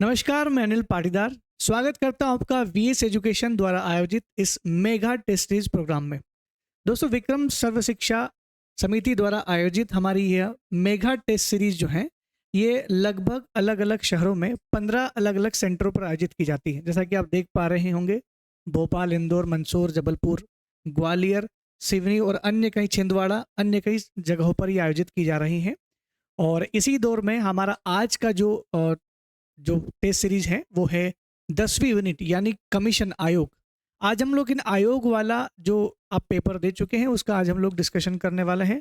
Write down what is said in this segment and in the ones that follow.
नमस्कार, मैं अनिल पाटीदार स्वागत करता हूं आपका वीएस एजुकेशन द्वारा आयोजित इस मेगा टेस्ट सीरीज प्रोग्राम में। दोस्तों, विक्रम सर्व शिक्षा समिति द्वारा आयोजित हमारी यह मेगा टेस्ट सीरीज जो है, ये लगभग अलग अलग शहरों में 15 अलग अलग सेंटरों पर आयोजित की जाती है। जैसा कि आप देख पा रहे होंगे, भोपाल, इंदौर, मंदसौर, जबलपुर, ग्वालियर, सिवनी और अन्य कई, छिंदवाड़ा, अन्य कई जगहों पर ये आयोजित की जा रही हैं। और इसी दौर में हमारा आज का जो टेस्ट सीरीज है वो है 10वीं यूनिट यानी कमीशन आयोग। आज हम लोग इन आयोग वाला जो आप पेपर दे चुके हैं उसका आज हम लोग डिस्कशन करने वाले हैं।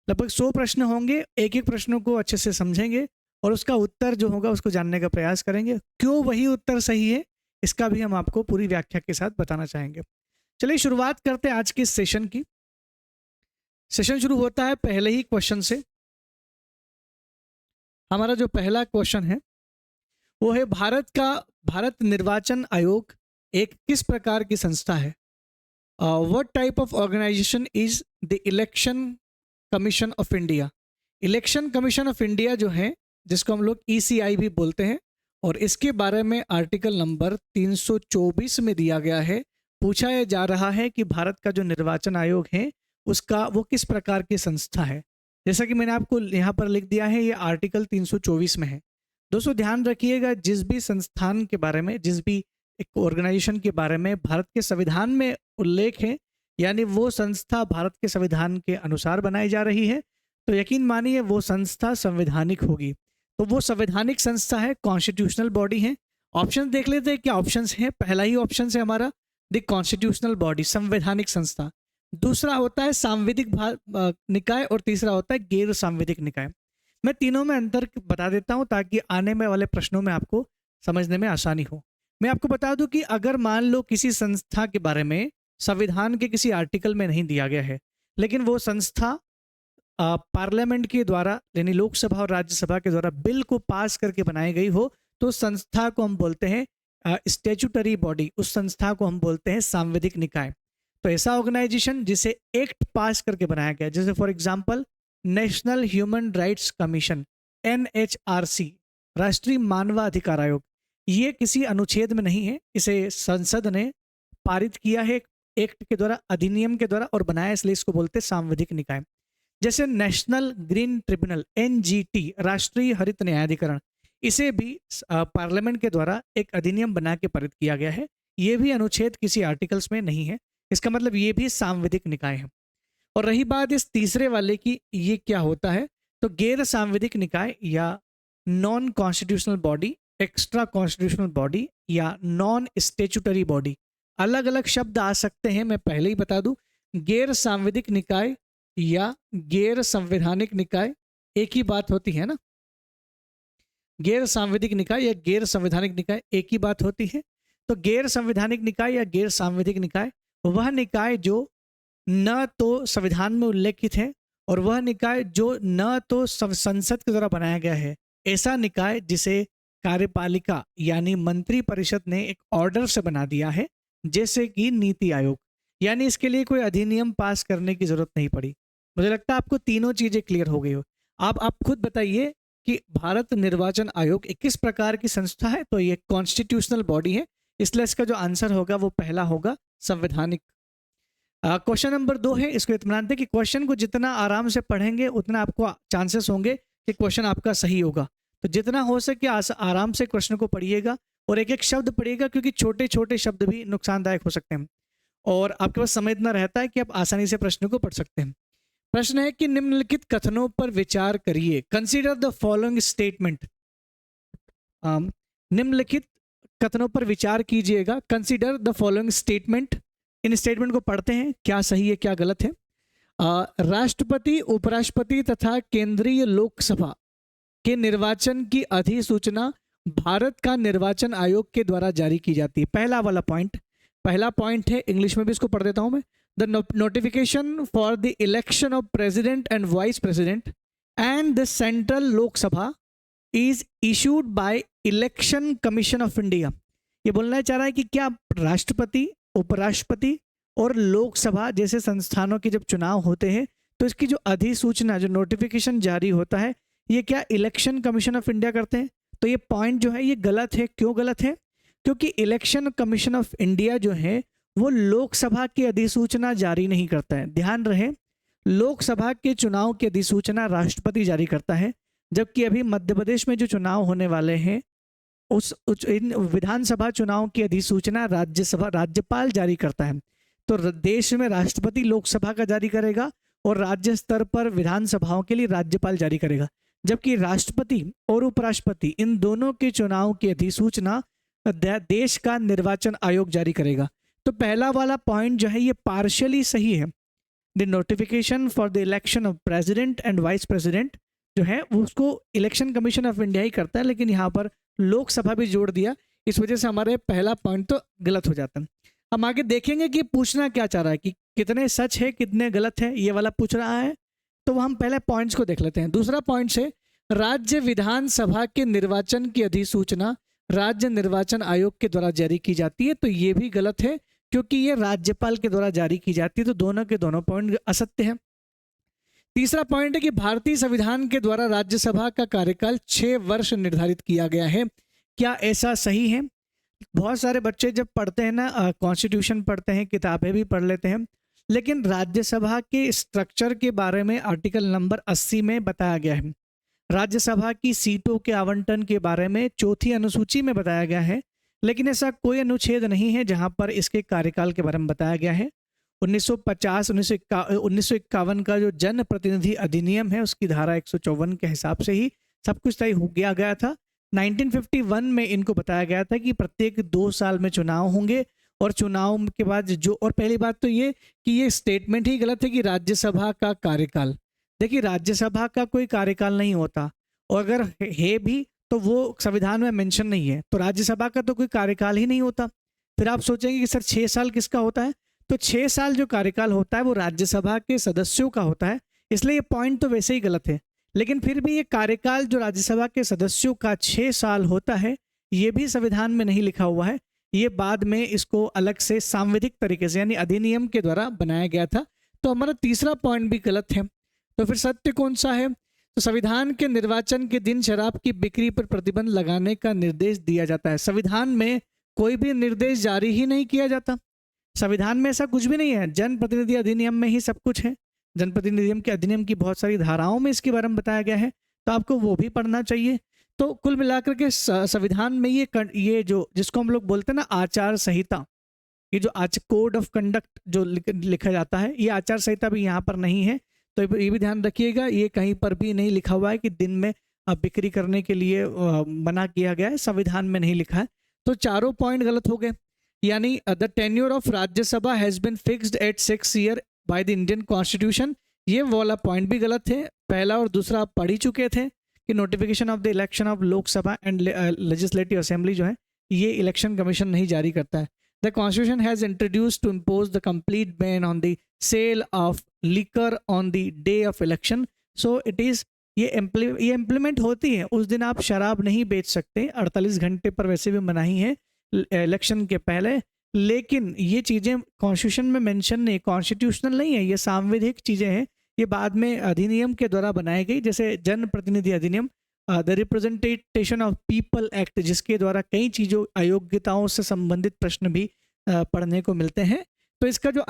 लगभग 100 प्रश्न होंगे, एक एक प्रश्नों को अच्छे से समझेंगे और उसका उत्तर जो होगा उसको जानने का प्रयास करेंगे। क्यों वही उत्तर सही है इसका भी हम आपको पूरी व्याख्या के साथ बताना चाहेंगे। चलिए शुरुआत करते हैं आज के सेशन की। सेशन शुरू होता है पहले ही क्वेश्चन से। हमारा जो पहला क्वेश्चन है वो है, भारत निर्वाचन आयोग एक किस प्रकार की संस्था है? What type of organisation is the election commission of India? Election commission of India जो है, जिसको हम लोग ईसीआई भी बोलते हैं, और इसके बारे में आर्टिकल नंबर 324 में दिया गया है। पूछा यह जा रहा है कि भारत का जो निर्वाचन आयोग है उसका वो किस प्रकार की संस्था है। जैसा कि मैंने आपको यहाँ पर लिख दिया है, ये आर्टिकल 324 में है। दोस्तों ध्यान रखिएगा, जिस भी संस्थान के बारे में, जिस भी एक ऑर्गेनाइजेशन के बारे में भारत के संविधान में उल्लेख है, यानी वो संस्था भारत के संविधान के अनुसार बनाई जा रही है, तो यकीन मानिए वो संस्था संवैधानिक होगी। तो वो संवैधानिक संस्था है, कॉन्स्टिट्यूशनल बॉडी है। ऑप्शन देख लेते हैं क्या ऑप्शंस हैं। पहला ही ऑप्शन है हमारा द कॉन्स्टिट्यूशनल बॉडी, संवैधानिक संस्था। दूसरा होता है सांविधिक निकाय और तीसरा होता है गैर सांविधिक निकाय। मैं तीनों में अंतर बता देता हूं ताकि आने में वाले प्रश्नों में आपको समझने में आसानी हो। मैं आपको बता दूं कि अगर मान लो किसी संस्था के बारे में संविधान के किसी आर्टिकल में नहीं दिया गया है, लेकिन वो संस्था पार्लियामेंट के द्वारा यानी लोकसभा और राज्यसभा के द्वारा बिल को पास करके बनाई गई हो, तो संस्था को हम बोलते हैं स्टैट्यूटरी बॉडी, उस संस्था को हम बोलते हैं सांविधिक निकाय। तो ऐसा ऑर्गेनाइजेशन जिसे एक्ट पास करके बनाया गया, जैसे for example national human rights commission, NHRC, राष्ट्रीय मानवाधिकार आयोग, ये किसी अनुच्छेद में नहीं है, इसे संसद ने पारित किया है एक्ट के द्वारा, अधिनियम के द्वारा, और बनाया, इसलिए इसको बोलते हैं सांविधिक निकाय। जैसे नेशनल ग्रीन ट्रिब्यूनल, NGT, राष्ट्रीय हरित न्यायाधिकरण, इसे भी पार्लियामेंट के द्वारा एक अधिनियम बना के पारित किया गया है। ये भी अनुच्छेद किसी आर्टिकल्स में नहीं है, इसका मतलब ये भी सांविधिक निकाय है। और रही बात इस तीसरे वाले की, ये क्या होता है, तो गैर सांविधिक निकाय या non constitutional body, extra constitutional body या नॉन स्टेचुटरी बॉडी, अलग अलग शब्द आ सकते हैं, मैं पहले ही बता दूं। गैर सांविधिक निकाय या गैर संवैधानिक निकाय एक ही बात होती है ना। गैर सांविधिक निकाय या गैर संवैधानिक निकाय एक ही बात होती है। तो गैर संवैधानिक निकाय या गैर सांविधिक निकाय वह निकाय जो न तो संविधान में उल्लेखित है और वह निकाय जो न तो संसद के द्वारा बनाया गया है। ऐसा निकाय जिसे कार्यपालिका यानी मंत्री परिषद ने एक ऑर्डर से बना दिया है, जैसे कि नीति आयोग, यानी इसके लिए कोई अधिनियम पास करने की जरूरत नहीं पड़ी। मुझे लगता है आपको तीनों चीजें क्लियर हो गई हो। आप खुद बताइए कि भारत निर्वाचन आयोग एक किस प्रकार की संस्था है। तो ये कॉन्स्टिट्यूशनल बॉडी है, इसलिए इसका जो आंसर होगा वो पहला होगा, संवैधानिक। क्वेश्चन नंबर 2 है, इसको इत्मीनान दें कि क्वेश्चन को जितना आराम से पढ़ेंगे उतना आपको चांसेस होंगे कि क्वेश्चन आपका सही होगा। तो जितना हो सके आराम से क्वेश्चन को पढ़िएगा और एक एक शब्द पढ़िएगा, क्योंकि छोटे छोटे शब्द भी नुकसानदायक हो सकते हैं और आपके पास समय इतना रहता है कि आप आसानी से प्रश्न को पढ़ सकते हैं। प्रश्न है कि निम्नलिखित कथनों पर विचार करिए। Consider the following statement. निम्नलिखित कथनों पर विचार कीजिएगा। Consider the following statement. In statement को पढ़ते हैं, क्या सही है क्या गलत है। राष्ट्रपति, उपराष्ट्रपति तथा केंद्रीय लोकसभा के निर्वाचन की अधिसूचना भारत का निर्वाचन आयोग के द्वारा जारी की जाती है। पहला पॉइंट है, इंग्लिश में भी इसको पढ़ देता हूं मैं। The notification for the election of president and vice president and the central Lok Sabha is issued by election commission of India. ये बोलना चाह रहा है कि क्या राष्ट्रपति, उपराष्ट्रपति और लोकसभा जैसे संस्थानों के जब चुनाव होते हैं तो इसकी जो अधिसूचना, जो नोटिफिकेशन जारी होता है, ये क्या इलेक्शन कमीशन ऑफ इंडिया करते हैं। तो ये पॉइंट जो है ये गलत है। क्यों गलत है? क्योंकि इलेक्शन कमीशन ऑफ इंडिया जो है वो लोकसभा की अधिसूचना जारी नहीं करता है। ध्यान रहे, लोकसभा के चुनाव की अधिसूचना राष्ट्रपति जारी करता है, जबकि अभी मध्य प्रदेश में जो चुनाव होने वाले हैं इन विधानसभा चुनाव की अधिसूचना राज्यपाल जारी करता है। तो देश में राष्ट्रपति लोकसभा का जारी करेगा और राज्य स्तर पर विधानसभाओं के लिए राज्यपाल जारी करेगा, जबकि राष्ट्रपति और उपराष्ट्रपति इन दोनों के चुनाव की अधिसूचना देश का निर्वाचन आयोग जारी करेगा। तो पहला वाला पॉइंट जो है ये पार्शियली सही है। The notification for the election of president and vice president जो है उसको इलेक्शन कमीशन ऑफ इंडिया ही करता है, लेकिन यहाँ पर लोकसभा भी जोड़ दिया, इस वजह से हमारे पहला पॉइंट तो गलत हो जाता है। हम आगे देखेंगे कि पूछना क्या चाह रहा है, कि कितने सच है कितने गलत है, ये वाला पूछ रहा है। तो हम पहले पॉइंट्स को देख लेते हैं। दूसरा पॉइंट से राज्य विधानसभा के निर्वाचन की अधिसूचना राज्य निर्वाचन आयोग के द्वारा जारी की जाती है, तो ये भी गलत है क्योंकि ये राज्यपाल के द्वारा जारी की जाती है। तो दोनों के दोनों पॉइंट असत्य हैं। तीसरा पॉइंट है कि भारतीय संविधान के द्वारा राज्यसभा का कार्यकाल 6 वर्ष निर्धारित किया गया है। क्या ऐसा सही है? बहुत सारे बच्चे जब पढ़ते हैं ना, कॉन्स्टिट्यूशन पढ़ते हैं, किताबें भी पढ़ लेते हैं, लेकिन राज्यसभा के स्ट्रक्चर के बारे में आर्टिकल नंबर 80 में बताया गया है। राज्यसभा की सीटों के आवंटन के बारे में 4थी अनुसूची में बताया गया है, लेकिन ऐसा कोई अनुच्छेद नहीं है जहां पर इसके कार्यकाल के बारे में बताया गया है। 1951 का जो जन प्रतिनिधि अधिनियम है उसकी धारा 154 के हिसाब से ही सब कुछ तय हो गया था। 1951 में इनको बताया गया था कि प्रत्येक 2 साल में चुनाव होंगे और चुनाव के बाद और पहली बात तो ये कि ये स्टेटमेंट ही गलत है कि राज्यसभा का कार्यकाल। देखिए, राज्यसभा का कोई कार्यकाल नहीं होता, और अगर है भी तो वो संविधान में मेंशन नहीं है। तो राज्यसभा का तो कोई कार्यकाल ही नहीं होता। फिर आप सोचेंगे कि सर 6 साल किसका होता है? तो 6 साल जो कार्यकाल होता है वो राज्यसभा के सदस्यों का होता है, इसलिए ये पॉइंट तो वैसे ही गलत है। लेकिन फिर भी ये कार्यकाल जो राज्यसभा के सदस्यों का 6 साल होता है, ये भी संविधान में नहीं लिखा हुआ है। ये बाद में इसको अलग से सांविधिक तरीके से यानी अधिनियम के द्वारा बनाया गया था। तो हमारा तीसरा पॉइंट भी गलत है। तो फिर सत्य कौन सा है? तो संविधान के निर्वाचन के दिन शराब की बिक्री पर प्रतिबंध लगाने का निर्देश दिया जाता है। संविधान में कोई भी निर्देश जारी ही नहीं किया जाता। संविधान में ऐसा कुछ भी नहीं है। जनप्रतिनिधि अधिनियम में ही सब कुछ है। जनप्रतिनिधि के अधिनियम की बहुत सारी धाराओं में इसके बारे में बताया गया है, तो आपको वो भी पढ़ना चाहिए। तो कुल मिलाकर के संविधान में ये जो जिसको हम लोग बोलते हैं ना आचार संहिता, ये जो कोड ऑफ कंडक्ट जो लिखा जाता है, ये आचार संहिता भी यहाँ पर नहीं है। तो ये भी ध्यान रखिएगा, ये कहीं पर भी नहीं लिखा हुआ है कि दिन में बिक्री करने के लिए मना किया गया है, संविधान में नहीं लिखा है। तो चारों पॉइंट गलत हो गए। यानी the tenure of Rajya Sabha has been fixed at 6 year by the Indian constitution, ये वाला पॉइंट भी गलत है। पहला और दूसरा आप पढ़ ही चुके थे कि notification of the election of Lok Sabha and legislative assembly जो है ये इलेक्शन कमीशन नहीं जारी करता है। The constitution has introduced to impose the complete ban on the sale of liquor on the day of election. So it is ये implement होती है, उस दिन आप शराब नहीं बेच सकते। 48 घंटे पर वैसे भी मनाही है इलेक्शन के पहले, लेकिन ये चीज़ें कॉन्स्टिट्यूशन में मेंशन नहीं, कॉन्स्टिट्यूशनल नहीं है, ये सांविधिक चीज़ें हैं। ये बाद में अधिनियम के द्वारा बनाई गई, जैसे जन प्रतिनिधि अधिनियम, the representation of people act, जिसके द्वारा कई चीज़ों अयोग्यताओं से संबंधित प्रश्न भी पढ़ने को मिलते हैं। तो इसका जो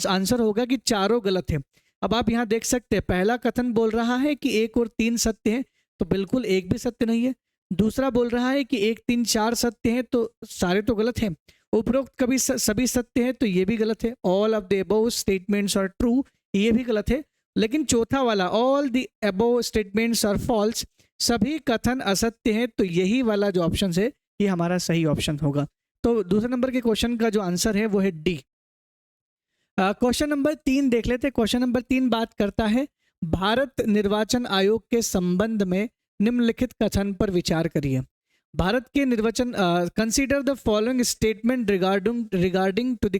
आंसर होगा कि चारों गलत है। अब आप यहाँ देख सकते हैं, पहला कथन बोल रहा है कि 1 और 3 सत्य हैं, तो बिल्कुल एक भी सत्य नहीं है। दूसरा बोल रहा है कि 1, 3, 4 सत्य हैं, तो सारे तो गलत हैं। उपरोक्त कभी सभी सत्य हैं, तो ये भी गलत है। All of the above statements are true, ये भी गलत है। लेकिन चौथा वाला all the above statements are false, सभी कथन असत्य हैं, तो यही वाला जो ऑप्शन है ये हमारा सही ऑप्शन होगा। तो दूसरे नंबर के क्वेश्चन का जो आंसर है वो है डी। क्वेश्चन नंबर 3 देख लेते हैं। क्वेश्चन नंबर 3 बात करता है भारत निर्वाचन आयोग के संबंध में निम्नलिखित कथन पर विचार करिए। भारत के निर्वाचन consider the following statement regarding to the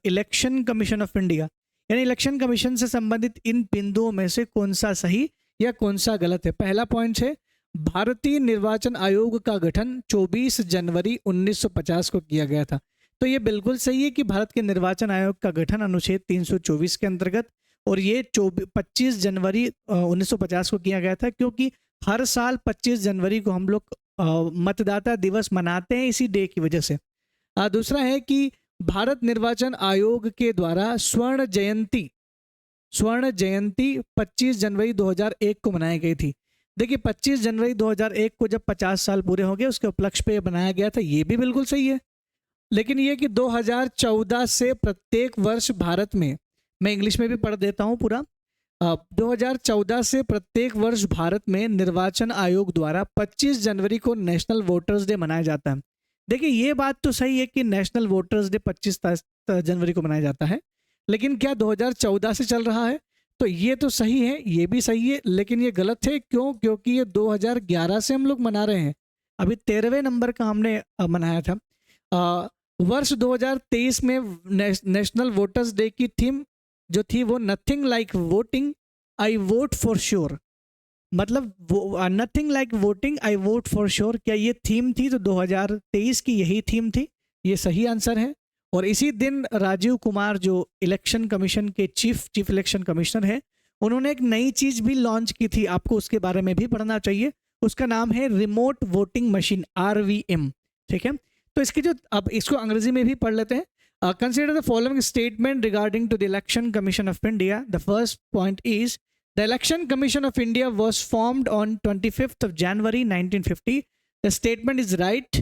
election commission of India, यानी इलेक्शन कमीशन से संबंधित इन बिंदुओं में से कौन सा सही या कौन सा गलत है। पहला पॉइंट है भारतीय निर्वाचन आयोग का गठन 24 जनवरी 1950 को किया गया था। तो ये बिल्कुल सही है कि भारत के निर्वाचन आयोग का गठन अनुच्छेद 324 के अंतर्गत, और ये 25 जनवरी 1950 को किया गया था, क्योंकि हर साल 25 जनवरी को हम लोग मतदाता दिवस मनाते हैं इसी डे की वजह से। दूसरा है कि भारत निर्वाचन आयोग के द्वारा स्वर्ण जयंती 25 जनवरी 2001 को मनाई गई थी। देखिए 25 जनवरी 2001 को जब 50 साल पूरे हो गए उसके उपलक्ष्य पे बनाया गया था, ये भी बिल्कुल सही है। लेकिन ये कि 2014 से प्रत्येक वर्ष भारत में, मैं इंग्लिश में भी पढ़ देता हूँ पूरा, 2014 से प्रत्येक वर्ष भारत में निर्वाचन आयोग द्वारा 25 जनवरी को नेशनल वोटर्स डे मनाया जाता है। देखिए ये बात तो सही है कि नेशनल वोटर्स डे 25 जनवरी को मनाया जाता है, लेकिन क्या 2014 से चल रहा है? तो ये तो सही है, ये भी सही है, लेकिन ये गलत है। क्यों? क्योंकि ये 2011 से हम लोग मना रहे हैं, अभी 13वें नंबर का हमने मनाया था। वर्ष 2023 में नेशनल वोटर्स डे की थीम जो थी वो nothing like voting I vote for sure, मतलब वो nothing like voting I vote for sure, क्या ये थीम थी? तो 2023 की यही थीम थी, ये सही आंसर है। और इसी दिन राजीव कुमार जो इलेक्शन कमीशन के चीफ इलेक्शन कमिश्नर है, उन्होंने एक नई चीज़ भी लॉन्च की थी, आपको उसके बारे में भी पढ़ना चाहिए। उसका नाम है रिमोट वोटिंग मशीन, RVM। ठीक है, तो इसकी जो, अब इसको अंग्रेजी में भी पढ़ लेते हैं। Consider the following statement regarding to the Election Commission of India. The first point is the Election Commission of India was formed on 25th of January 1950. The statement is right.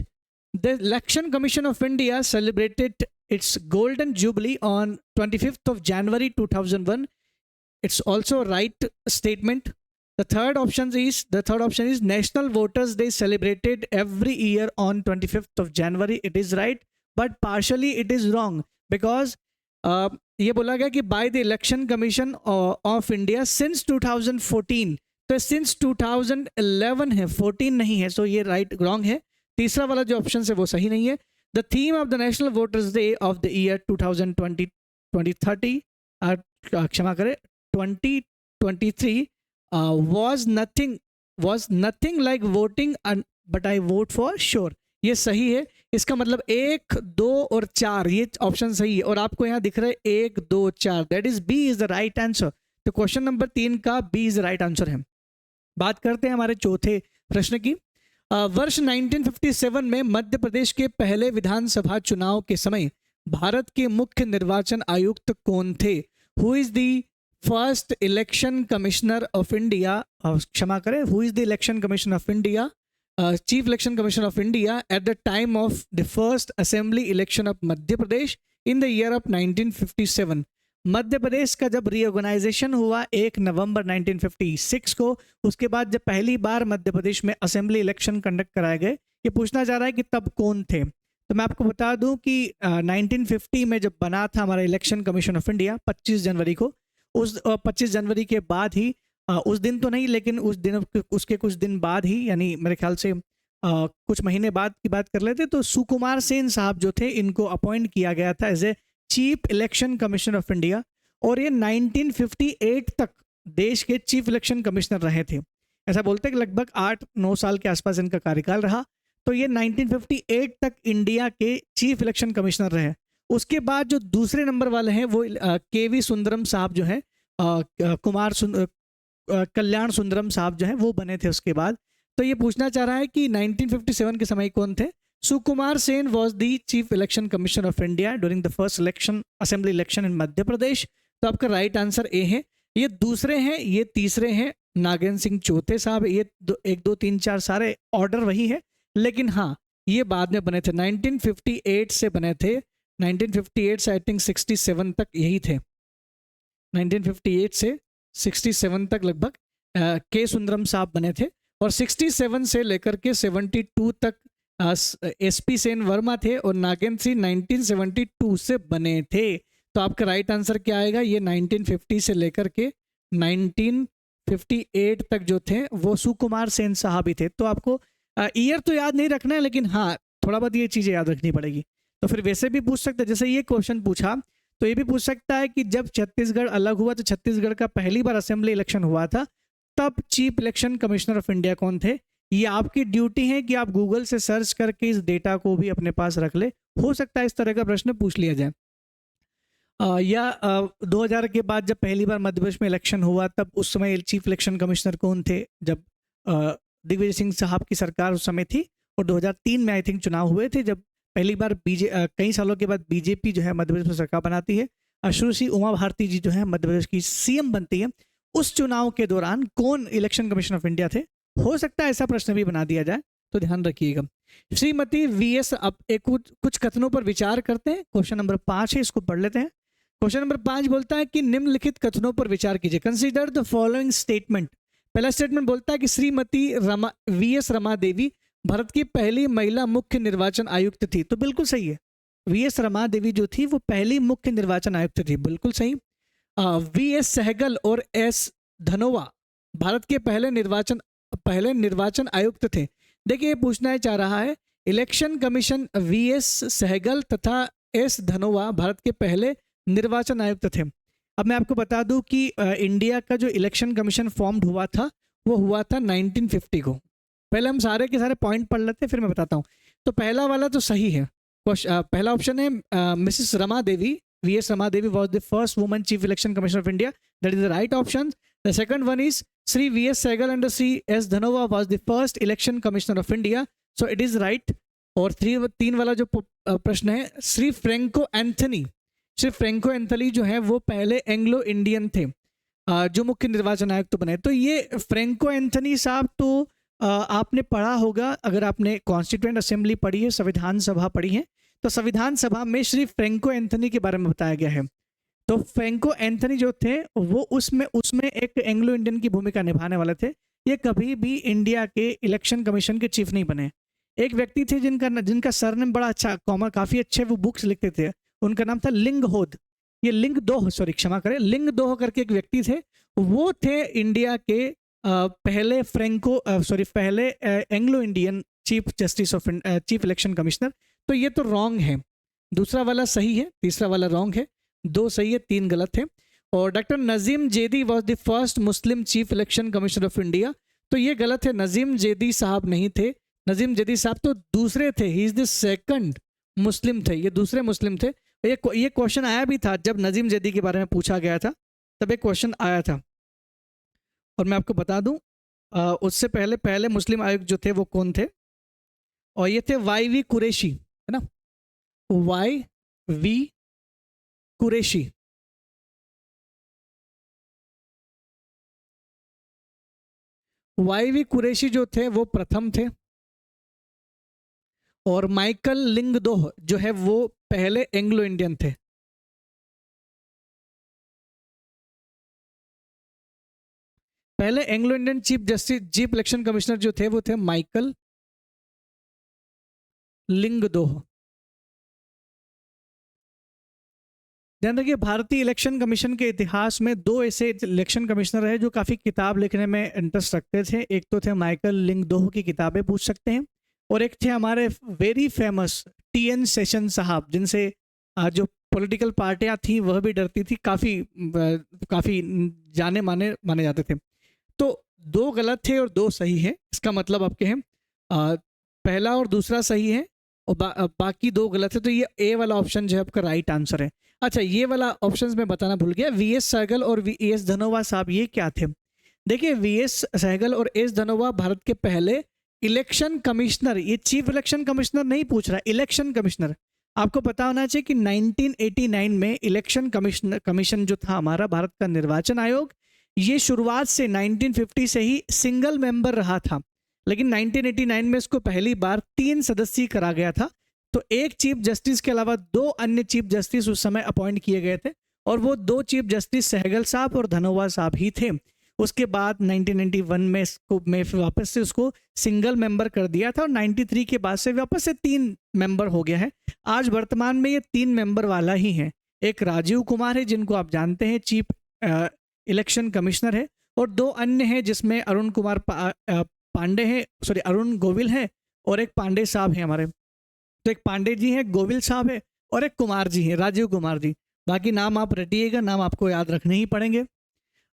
The Election Commission of India celebrated its golden jubilee on 25th of January 2001. It's also a right statement. The third option is National Voters Day celebrated every year on 25th of January. It is right. But partially it is wrong, because ये बोला गया कि by the election commission of India since 2014, तो since 2011 है, 14 नहीं है, सो ये right wrong है। तीसरा वाला जो ऑप्शन है वो सही नहीं है। The theme of the national voters day of the year 2030 क्षमा करें 2023 was nothing like voting but I vote for sure, ये सही है। इसका मतलब 1, 2 और 4 ये ऑप्शन सही है, और आपको यहाँ दिख रहा है 1, 2, 4, that is B is the right answer. तो क्वेश्चन नंबर 3 का B is the right answer है। बात करते हैं हमारे चौथे प्रश्न की। वर्ष 1957 में मध्य प्रदेश के पहले विधानसभा चुनाव के समय भारत के मुख्य निर्वाचन आयुक्त कौन थे? Who is the first election commissioner of India, क्षमा करें, who is the election commissioner of India, Chief Election Commission of India at the time of the first assembly election of Madhya Pradesh in the year of 1957. मध्य प्रदेश का जब reorganisation हुआ 1 नवंबर 1956 को, उसके बाद जब पहली बार मध्य प्रदेश में असेंबली इलेक्शन कंडक्ट कराए गए, ये पूछना जा रहा है कि तब कौन थे। तो मैं आपको बता दूं कि 1950 में जब बना था हमारा इलेक्शन कमीशन ऑफ इंडिया 25 जनवरी को, उस 25 जनवरी के बाद ही, उस दिन तो नहीं लेकिन उसके कुछ दिन बाद ही, यानी मेरे ख्याल से कुछ महीने बाद की बात कर लेते, तो सुकुमार सेन साहब जो थे इनको अपॉइंट किया गया था as a chief election commissioner of India, और ये 1958 तक देश के चीफ इलेक्शन कमिश्नर रहे थे। ऐसा बोलते हैं कि लगभग 8-9 साल के आसपास इनका कार्यकाल रहा। तो ये 1958 तक इंडिया के चीफ इलेक्शन कमिश्नर रहे। उसके बाद जो दूसरे नंबर वाले हैं वो KV सुंदरम साहब जो है, कल्याण सुंदरम साहब जो है वो बने थे उसके बाद। तो ये पूछना चाह रहा है कि 1957 के समय कौन थे? Sukumar Sen was the chief election commissioner of India during the first election assembly election in Madhya Pradesh. तो आपका राइट आंसर ए है। ये दूसरे हैं, ये तीसरे हैं नागेंद्र सिंह चौथे साहब। ये 1, 2, 3, 4 सारे ऑर्डर वही है, लेकिन हाँ ये बाद में बने थे, 1958 से बने थे। 1958 से आई थिंक 67 तक यही थे, 1958 से 67 तक लगभग के सुंदरम साहब बने थे, और 67 से लेकर के 72 तक SP सेन वर्मा थे, और नागेंद्र सिंह 1972 से बने थे। तो आपका राइट आंसर क्या आएगा? ये 1950 से लेकर के 1958 तक जो थे वो सुकुमार सेन साहब ही थे। तो आपको ईयर तो याद नहीं रखना है, लेकिन हाँ थोड़ा बहुत ये चीज़ें याद रखनी पड़ेगी। तो फिर वैसे भी पूछ सकते हैं, जैसे ये क्वेश्चन पूछा तो ये भी पूछ सकता है कि जब छत्तीसगढ़ अलग हुआ तो छत्तीसगढ़ का पहली बार असेंबली इलेक्शन हुआ था, तब chief election commissioner of India कौन थे? ये आपकी ड्यूटी है कि आप गूगल से सर्च करके इस डेटा को भी अपने पास रख ले। हो सकता है इस तरह का प्रश्न पूछ लिया जाए। 2000 के बाद जब पहली बार मध्य प्रदेश में इलेक्शन हुआ, तब उस समय चीफ इलेक्शन कमिश्नर कौन थे? जब दिग्विजय सिंह साहब की सरकार उस समय थी, और 2003 में आई थिंक चुनाव हुए थे, जब पहली बार कई सालों के बाद बीजेपी जो है मध्य प्रदेश में सरकार बनाती है, सुश्री उमा भारती जी जो है मध्य प्रदेश की सीएम बनती है। उस चुनाव के दौरान कौन इलेक्शन कमीशन ऑफ इंडिया थे? हो सकता है ऐसा प्रश्न भी बना दिया जाए, तो ध्यान रखिएगा। श्रीमती वीएस, अब एक कुछ कथनों पर विचार करते हैं। क्वेश्चन नंबर 5 है, इसको पढ़ लेते हैं। क्वेश्चन नंबर 5 बोलता है कि निम्नलिखित कथनों पर विचार कीजिए। Consider the following statement. पहला स्टेटमेंट बोलता है कि श्रीमती वीएस रमा देवी भारत की पहली महिला मुख्य निर्वाचन आयुक्त थी, तो बिल्कुल सही है। वीएस रमा देवी जो थी वो पहली मुख्य निर्वाचन आयुक्त थी, बिल्कुल सही। वीएस सहगल और एस धनोवा भारत के पहले निर्वाचन आयुक्त थे। देखिए, पूछना चाह रहा है इलेक्शन कमीशन वीएस सहगल तथा एस धनोवा भारत के पहले निर्वाचन आयुक्त थे। अब मैं आपको बता दूं कि इंडिया का जो इलेक्शन कमीशन फॉर्म्ड हुआ था वो हुआ था 1950 को। पहले हम सारे के सारे पॉइंट पढ़ लेते हैं, फिर मैं बताता हूँ। तो पहला वाला तो सही है। पहला ऑप्शन है Mrs Rama Devi, VS Rama Devi was the first woman chief election commissioner of India. That is the right option. The second one is Sri V.S. Sehgal and Sri S. Dhanova was the first election commissioner of India. So it is right. और 3 वाला जो प्रश्न है, Shri Franco Anthony जो है वो पहले Anglo Indian थे जो मुख्य निर्वाचन आयुक्त तो बने। तो ये फ्रैंको एंथनी साहब तो आपने पढ़ा होगा, अगर आपने कॉन्स्टिट्यूएंट असेंबली पढ़ी है, संविधान सभा पढ़ी है, तो संविधान सभा में श्री फ्रैंको एंथनी के बारे में बताया गया है। तो फ्रैंको एंथनी जो थे वो उसमें एक एंग्लो इंडियन की भूमिका निभाने वाले थे। ये कभी भी इंडिया के इलेक्शन कमीशन के चीफ नहीं बने। एक व्यक्ति थे जिनका सरनेम बड़ा अच्छा, काफ़ी अच्छे वो बुक्स लिखते थे, उनका नाम था लिंगहोद। ये लिंगदोह करके एक व्यक्ति थे, वो थे इंडिया के पहले Anglo Indian chief election commissioner. तो ये तो रॉन्ग है। दूसरा वाला सही है, तीसरा वाला रॉन्ग है। 2 सही है, 3 गलत है। और doctor Nazim Zaidi was the first Muslim chief election commissioner of India, तो ये गलत है। नजीम जेदी साहब नहीं थे, नजीम जेदी साहब तो दूसरे थे, ही इज द सेकंड मुस्लिम थे, ये दूसरे मुस्लिम थे। ये क्वेश्चन आया भी था जब नजीम जेदी के बारे में पूछा गया था, तब एक क्वेश्चन आया था। और मैं आपको बता दूं उससे पहले मुस्लिम आयुक्त जो थे वो कौन थे, और ये थे YV कुरैशी, है ना, YV कुरैशी। YV कुरैशी जो थे वो प्रथम थे, और माइकल लिंगदोह जो है वो पहले एंग्लो इंडियन थे। पहले Anglo Indian chief election commissioner जो थे वो थे माइकल लिंगदोह। ध्यान रखिए, भारतीय इलेक्शन कमीशन के इतिहास में 2 ऐसे इलेक्शन कमिश्नर रहे जो काफ़ी किताब लिखने में इंटरेस्ट रखते थे। एक तो थे माइकल लिंगदोह की किताबें पूछ सकते हैं, और एक थे हमारे वेरी फेमस TN सेशन साहब, जिनसे जो पॉलिटिकल पार्टियां थी वह भी डरती थी, काफ़ी माने जाते थे। तो 2 गलत थे और 2 सही है। इसका मतलब आपके हैं पहला और दूसरा सही है, और बाकी 2 गलत है। तो ये A वाला ऑप्शन जो है आपका राइट आंसर है। अच्छा, ये वाला ऑप्शंस में बताना भूल गया, VS सहगल और VS धनोवा साहब ये क्या थे? देखिए, VS सहगल और S धनोवा भारत के पहले इलेक्शन कमिश्नर, ये चीफ इलेक्शन कमिश्नर नहीं पूछ रहा, इलेक्शन कमिश्नर। आपको पता होना चाहिए कि 1989 में इलेक्शन कमीशन जो था हमारा भारत का निर्वाचन आयोग, ये शुरुआत से 1950 से ही सिंगल मेंबर रहा था, लेकिन 1989 में इसको पहली बार 3 सदस्यीय करा गया था। तो एक चीफ जस्टिस के अलावा 2 अन्य चीफ जस्टिस उस समय अपॉइंट किए गए थे, और वो 2 चीफ जस्टिस सहगल साहब और धनोवा साहब ही थे। उसके बाद 1991 में वापस से उसको सिंगल मेंबर कर दिया था, और 93 के बाद से वापस से 3 मेंबर हो गया है। आज वर्तमान में ये 3 मेंबर वाला ही है। एक राजीव कुमार है, जिनको आप जानते हैं चीफ इलेक्शन कमिश्नर है, और 2 अन्य हैं जिसमें अरुण गोविल है, और एक पांडे साहब हैं हमारे। तो एक पांडे जी हैं, गोविल साहब है, और एक कुमार जी हैं, राजीव कुमार जी। बाकी नाम आप रटिएगा, नाम आपको याद रखने ही पड़ेंगे।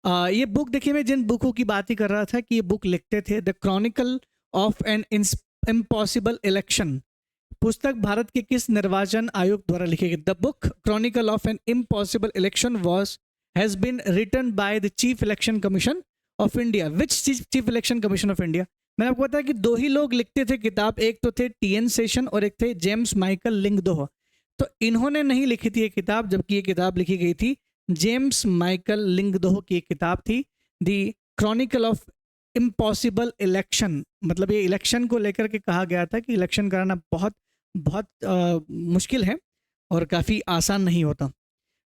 ये बुक देखिए, मैं जिन बुकों की बात ही कर रहा था कि ये बुक लिखते थे, the chronicle of an impossible election, पुस्तक भारत के किस निर्वाचन आयोग द्वारा लिखी गई? The book chronicle of an impossible election has been written by the chief election commission of India, which chief election commission of India. मैंने आपको बताया कि दो ही लोग लिखते थे किताब, एक तो थे टी.एन. शेषन और एक थे जेम्स माइकल लिंगदोह। तो इन्होंने नहीं लिखी थी ये किताब, जबकि ये किताब लिखी गई थी जेम्स माइकल लिंगदोह की एक किताब थी, दी क्रॉनिकल ऑफ इम्पॉसिबल इलेक्शन। मतलब ये इलेक्शन को लेकर के कहा गया था कि इलेक्शन कराना बहुत बहुत मुश्किल है और काफ़ी आसान नहीं होता।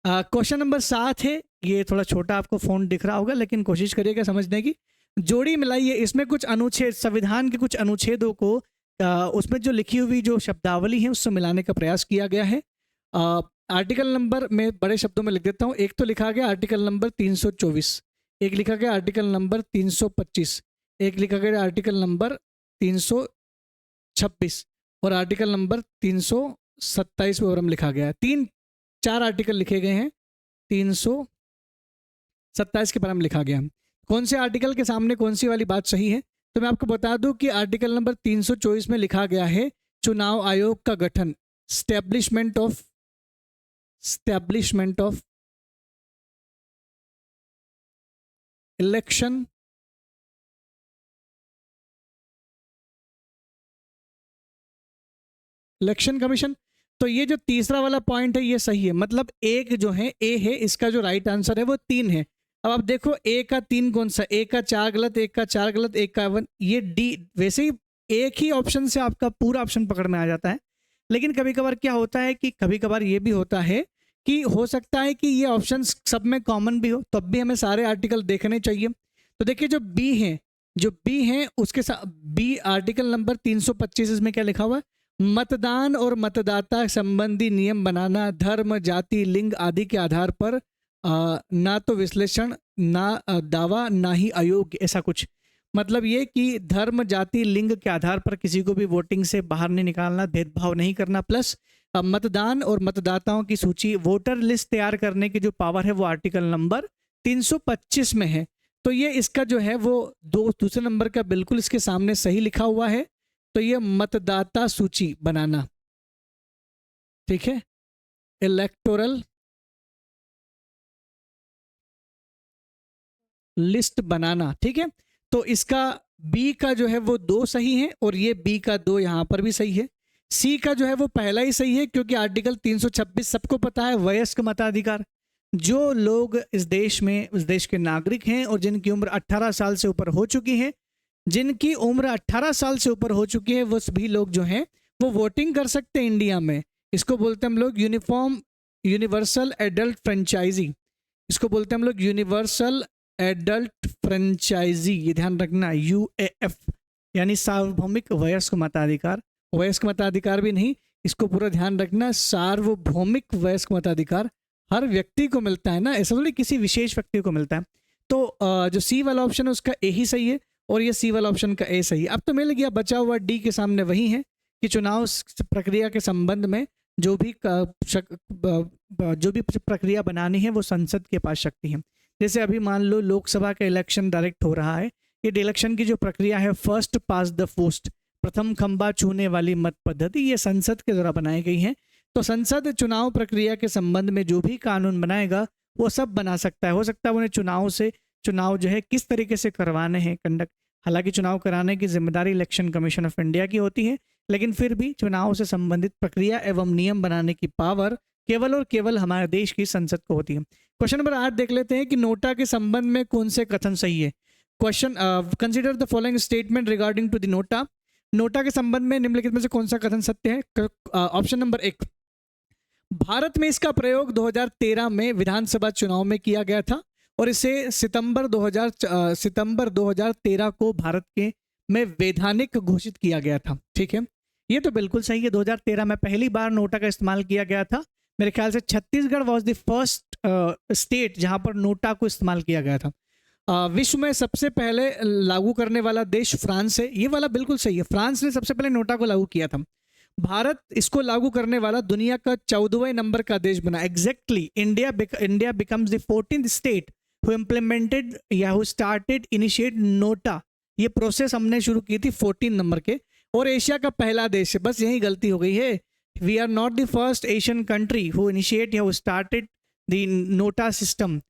क्वेश्चन नंबर 7 है, ये थोड़ा छोटा आपको फ़ॉन्ट दिख रहा होगा, लेकिन कोशिश करिएगा समझने की। जोड़ी मिलाइए, इसमें कुछ अनुच्छेद, संविधान के कुछ अनुच्छेदों को उसमें जो लिखी हुई जो शब्दावली है उससे मिलाने का प्रयास किया गया है। आर्टिकल नंबर में बड़े शब्दों में लिख देता हूँ। एक तो लिखा गया आर्टिकल नंबर 324, एक लिखा गया आर्टिकल नंबर 325, एक लिखा गया आर्टिकल नंबर 326 और आर्टिकल नंबर 327 में ओरम लिखा गया है। 4 आर्टिकल लिखे गए हैं, 327 के पर लिखा गया है। कौन से आर्टिकल के सामने कौन सी वाली बात सही है? तो मैं आपको बता दूं कि आर्टिकल नंबर 324 में लिखा गया है चुनाव आयोग का गठन, स्टैब्लिशमेंट ऑफ इलेक्शन कमीशन। तो ये जो तीसरा वाला पॉइंट है ये सही है, मतलब एक जो है ए है, इसका जो राइट आंसर है वो 3 है। अब आप देखो ए का 3 कौन सा, ए का 4 गलत, एक का 4 गलत, एक का 1, ये डी। वैसे ही एक ही ऑप्शन से आपका पूरा ऑप्शन पकड़ में आ जाता है, लेकिन कभी कभार क्या होता है कि कभी कभार ये भी होता है कि हो सकता है कि ये ऑप्शन सब में कॉमन भी हो, तब भी हमें सारे आर्टिकल देखने चाहिए। तो देखिए जो बी है उसके साथ बी आर्टिकल नंबर 325, इसमें क्या लिखा हुआ है? मतदान और मतदाता संबंधी नियम बनाना, धर्म, जाति, लिंग आदि के आधार पर ना तो विश्लेषण, ना दावा, ना ही अयोग्य, ऐसा कुछ। मतलब ये कि धर्म, जाति, लिंग के आधार पर किसी को भी वोटिंग से बाहर नहीं निकालना, भेदभाव नहीं करना, प्लस मतदान और मतदाताओं की सूची, वोटर लिस्ट तैयार करने की जो पावर है वो आर्टिकल नंबर 325 में है। तो ये इसका जो है वो दूसरे नंबर का बिल्कुल इसके सामने सही लिखा हुआ है। तो ये मतदाता सूची बनाना, ठीक है, इलेक्टोरल लिस्ट बनाना, ठीक है। तो इसका बी का जो है वो 2 सही है और ये बी का 2 यहाँ पर भी सही है। सी का जो है वो पहला ही सही है, क्योंकि आर्टिकल 326 सबको पता है, वयस्क मताधिकार। जो लोग इस देश के नागरिक हैं और जिनकी उम्र 18 साल से ऊपर हो चुकी है, जिनकी उम्र 18 साल से ऊपर हो चुकी है, वो सभी लोग जो हैं वो वोटिंग कर सकते हैं इंडिया में। इसको बोलते हैं हम लोग यूनिवर्सल एडल्ट फ्रेंचाइजी, इसको बोलते हैं हम लोग यूनिवर्सल एडल्ट फ्रेंचाइजी, ये ध्यान रखना, UAF, यानी सार्वभौमिक वयस्क मताधिकार। वयस्क मताधिकार भी नहीं, इसको पूरा ध्यान रखना, सार्वभौमिक वयस्क मताधिकार हर व्यक्ति को मिलता है ना, ऐसा थोड़ी किसी विशेष व्यक्ति को मिलता है। तो जो सी वाला ऑप्शन है उसका ए ही सही है और ये सी वाला ऑप्शन का ए सही है। अब तो मिल गया, बचा हुआ डी के सामने वही है कि चुनाव प्रक्रिया के संबंध में जो भी प्रक्रिया बनानी है वो संसद के पास शक्ति है। जैसे अभी मान लो लोकसभा का इलेक्शन डायरेक्ट हो रहा है, ये इलेक्शन की जो प्रक्रिया है फर्स्ट पास द पोस्ट, प्रथम खंबा छूने वाली मत पद्धति, ये संसद के द्वारा बनाई गई है। तो संसद चुनाव प्रक्रिया के संबंध में जो भी कानून बनाएगा वो सब बना सकता है। हो सकता है उन्हें चुनाव जो है किस तरीके से करवाने हैं कंडक्ट, हालांकि चुनाव कराने की जिम्मेदारी इलेक्शन कमीशन ऑफ इंडिया की होती है, लेकिन फिर भी चुनाव से संबंधित प्रक्रिया एवं नियम बनाने की पावर केवल और केवल हमारे देश की संसद को होती है। क्वेश्चन नंबर 8 देख लेते हैं कि नोटा के संबंध में कौन से कथन सही है। Question, consider the following statement regarding to the NOTA. NOTA के संबंध में निम्नलिखित में से कौन सा कथन सत्य है? ऑप्शन नंबर 1, भारत में इसका प्रयोग 2013 में विधानसभा चुनाव में किया गया था और इसे सितंबर 2013 को भारत के में वैधानिक घोषित किया गया था। ठीक है, ये तो बिल्कुल सही है। 2013 में पहली बार नोटा का इस्तेमाल किया गया था। मेरे ख्याल से Chhattisgarh was the first state जहां पर नोटा को इस्तेमाल किया गया था। विश्व में सबसे पहले लागू करने वाला देश फ्रांस है, ये वाला बिल्कुल सही है, फ्रांस ने सबसे पहले नोटा को लागू किया था। भारत इसको लागू करने वाला दुनिया का 14वें नंबर का देश बना। Exactly, India becomes the 14th state who implemented या हु स्टार्टेड इनिशिएट नोटा। ये प्रोसेस हमने शुरू की थी 14 नंबर के, और एशिया का पहला देश है। बस यही गलती हो गई है, we are not the first Asian country who initiate या who started the NOTA system.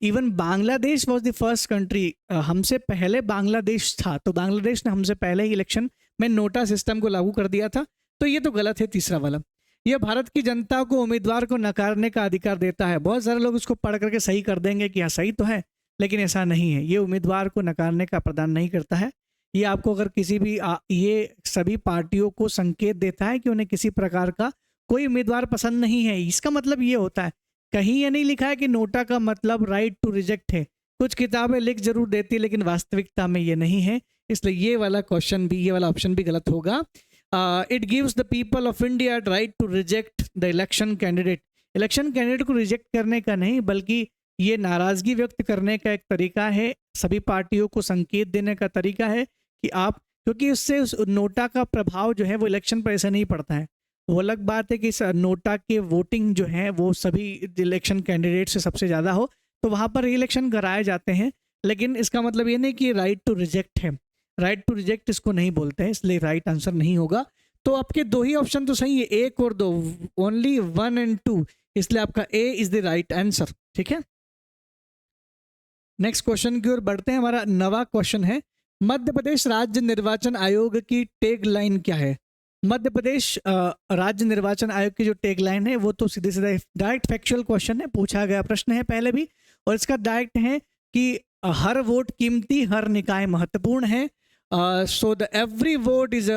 Even Bangladesh was the first country, हमसे पहले बांग्लादेश था, तो बांग्लादेश ने हमसे पहले ही इलेक्शन में नोटा सिस्टम को लागू कर दिया था। तो ये तो गलत है तीसरा वाला। यह भारत की जनता को उम्मीदवार को नकारने का अधिकार देता है। बहुत सारे लोग इसको पढ़ करके सही कर देंगे कि हाँ सही तो है, लेकिन ऐसा नहीं है। ये उम्मीदवार को नकारने का प्रदान नहीं करता है। ये आपको अगर किसी भी ये सभी पार्टियों को संकेत देता है कि उन्हें किसी प्रकार का कोई उम्मीदवार पसंद नहीं है। इसका मतलब ये होता है, कहीं ये नहीं लिखा है कि नोटा का मतलब राइट टू रिजेक्ट है। कुछ किताबें लिख जरूर देती, लेकिन वास्तविकता में ये नहीं है। इसलिए ये वाला क्वेश्चन भी, ये वाला ऑप्शन भी गलत होगा। It gives the people of India right to reject the election candidate. Election candidate को रिजेक्ट करने का नहीं, बल्कि ये नाराजगी व्यक्त करने का एक तरीका है, सभी पार्टियों को संकेत देने का तरीका है कि आप, क्योंकि उससे उस नोटा का प्रभाव जो है वो इलेक्शन पर ऐसे नहीं पड़ता है। वो अलग बात है कि नोटा के वोटिंग जो है वो सभी इलेक्शन कैंडिडेट से सबसे ज़्यादा हो, तो वहाँ पर इलेक्शन कराए जाते हैं। लेकिन इसका मतलब ये नहीं कि राइट टू रिजेक्ट है, राइट टू रिजेक्ट इसको नहीं बोलते हैं, इसलिए राइट आंसर नहीं होगा। तो आपके दो ही ऑप्शन तो सही है, एक और दो, ओनली 1 and 2, इसलिए आपका ए इज द राइट आंसर। ठीक है, नेक्स्ट क्वेश्चन की ओर बढ़ते हैं। हमारा नवा क्वेश्चन है, मध्य प्रदेश राज्य निर्वाचन आयोग की टैग लाइन क्या है? मध्य प्रदेश राज्य निर्वाचन आयोग की जो टैग लाइन है वो तो सीधे सीधे डायरेक्ट फैक्चुअल क्वेश्चन है, पूछा गया प्रश्न है पहले भी, और इसका डायरेक्ट है कि हर वोट कीमती, हर निकाय महत्वपूर्ण है। So the every vote is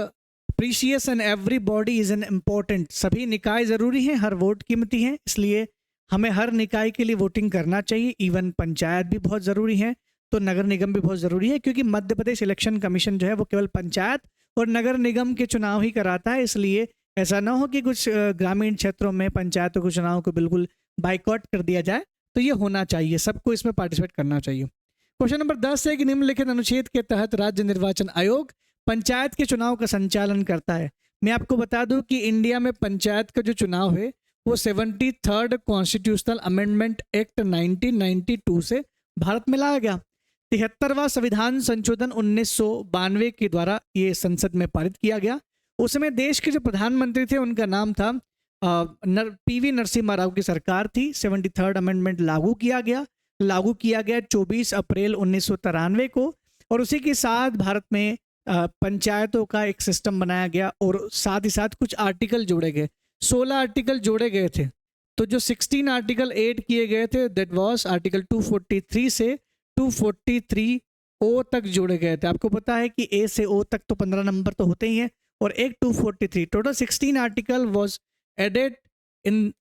precious and every body is an important. सभी निकाय जरूरी हैं, हर वोट कीमती है, इसलिए हमें हर निकाय के लिए वोटिंग करना चाहिए। इवन पंचायत भी बहुत ज़रूरी है, तो नगर निगम भी बहुत ज़रूरी है, क्योंकि मध्य प्रदेश इलेक्शन कमीशन जो है वो केवल पंचायत और नगर निगम के चुनाव ही कराता है। इसलिए ऐसा ना हो कि कुछ ग्रामीण क्षेत्रों में पंचायतों के चुनाव को बिल्कुल बाइकआउट कर दिया जाए। तो ये होना चाहिए, सबको इसमें पार्टिसिपेट करना चाहिए। क्वेश्चन नंबर 10 है कि निम्नलिखित अनुच्छेद के तहत राज्य निर्वाचन आयोग पंचायत के चुनाव का संचालन करता है। मैं आपको बता दूं कि इंडिया में पंचायत का जो चुनाव है वो 73rd कॉन्स्टिट्यूशनल अमेंडमेंट एक्ट 1992 से भारत में लाया गया। 73वां संविधान संशोधन 1992 के द्वारा ये संसद में पारित किया गया। उस समय देश के जो प्रधानमंत्री थे उनका नाम था PV नरसिम्हा राव की सरकार थी। 73rd अमेंडमेंट लागू किया गया 24 अप्रैल 1993 को, और उसी के साथ भारत में पंचायतों का एक सिस्टम बनाया गया, और साथ ही साथ कुछ आर्टिकल जोड़े गए। 16 आर्टिकल जोड़े गए थे। तो जो 16 आर्टिकल ऐड किए गए थे, दैट वाज आर्टिकल 243 से 243 ओ तक जोड़े गए थे। आपको पता है कि ए से ओ तक तो 15 नंबर तो होते ही हैं, और एक 243, total 16 article was added in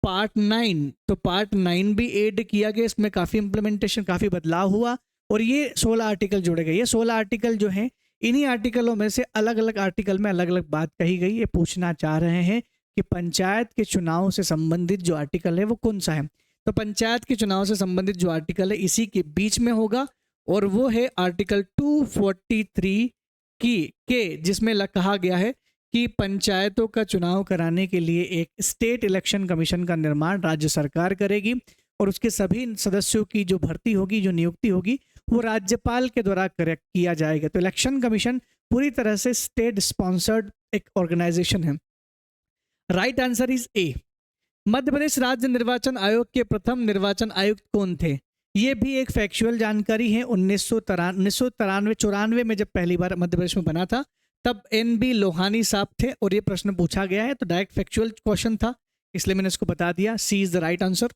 part 9। तो पार्ट 9 भी ऐड किया गया, इसमें काफ़ी इम्प्लीमेंटेशन, काफ़ी बदलाव हुआ, और ये 16 आर्टिकल जोड़े गए। ये 16 आर्टिकल जो हैं, इन्हीं आर्टिकलों में से अलग अलग आर्टिकल में अलग अलग बात कही गई। ये पूछना चाह रहे हैं कि पंचायत के चुनाव से संबंधित जो आर्टिकल है वो कौन सा है। तो पंचायत के चुनाव से संबंधित जो आर्टिकल है इसी के बीच में होगा, और वो है आर्टिकल 243 के जिसमें कहा गया है कि पंचायतों का चुनाव कराने के लिए एक स्टेट इलेक्शन कमीशन का निर्माण राज्य सरकार करेगी, और उसके सभी सदस्यों की जो भर्ती होगी, जो नियुक्ति होगी, वो राज्यपाल के द्वारा किया जाएगा। तो इलेक्शन कमीशन पूरी तरह से स्टेट स्पॉन्सर्ड एक ऑर्गेनाइजेशन है। Right answer is A. Madhya Pradesh राज्य निर्वाचन आयोग के प्रथम निर्वाचन आयुक्त कौन थे? ये भी एक फैक्चुअल जानकारी है। 1993-94 में जब पहली बार मध्य प्रदेश में बना था, तब NB लोहानी साहब थे, और ये प्रश्न पूछा गया है, तो डायरेक्ट फैक्चुअल क्वेश्चन था, इसलिए मैंने इसको बता दिया। C is the right answer.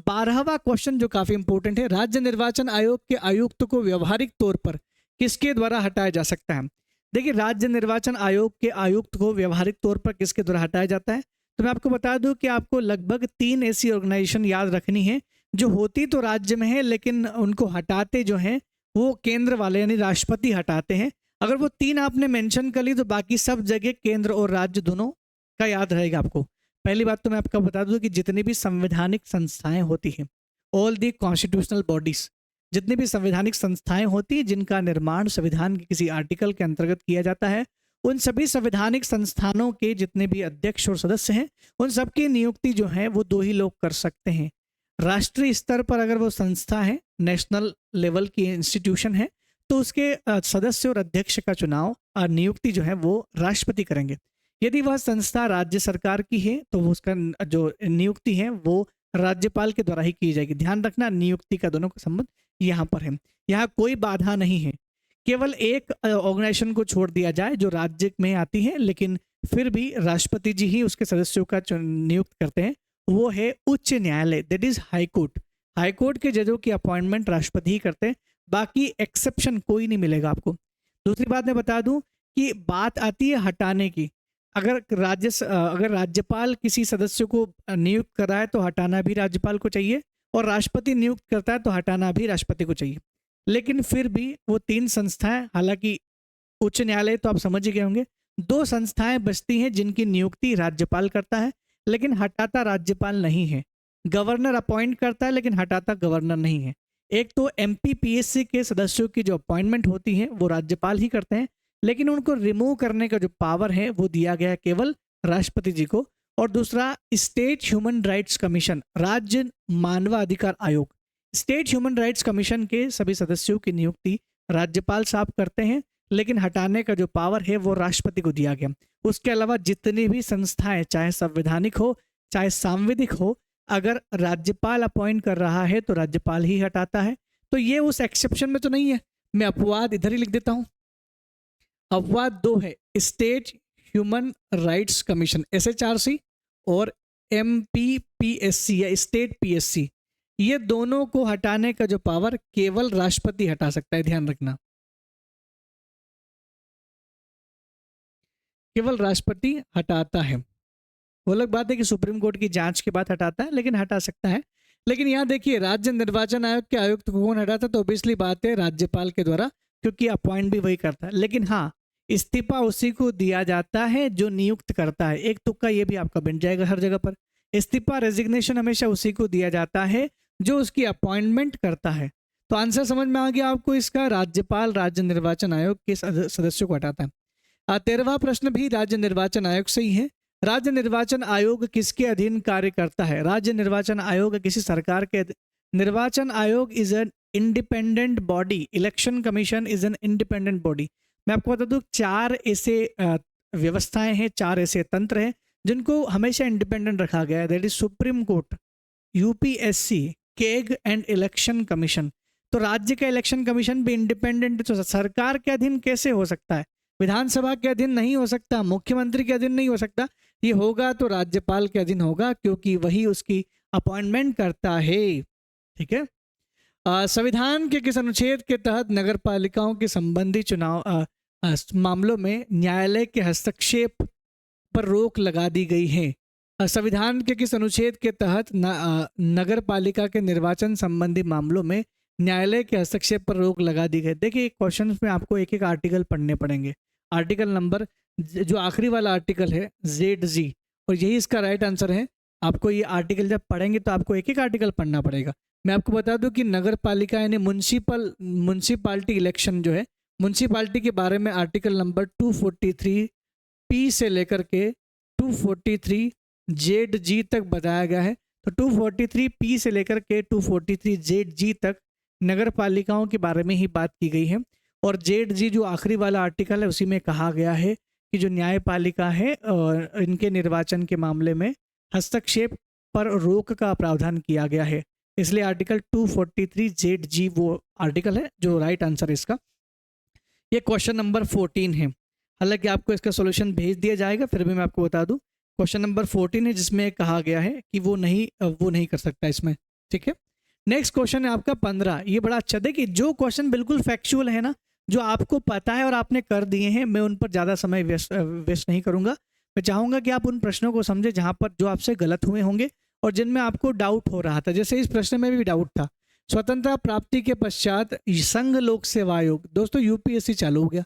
12वां क्वेश्चन जो काफी इंपॉर्टेंट है, राज्य निर्वाचन आयोग के आयुक्त को व्यवहारिक तौर पर किसके द्वारा हटाया जा सकता है? देखिए, राज्य निर्वाचन आयोग के आयुक्त को व्यवहारिक तौर पर किसके द्वारा हटाया जाता है? तो मैं आपको बता दूं कि आपको लगभग 3 ऐसी ऑर्गेनाइजेशन याद रखनी है जो होती तो राज्य में है, लेकिन उनको हटाते जो हैं वो केंद्र वाले यानी राष्ट्रपति हटाते हैं। अगर वो 3 आपने मेंशन कर ली तो बाकी सब जगह केंद्र और राज्य दोनों का याद रहेगा आपको। पहली बात तो मैं आपको बता दूं कि जितनी भी संवैधानिक संस्थाएं होती हैं, ऑल दी कॉन्स्टिट्यूशनल बॉडीज, जितनी भी संवैधानिक संस्थाएं होती हैं जिनका निर्माण संविधान के किसी आर्टिकल के अंतर्गत किया जाता है, उन सभी संवैधानिक संस्थानों के जितने भी अध्यक्ष और सदस्य हैं, उन सबकी नियुक्ति जो है वो 2 ही लोग कर सकते हैं। राष्ट्रीय स्तर पर अगर वो संस्था है, नेशनल लेवल की इंस्टीट्यूशन है, तो उसके सदस्य और अध्यक्ष का चुनाव नियुक्ति जो है वो राष्ट्रपति करेंगे। यदि वह संस्था राज्य सरकार की है तो वो उसका जो नियुक्ति है वो राज्यपाल के द्वारा ही की जाएगी। ध्यान रखना, नियुक्ति का दोनों का संबंध यहाँ पर है। यहाँ कोई बाधा नहीं है, केवल एक ऑर्गेनाइजेशन को छोड़ दिया जाए जो राज्य में आती है, लेकिन फिर भी राष्ट्रपति जी ही उसके सदस्यों का नियुक्त करते हैं, वो है उच्च न्यायालय, that is high court. High court के जजों की अपॉइंटमेंट राष्ट्रपति ही करते हैं, बाकी एक्सेप्शन कोई नहीं मिलेगा आपको। दूसरी बात मैं बता दूं कि बात आती है हटाने की। अगर राज्यपाल किसी सदस्य को नियुक्त कर रहा है तो हटाना भी राज्यपाल को चाहिए, और राष्ट्रपति नियुक्त करता है तो हटाना भी राष्ट्रपति को चाहिए। लेकिन फिर भी वो तीन संस्थाएं, हालांकि उच्च न्यायालय तो आप समझ ही गए होंगे, दो संस्थाएं बचती हैं जिनकी नियुक्ति राज्यपाल करता है लेकिन हटाता राज्यपाल नहीं है। गवर्नर अपॉइंट करता है लेकिन हटाता गवर्नर नहीं है। एक तो एमपीपीएससी के सदस्यों की जो अपॉइंटमेंट होती है वो राज्यपाल ही करते हैं, लेकिन उनको रिमूव करने का जो पावर है वो दिया गया है केवल राष्ट्रपति जी को। और दूसरा, स्टेट ह्यूमन राइट्स कमीशन, राज्य मानवाधिकार आयोग, स्टेट ह्यूमन राइट्स कमीशन के सभी सदस्यों की नियुक्ति राज्यपाल साहब करते हैं, लेकिन हटाने का जो पावर है वो राष्ट्रपति को दिया गया। उसके अलावा जितनी भी संस्थाएं, चाहे संवैधानिक हो चाहे सांविधिक हो, अगर राज्यपाल अपॉइंट कर रहा है तो राज्यपाल ही हटाता है। तो ये उस एक्सेप्शन में तो नहीं है। मैं अपवाद इधर ही लिख देता हूं। अपवाद दो है, state human rights commission SHRC और MPPSC या स्टेट PSC, ये दोनों को हटाने का जो पावर केवल राष्ट्रपति हटा सकता है। ध्यान रखना, केवल राष्ट्रपति हटाता है। वो अलग बात है कि सुप्रीम कोर्ट की जांच के बाद हटाता है, लेकिन हटा सकता है। लेकिन यहाँ देखिए, राज्य निर्वाचन आयोग के आयुक्त को कौन हटाता, तो ऑब्वियसली बात है राज्यपाल के द्वारा, क्योंकि अपॉइंट भी वही करता है। लेकिन हाँ, इस्तीफा उसी को दिया जाता है जो नियुक्त करता है। एक तुक्का ये भी आपका बन जाएगा हर जगह पर, इस्तीफा रेजिग्नेशन हमेशा उसी को दिया जाता है जो उसकी अपॉइंटमेंट करता है। तो आंसर समझ में आ गया आपको इसका, राज्यपाल राज्य निर्वाचन आयोग के सदस्यों को हटाता है। 13वां प्रश्न भी राज्य निर्वाचन आयोग से ही है। राज्य निर्वाचन आयोग किसके अधीन कार्य करता है? राज्य निर्वाचन आयोग किसी सरकार के निर्वाचन आयोग is an independent body, election commission is an independent body. मैं आपको बता दूं, 4 ऐसे व्यवस्थाएं हैं, 4 ऐसे तंत्र हैं जिनको हमेशा इंडिपेंडेंट रखा गया है। That is supreme court, UPSC, keg and election commission. तो राज्य का इलेक्शन कमीशन भी इंडिपेंडेंट, तो सरकार के अधीन कैसे हो सकता है? विधानसभा के अधीन नहीं हो सकता, मुख्यमंत्री के अधीन नहीं हो सकता, ये होगा तो राज्यपाल के अधीन होगा, क्योंकि वही उसकी अपॉइंटमेंट करता है। ठीक है। संविधान के किस अनुच्छेद के तहत नगर पालिकाओं के संबंधी चुनाव मामलों में न्यायालय के हस्तक्षेप पर रोक लगा दी गई है? संविधान के किस अनुच्छेद के तहत नगर पालिका के निर्वाचन संबंधी मामलों में न्यायालय के हस्तक्षेप पर रोक लगा दी गई? देखिए, क्वेश्चन में आपको एक एक आर्टिकल पढ़ने पड़ेंगे। आर्टिकल नंबर जो आखिरी वाला आर्टिकल है ZG, और यही इसका राइट आंसर है। आपको ये आर्टिकल जब पढ़ेंगे तो आपको एक एक आर्टिकल पढ़ना पड़ेगा। मैं आपको बता दूं कि नगर पालिका यानी म्यूनसिपालिटी इलेक्शन जो है, म्यूनसिपालिटी के बारे में आर्टिकल नंबर 243P से लेकर के 243ZG तक बताया गया है। तो 243P से लेकर के 243ZG तक नगर पालिकाओं के बारे में ही बात की गई है। और ZG जो आखिरी वाला आर्टिकल है उसी में कहा गया है कि जो न्यायपालिका है और इनके निर्वाचन के मामले में हस्तक्षेप पर रोक का प्रावधान किया गया है। इसलिए आर्टिकल 243ZG वो आर्टिकल है जो राइट आंसर है इसका। ये क्वेश्चन नंबर 14 है। हालांकि आपको इसका सॉल्यूशन भेज दिया जाएगा, फिर भी मैं आपको बता दूं, क्वेश्चन नंबर 14 है जिसमें कहा गया है कि वो नहीं कर सकता इसमें। ठीक है। नेक्स्ट क्वेश्चन है आपका 15। ये बड़ा अच्छा, देखिए जो क्वेश्चन बिल्कुल फैक्चुअल है ना, जो आपको पता है और आपने कर दिए हैं, मैं उन पर ज़्यादा समय वेस्ट नहीं करूँगा। मैं चाहूँगा कि आप उन प्रश्नों को समझें जहाँ पर जो आपसे गलत हुए होंगे और जिनमें आपको डाउट हो रहा था। जैसे इस प्रश्न में भी डाउट था, स्वतंत्रता प्राप्ति के पश्चात संघ लोक सेवा आयोग, दोस्तों यूपीएससी चालू हो गया,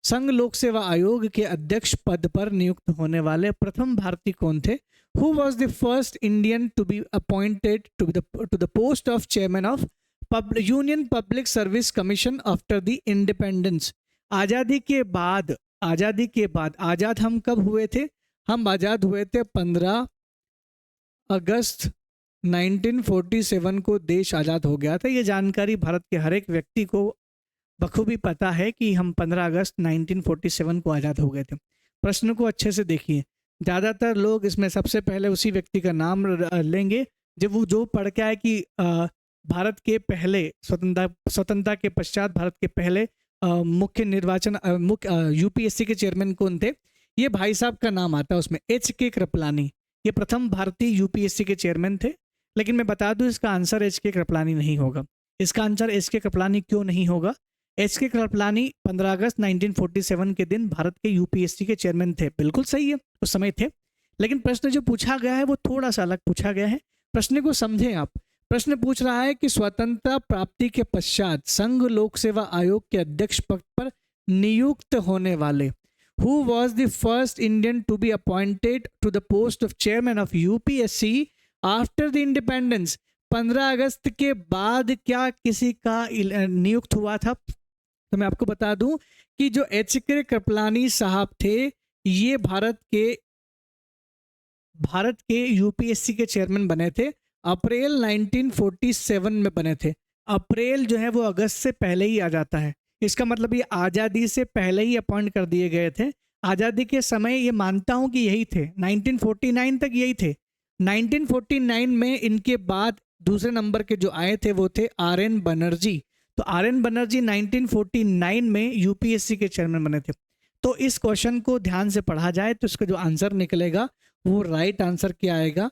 संघ लोक सेवा आयोग के अध्यक्ष पद पर नियुक्त होने वाले प्रथम भारतीय कौन थे? Who was the first Indian to be appointed to the post of chairman of Union Public Service Commission after the independence? आज़ादी के बाद आज़ाद हम कब हुए थे? हम आज़ाद हुए थे 15 अगस्त 1947 को देश आज़ाद हो गया था। ये जानकारी भारत के हर एक व्यक्ति को बखूबी पता है कि हम 15 अगस्त 1947 को आज़ाद हो गए थे। प्रश्न को अच्छे से देखिए, ज़्यादातर लोग इसमें सबसे पहले उसी व्यक्ति का नाम लेंगे जब वो जो पढ़ के आए कि भारत के पहले स्वतंत्रता के पश्चात भारत के पहले मुख्य निर्वाचन यूपीएससी के चेयरमैन कौन थे, ये भाई साहब का नाम आता है उसमें, एच के कृपलानी। ये प्रथम भारतीय यूपीएससी के चेयरमैन थे। लेकिन मैं बता दूं इसका आंसर एच के कृपलानी नहीं होगा। इसका आंसर एच के कृपलानी क्यों नहीं होगा? एच के कृपलानी 15 अगस्त 1947 के दिन भारत के यूपीएससी के चेयरमैन थे। बिल्कुल सही है, उस समय थे। लेकिन प्रश्न जो पूछा गया है वो थोड़ा सा अलग पूछा गया है। प्रश्न को समझें आप। प्रश्न पूछ रहा है कि स्वतंत्रता प्राप्ति के पश्चात संघ लोक सेवा आयोग के अध्यक्ष पद पर नियुक्त होने वाले who was the first Indian to be appointed to the post of chairman of UPSC after the independence. 15 अगस्त के बाद क्या किसी का नियुक्त हुआ था? तो मैं आपको बता दूं कि जो एच के कृपलानी साहब थे ये भारत के यूपीएससी के चेयरमैन बने थे। अप्रैल 1947 में बने थे। अप्रैल जो है वो अगस्त से पहले ही आ जाता है। इसका मतलब ये आज़ादी से पहले ही अपॉइंट कर दिए गए थे। आज़ादी के समय ये मानता हूँ कि यही थे, 1949 तक यही थे। 1949 में इनके बाद दूसरे नंबर के जो आए थे वो थे आर.एन. बनर्जी। तो आर.एन. बनर्जी 1949 में यूपीएससी के चेयरमैन बने थे। तो इस क्वेश्चन को ध्यान से पढ़ा जाए तो इसका जो आंसर निकलेगा वो राइट आंसर क्या आएगा?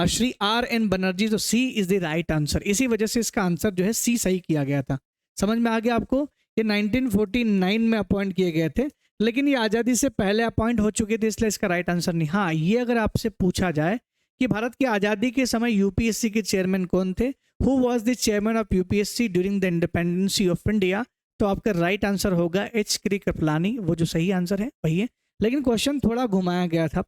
श्री आर.एन. बनर्जी। तो सी इज द राइट आंसर। इसी वजह से इसका आंसर जो है सी सही किया गया था। समझ में आ गया आपको? ये 1949 में अपॉइंट किए गए थे, लेकिन ये आज़ादी से पहले अपॉइंट हो चुके थे, इसलिए इसका राइट आंसर नहीं। हाँ, ये अगर आपसे पूछा जाए कि भारत की आज़ादी के समय यूपीएससी के चेयरमैन कौन थे, who was the chairman of UPSC during the independency of India, तो आपका राइट आंसर होगा एच के कृपलानी। वो जो सही आंसर है वही है, लेकिन क्वेश्चन थोड़ा घुमाया गया था।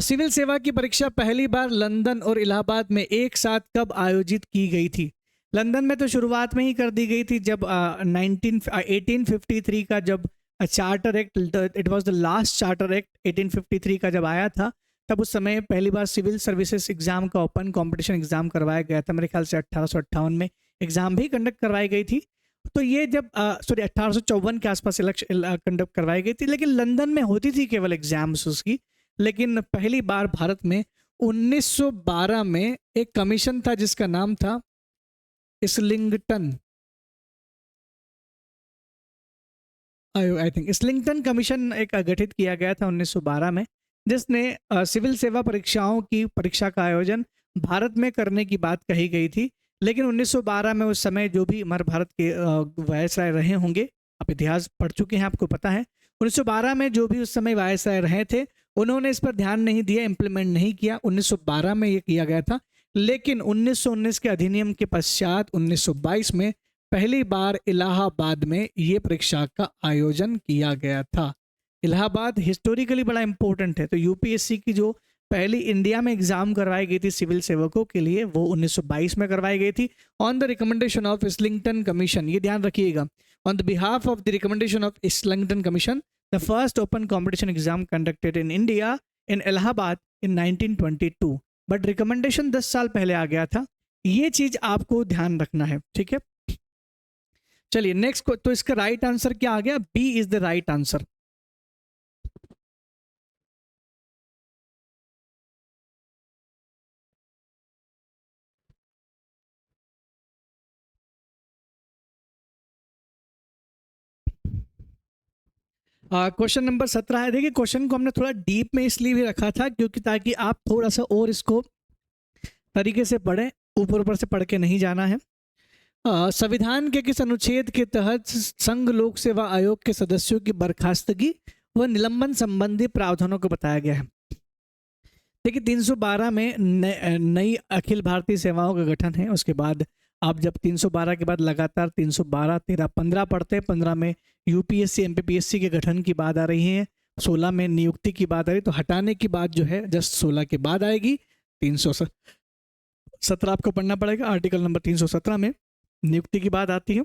सिविल सेवा की परीक्षा पहली बार लंदन और इलाहाबाद में एक साथ कब आयोजित की गई थी? लंदन में तो शुरुआत में ही कर दी गई थी जब 1853 का जब charter act, it was the last charter act 1853 का जब आया था, तब उस समय पहली बार सिविल सर्विसेज एग्जाम का ओपन कंपटीशन एग्जाम करवाया गया था। मेरे ख्याल से 1858 में एग्जाम भी कंडक्ट करवाई गई थी। तो ये जब 1854 के आसपास कंडक्ट करवाई गई थी, लेकिन लंदन में होती थी केवल एग्जाम्स उसकी। लेकिन पहली बार भारत में 1912 में एक कमीशन था जिसका नाम था इस्लिंगटन आयोग। आई थिंक इस्लिंगटन कमीशन एक गठित किया गया था 1912 में, जिसने सिविल सेवा परीक्षाओं की परीक्षा का आयोजन भारत में करने की बात कही गई थी। लेकिन 1912 में उस समय जो भी हमारे भारत के वायसराय रहे होंगे, आप इतिहास पढ़ चुके हैं, आपको पता है, 1912 में जो भी उस समय वायसराय रहे थे उन्होंने इस पर ध्यान नहीं दिया, इम्प्लीमेंट नहीं किया। 1912 में ये किया गया था। लेकिन 1919 के अधिनियम के पश्चात 1922 में पहली बार इलाहाबाद में ये परीक्षा का आयोजन किया गया था। इलाहाबाद हिस्टोरिकली बड़ा इंपॉर्टेंट है। तो यूपीएससी की जो पहली इंडिया में एग्जाम करवाई गई थी सिविल सेवकों के लिए, वो 1922 में करवाई गई थी on the recommendation of Islington commission. ये ध्यान रखिएगा, on the behalf of the recommendation of Islington commission the first open competition exam conducted in India in Allahabad in 1922। But recommendation 10 साल पहले आ गया था। ये चीज आपको ध्यान रखना है, ठीक है। चलिए नेक्स्ट, तो इसका राइट आंसर क्या आ गया? B is the right answer. Question number 17 है। देखिए क्वेश्चन को हमने थोड़ा डीप में इसलिए भी रखा था क्योंकि ताकि आप थोड़ा सा और इसको तरीके से पढ़ें, ऊपर ऊपर से पढ़ के नहीं जाना है। संविधान के किस अनुच्छेद के तहत संघ लोक सेवा आयोग के सदस्यों की बर्खास्तगी व निलंबन संबंधी प्रावधानों को बताया गया है? देखिए 312 में नई अखिल भारतीय सेवाओं का गठन है। उसके बाद आप जब 312 के बाद लगातार 312, 13, 15 पढ़ते हैं, 15 में यूपीएससी एमपीपीएससी के गठन की बात आ रही है, 16 में नियुक्ति की बात आ रही है। तो हटाने की बात जो है जस्ट 16 के बाद आएगी। 317 आपको पढ़ना पड़ेगा। आर्टिकल नंबर 317 में नियुक्ति की बात आती है।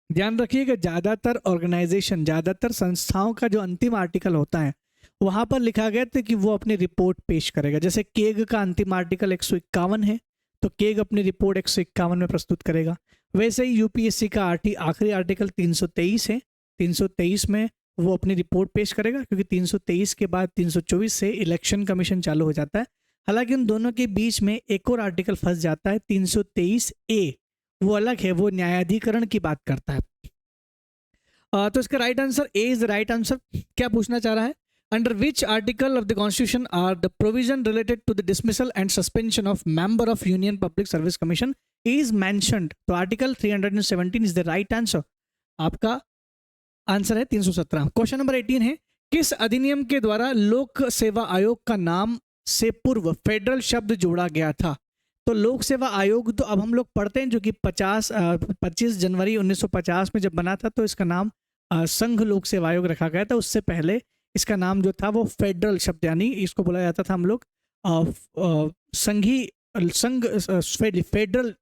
ध्यान रखिएगा ज़्यादातर ऑर्गेनाइजेशन, ज़्यादातर संस्थाओं का जो अंतिम आर्टिकल होता है वहाँ पर लिखा गया था कि वो अपनी रिपोर्ट पेश करेगा। जैसे केग का अंतिम आर्टिकल 151 है, तो केग अपनी रिपोर्ट 151 में प्रस्तुत करेगा। वैसे ही यूपीएससी का आखिरी आर्टिकल 323 है। 323 में वो अपनी रिपोर्ट पेश करेगा, क्योंकि 323 के बाद 324 से इलेक्शन कमीशन चालू हो जाता है। हालांकि उन दोनों के बीच में एक और आर्टिकल फंस जाता है 323A, वो अलग है, वो न्यायाधिकरण की बात करता है। तो इसका right answer A is the right answer. क्या पूछना चाह रहा है, under which article of the constitution are the provision related to the dismissal and suspension of member of union public service commission is mentioned. तो article 317 is the right answer. आपका answer है 317। Question number 18 है, किस अधिनियम के द्वारा लोक सेवा आयोग का नाम से पूर्व फेडरल शब्द जोड़ा गया था? तो लोक सेवा आयोग तो अब हम लोग पढ़ते हैं, जो कि 25 जनवरी 1950 में जब बना था, तो इसका नाम संघ लोक सेवा आयोग रखा गया था। उससे पहले इसका नाम जो था वो फेडरल शब्द, यानी इसको बोला जाता था हम लोग फेडरल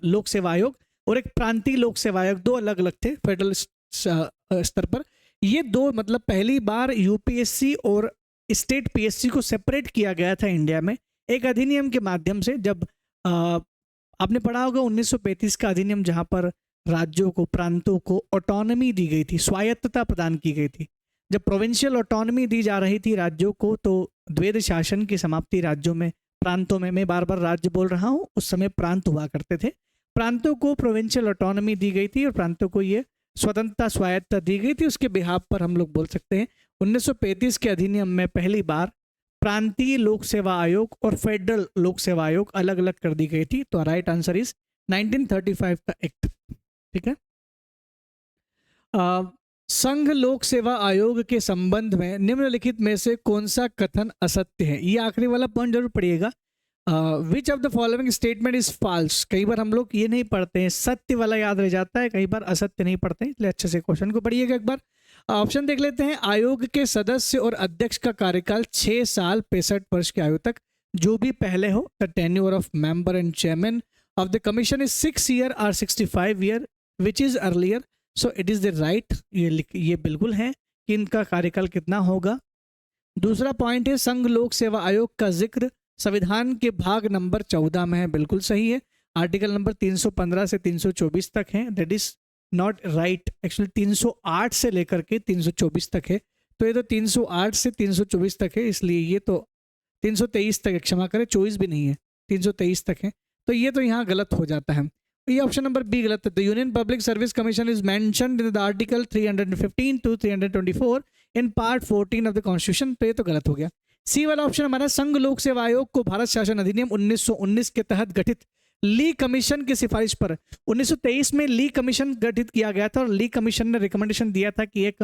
लोक सेवा आयोग और एक प्रांतीय लोक सेवा आयोग, दो अलग अलग थे फेडरल स्तर पर। ये दो मतलब पहली बार यूपीएससी और स्टेट पीएससी को सेपरेट किया गया था इंडिया में एक अधिनियम के माध्यम से। जब आपने पढ़ा होगा 1935 का अधिनियम, जहां पर राज्यों को, प्रांतों को ऑटोनॉमी दी गई थी, स्वायत्तता प्रदान की गई थी। जब प्रोविंशियल ऑटोनॉमी दी जा रही थी राज्यों को, तो द्वैध शासन की समाप्ति राज्यों में, प्रांतों में, मैं बार बार राज्य बोल रहा हूँ, उस समय प्रांत हुआ करते थे, प्रांतों को प्रोविंशियल ऑटोनॉमी दी गई थी और प्रांतों को ये स्वतंत्रता, स्वायत्तता दी गई थी। उसके बिहाफ पर हम लोग बोल सकते हैं 1935 के अधिनियम में पहली बार प्रांतीय लोक सेवा आयोग और फेडरल लोक सेवा आयोग अलग अलग कर दी गई थी। तो राइट आंसर इज 1935 का एक्ट। ठीक है। संघ लोक सेवा आयोग के संबंध में निम्नलिखित में से कौन सा कथन असत्य है? ये आखिरी वाला पॉइंट जरूर पढ़िएगा। Which of the following statement is false. कई बार हम लोग ये नहीं पढ़ते हैं, सत्य वाला याद रह जाता है, कई बार असत्य नहीं पढ़ते हैं, इसलिए अच्छे से क्वेश्चन को पढ़िएगा एक बार। ऑप्शन देख लेते हैं। आयोग के सदस्य और अध्यक्ष का कार्यकाल 6 साल 65 वर्ष की आयु तक, जो भी पहले हो। The tenure of member and chairman of the commission is 6 year और 65 year, which is earlier. So it is the right. ये बिल्कुल है कि इनका कार्यकाल कितना होगा। दूसरा पॉइंट है, संघ लोक सेवा आयोग का जिक्र संविधान के भाग नंबर 14 में है, बिल्कुल सही है। आर्टिकल नंबर 315 से 324 तक है। That is not right. Actually 308 से लेकर के 324 तक है, तो ये तो 308 से 324 तक है, इसलिए ये तो 323 तक है, क्षमा करें 24 भी नहीं है, 323 तक है, तो ये तो यहाँ गलत हो जाता है। ये ऑप्शन नंबर बी गलत है। The union public service commission is mentioned in the article 315 to 324 in part 14 of the constitution, तो ये तो गलत हो गया। सी वाला ऑप्शन हमारा, संघ लोक सेवा आयोग को भारत शासन अधिनियम 1919 के तहत गठित ली कमीशन की सिफारिश पर 1923 में ली कमीशन गठित किया गया था और ली कमीशन ने रिकमेंडेशन दिया था कि एक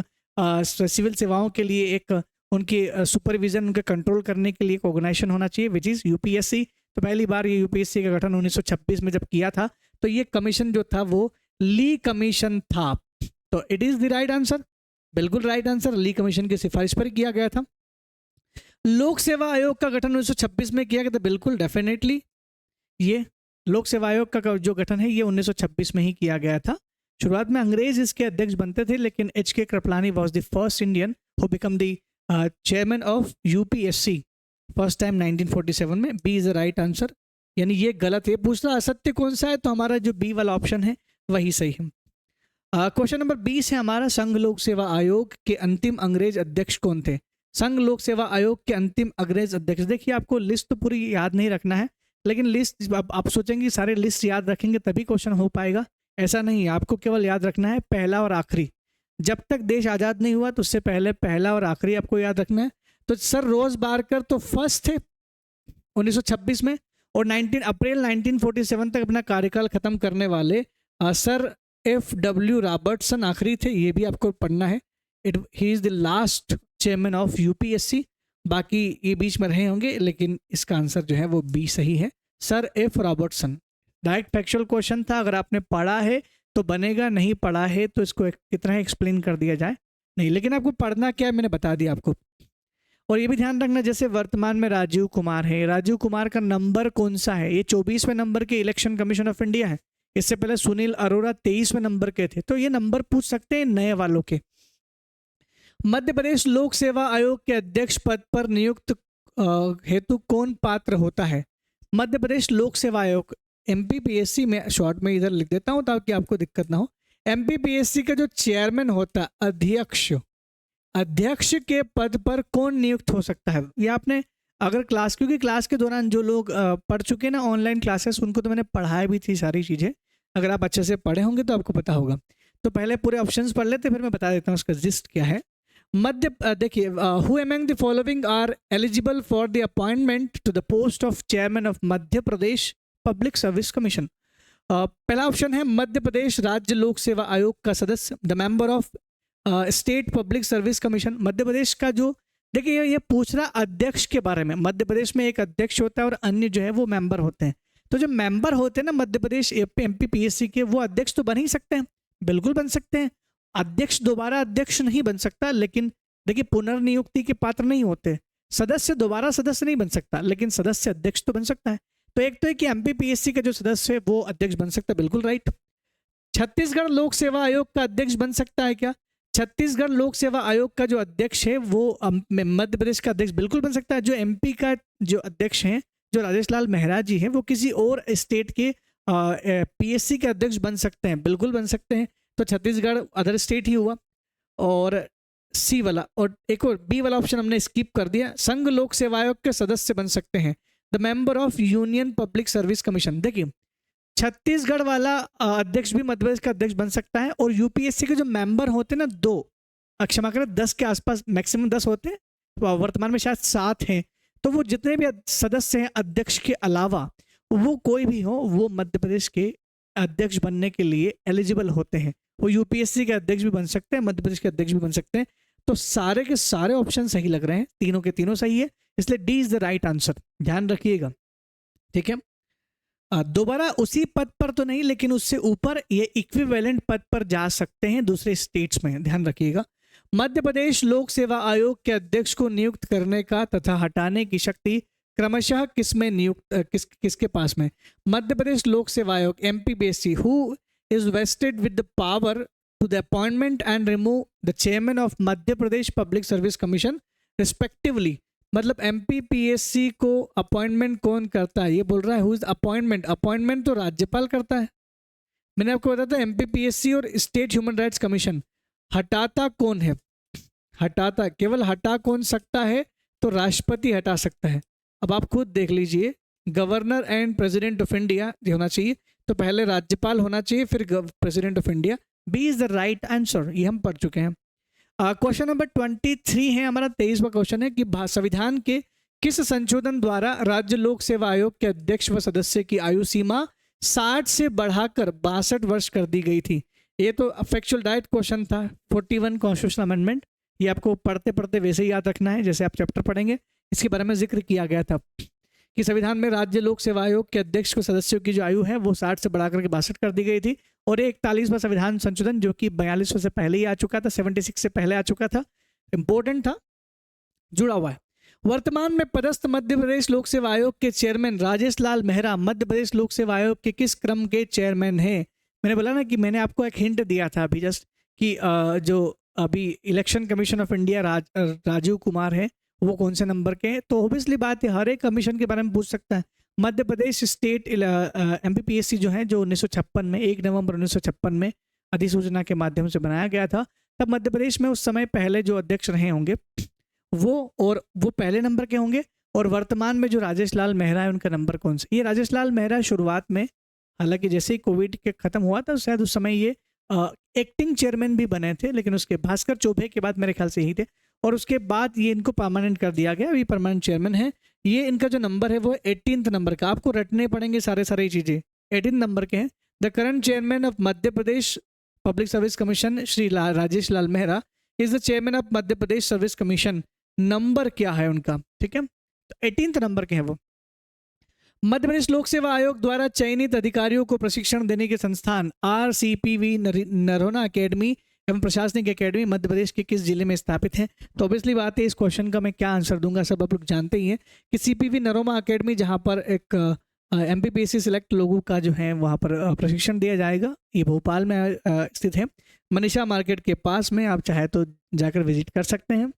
सिविल सेवाओं के लिए एक उनकी सुपरविजन, उनके कंट्रोल करने के लिए एक ऑर्गेनाइजेशन होना चाहिए, विच इज यूपीएससी। तो पहली बार ये यूपीएससी का गठन 1926 में जब किया था, तो ये कमीशन जो था वो ली कमीशन था। तो it is the right answer, बिल्कुल राइट आंसर, ली कमीशन की सिफारिश पर किया गया था। लोक सेवा आयोग का गठन 1926 में किया गया था, बिल्कुल डेफिनेटली ये लोक सेवा आयोग का जो गठन है ये 1926 में ही किया गया था। शुरुआत में अंग्रेज इसके अध्यक्ष बनते थे, लेकिन H K. Kripalani was the first Indian who became the chairman of UPSC first time 1947 में। B is the right answer, यानी ये गलत है। पूछ रहा असत्य कौन सा है, तो हमारा जो बी वाला ऑप्शन है वही सही है। क्वेश्चन नंबर 20 है हमारा, संघ लोक सेवा आयोग के अंतिम अंग्रेज अध्यक्ष कौन थे? संघ लोक सेवा आयोग के अंतिम अंग्रेज अध्यक्ष, देखिए आपको लिस्ट तो पूरी याद नहीं रखना है, लेकिन लिस्ट आप सोचेंगे सारे लिस्ट याद रखेंगे तभी क्वेश्चन हो पाएगा, ऐसा नहीं है। आपको केवल याद रखना है पहला और आखिरी। जब तक देश आज़ाद नहीं हुआ तो उससे पहले पहला और आखिरी आपको याद रखना है। तो सर रोज बारकर तो फर्स्ट थे 1926 में, और 19 अप्रैल 1947 तक अपना कार्यकाल खत्म करने वाले सर F.W. रॉबर्टसन आखिरी थे, ये भी आपको पढ़ना है। He is the last chairman of UPSC. बाकी ये बीच में रहे होंगे, लेकिन इसका आंसर जो है वो बी सही है, sir F. Robertson. Direct factual question था, अगर आपने पढ़ा है तो बनेगा, नहीं पढ़ा है तो इसको कितना एक्सप्लेन कर दिया जाए नहीं, लेकिन आपको पढ़ना क्या है मैंने बता दिया आपको। और ये भी ध्यान रखना, जैसे वर्तमान में राजीव कुमार है, राजीव कुमार का नंबर कौन सा है? ये 24वें नंबर के इलेक्शन कमीशन ऑफ इंडिया है। इससे पहले सुनील अरोड़ा 23वें नंबर के थे, तो ये नंबर पूछ सकते हैं नए वालों के। मध्य प्रदेश लोक सेवा आयोग के अध्यक्ष पद पर नियुक्त हेतु कौन पात्र होता है? मध्य प्रदेश लोक सेवा आयोग, एमपीपीएससी में शॉर्ट में इधर लिख देता हूं ताकि आपको दिक्कत ना हो। एमपीपीएससी का जो चेयरमैन होता, अध्यक्ष के पद पर कौन नियुक्त हो सकता है? ये आपने अगर क्लास, क्योंकि क्लास के दौरान जो लोग पढ़ चुके हैं ना ऑनलाइन क्लासेस, उनको तो मैंने पढ़ाया भी थी सारी चीज़ें। अगर आप अच्छे से पढ़े होंगे तो आपको पता होगा। तो पहले पूरे ऑप्शंस पढ़ लेते, फिर मैं बता देता हूँ उसका जिस्ट क्या है। देखिए, who among the following are eligible for the appointment to the post of chairman of Madhya Pradesh public service commission. पहला ऑप्शन है मध्य प्रदेश राज्य लोक सेवा आयोग का सदस्य, the member of state public service commission. Madhya Pradesh का जो, देखिए ये पूछ रहा अध्यक्ष के बारे में। मध्य प्रदेश में एक अध्यक्ष होता है और अन्य जो है वो मेंबर होते हैं। तो जो मेंबर होते हैं ना मध्य प्रदेश एमपी पीएससी के, वो अध्यक्ष तो बन ही सकते हैं, बिल्कुल बन सकते हैं। अध्यक्ष दोबारा अध्यक्ष नहीं बन सकता, लेकिन देखिए पुनर्नियुक्ति के पात्र नहीं होते। सदस्य दोबारा सदस्य नहीं बन सकता, लेकिन सदस्य अध्यक्ष तो बन सकता है। तो एक तो है कि एमपी पीएससी का जो सदस्य है वो अध्यक्ष बन सकता है, बिल्कुल राइट। छत्तीसगढ़ लोक सेवा आयोग का अध्यक्ष बन सकता है क्या? छत्तीसगढ़ लोक सेवा आयोग का जो अध्यक्ष है वो मध्य प्रदेश का अध्यक्ष बिल्कुल बन सकता है। जो एमपी का जो अध्यक्ष हैं, जो राजेश लाल मेहरा जी हैं, वो किसी और स्टेट के पीएससी के अध्यक्ष बन सकते हैं, बिल्कुल बन सकते हैं। तो छत्तीसगढ़ अदर स्टेट ही हुआ। और सी वाला, और एक और बी वाला ऑप्शन हमने स्किप कर दिया। संघ लोक सेवा आयोग के सदस्य बन सकते हैं, the member of union public service commission. देखिए छत्तीसगढ़ वाला अध्यक्ष भी मध्य प्रदेश का अध्यक्ष बन सकता है। और यूपीएससी के जो मेंबर होते हैं ना, क्षमा करें 10 के आसपास, मैक्सिमम 10 होते हैं, वर्तमान में शायद 7 हैं। तो वो जितने भी सदस्य हैं अध्यक्ष के अलावा, वो कोई भी हो, वो मध्य प्रदेश के अध्यक्ष बनने के लिए एलिजिबल होते हैं। वो यूपीएससी के अध्यक्ष भी बन सकते हैं, मध्य प्रदेश के अध्यक्ष भी बन सकते हैं। तो सारे के सारे ऑप्शन सही लग रहे हैं, तीनों के तीनों सही है, इसलिए D is the right answer, ध्यान रखिएगा। ठीक है, दोबारा उसी पद पर तो नहीं, लेकिन उससे ऊपर ये इक्विवेलेंट पद पर जा सकते हैं दूसरे स्टेट्स में, ध्यान रखिएगा। मध्य प्रदेश लोक सेवा आयोग के अध्यक्ष को नियुक्त करने का तथा हटाने की शक्ति क्रमशः किसके पास में? मध्य प्रदेश लोक सेवा आयोग MPPSC, who is vested with the power to the appointment and remove the chairman of Madhya Pradesh public service commission respectively. मतलब एमपीपीएससी को अपॉइंटमेंट कौन करता है? ये बोल रहा है हु इज अपॉइंटमेंट तो राज्यपाल करता है। मैंने आपको बताया था एमपीपीएससी और स्टेट ह्यूमन राइट्स कमीशन, हटाता कौन है? हटाता केवल हटा कौन सकता है? तो राष्ट्रपति हटा सकता है। अब आप खुद देख लीजिए, governor and president of India होना चाहिए, तो पहले राज्यपाल होना चाहिए, फिर president of India. B is the right answer, ये हम पढ़ चुके हैं। क्वेश्चन नंबर 23 है हमारा, 23वां क्वेश्चन है कि संविधान के किस संशोधन द्वारा राज्य लोक सेवा आयोग के अध्यक्ष व सदस्य की आयु सीमा 60 से बढ़ाकर 62 वर्ष कर दी गई थी? ये तो फैक्चुअल डाइट क्वेश्चन था, 41 कॉन्स्टिट्यूशनल अमेंडमेंट। ये आपको पढ़ते पढ़ते वैसे ही याद रखना है जैसे आप चैप्टर पढ़ेंगे। इसके बारे में जिक्र किया गया था कि संविधान में राज्य लोक सेवा आयोग के अध्यक्ष व सदस्यों की जो आयु है वो 60 से बढ़ाकर के 62 कर दी गई थी। और ये 41वां संविधान संशोधन जो कि 42 से पहले ही आ चुका था, 76 से पहले आ चुका था, इंपॉर्टेंट था, जुड़ा हुआ है। वर्तमान में पदस्थ मध्य प्रदेश लोक सेवा आयोग के चेयरमैन राजेश लाल मेहरा मध्य प्रदेश लोक सेवा आयोग के किस क्रम के चेयरमैन हैं? मैंने बोला ना कि मैंने आपको एक हिंट दिया था अभी जस्ट कि जो अभी election commission of India Rajiv Kumar है, वो कौन से नंबर के हैं। तो ऑब्वियसली बात है, हर एक कमीशन के बारे में पूछ सकता है। मध्य प्रदेश स्टेट एमपीपीएससी जो है, जो 1956 में 1 नवंबर 1956 में अधिसूचना के माध्यम से बनाया गया था, तब मध्य प्रदेश में उस समय पहले जो अध्यक्ष रहे होंगे वो पहले नंबर के होंगे। और वर्तमान में जो राजेश लाल मेहरा है उनका नंबर कौन सा? ये राजेश लाल मेहरा शुरुआत में, हालांकि जैसे ही कोविड के खत्म हुआ था शायद उस समय ये एक्टिंग चेयरमैन भी बने थे, लेकिन उसके भास्कर चौबे के बाद मेरे ख्याल से यही थे। और उसके बाद ये इनको परमानेंट कर दिया गया, अभी परमानेंट चेयरमैन है। ये इनका जो नंबर है वो 18th नंबर का, आपको रटने पड़ेंगे सारे चीज़ें, 18 नंबर के हैं। The current chairman of Madhya Pradesh public service commission Shri Rajesh Lal Mehra is the chairman of Madhya Pradesh service commission. Number क्या है उनका? ठीक है, तो 18th नंबर के हैं वो। मध्य प्रदेश लोक सेवा आयोग द्वारा चयनित अधिकारियों को प्रशिक्षण देने के संस्थान RCPV नरोना अकेडमी एवं प्रशासनिक अकेडमी मध्य प्रदेश के किस जिले में स्थापित है? तो ऑब्वियसली बात है, इस क्वेश्चन का मैं क्या आंसर दूंगा सब आप लोग जानते ही हैं कि CPV नरोमा अकेडमी, जहां पर एक MPPSC सिलेक्ट लोगों का जो है वहां पर प्रशिक्षण दिया जाएगा, ये भोपाल में स्थित है, मनीषा मार्केट के पास में। आप चाहे तो जाकर विजिट कर सकते हैं।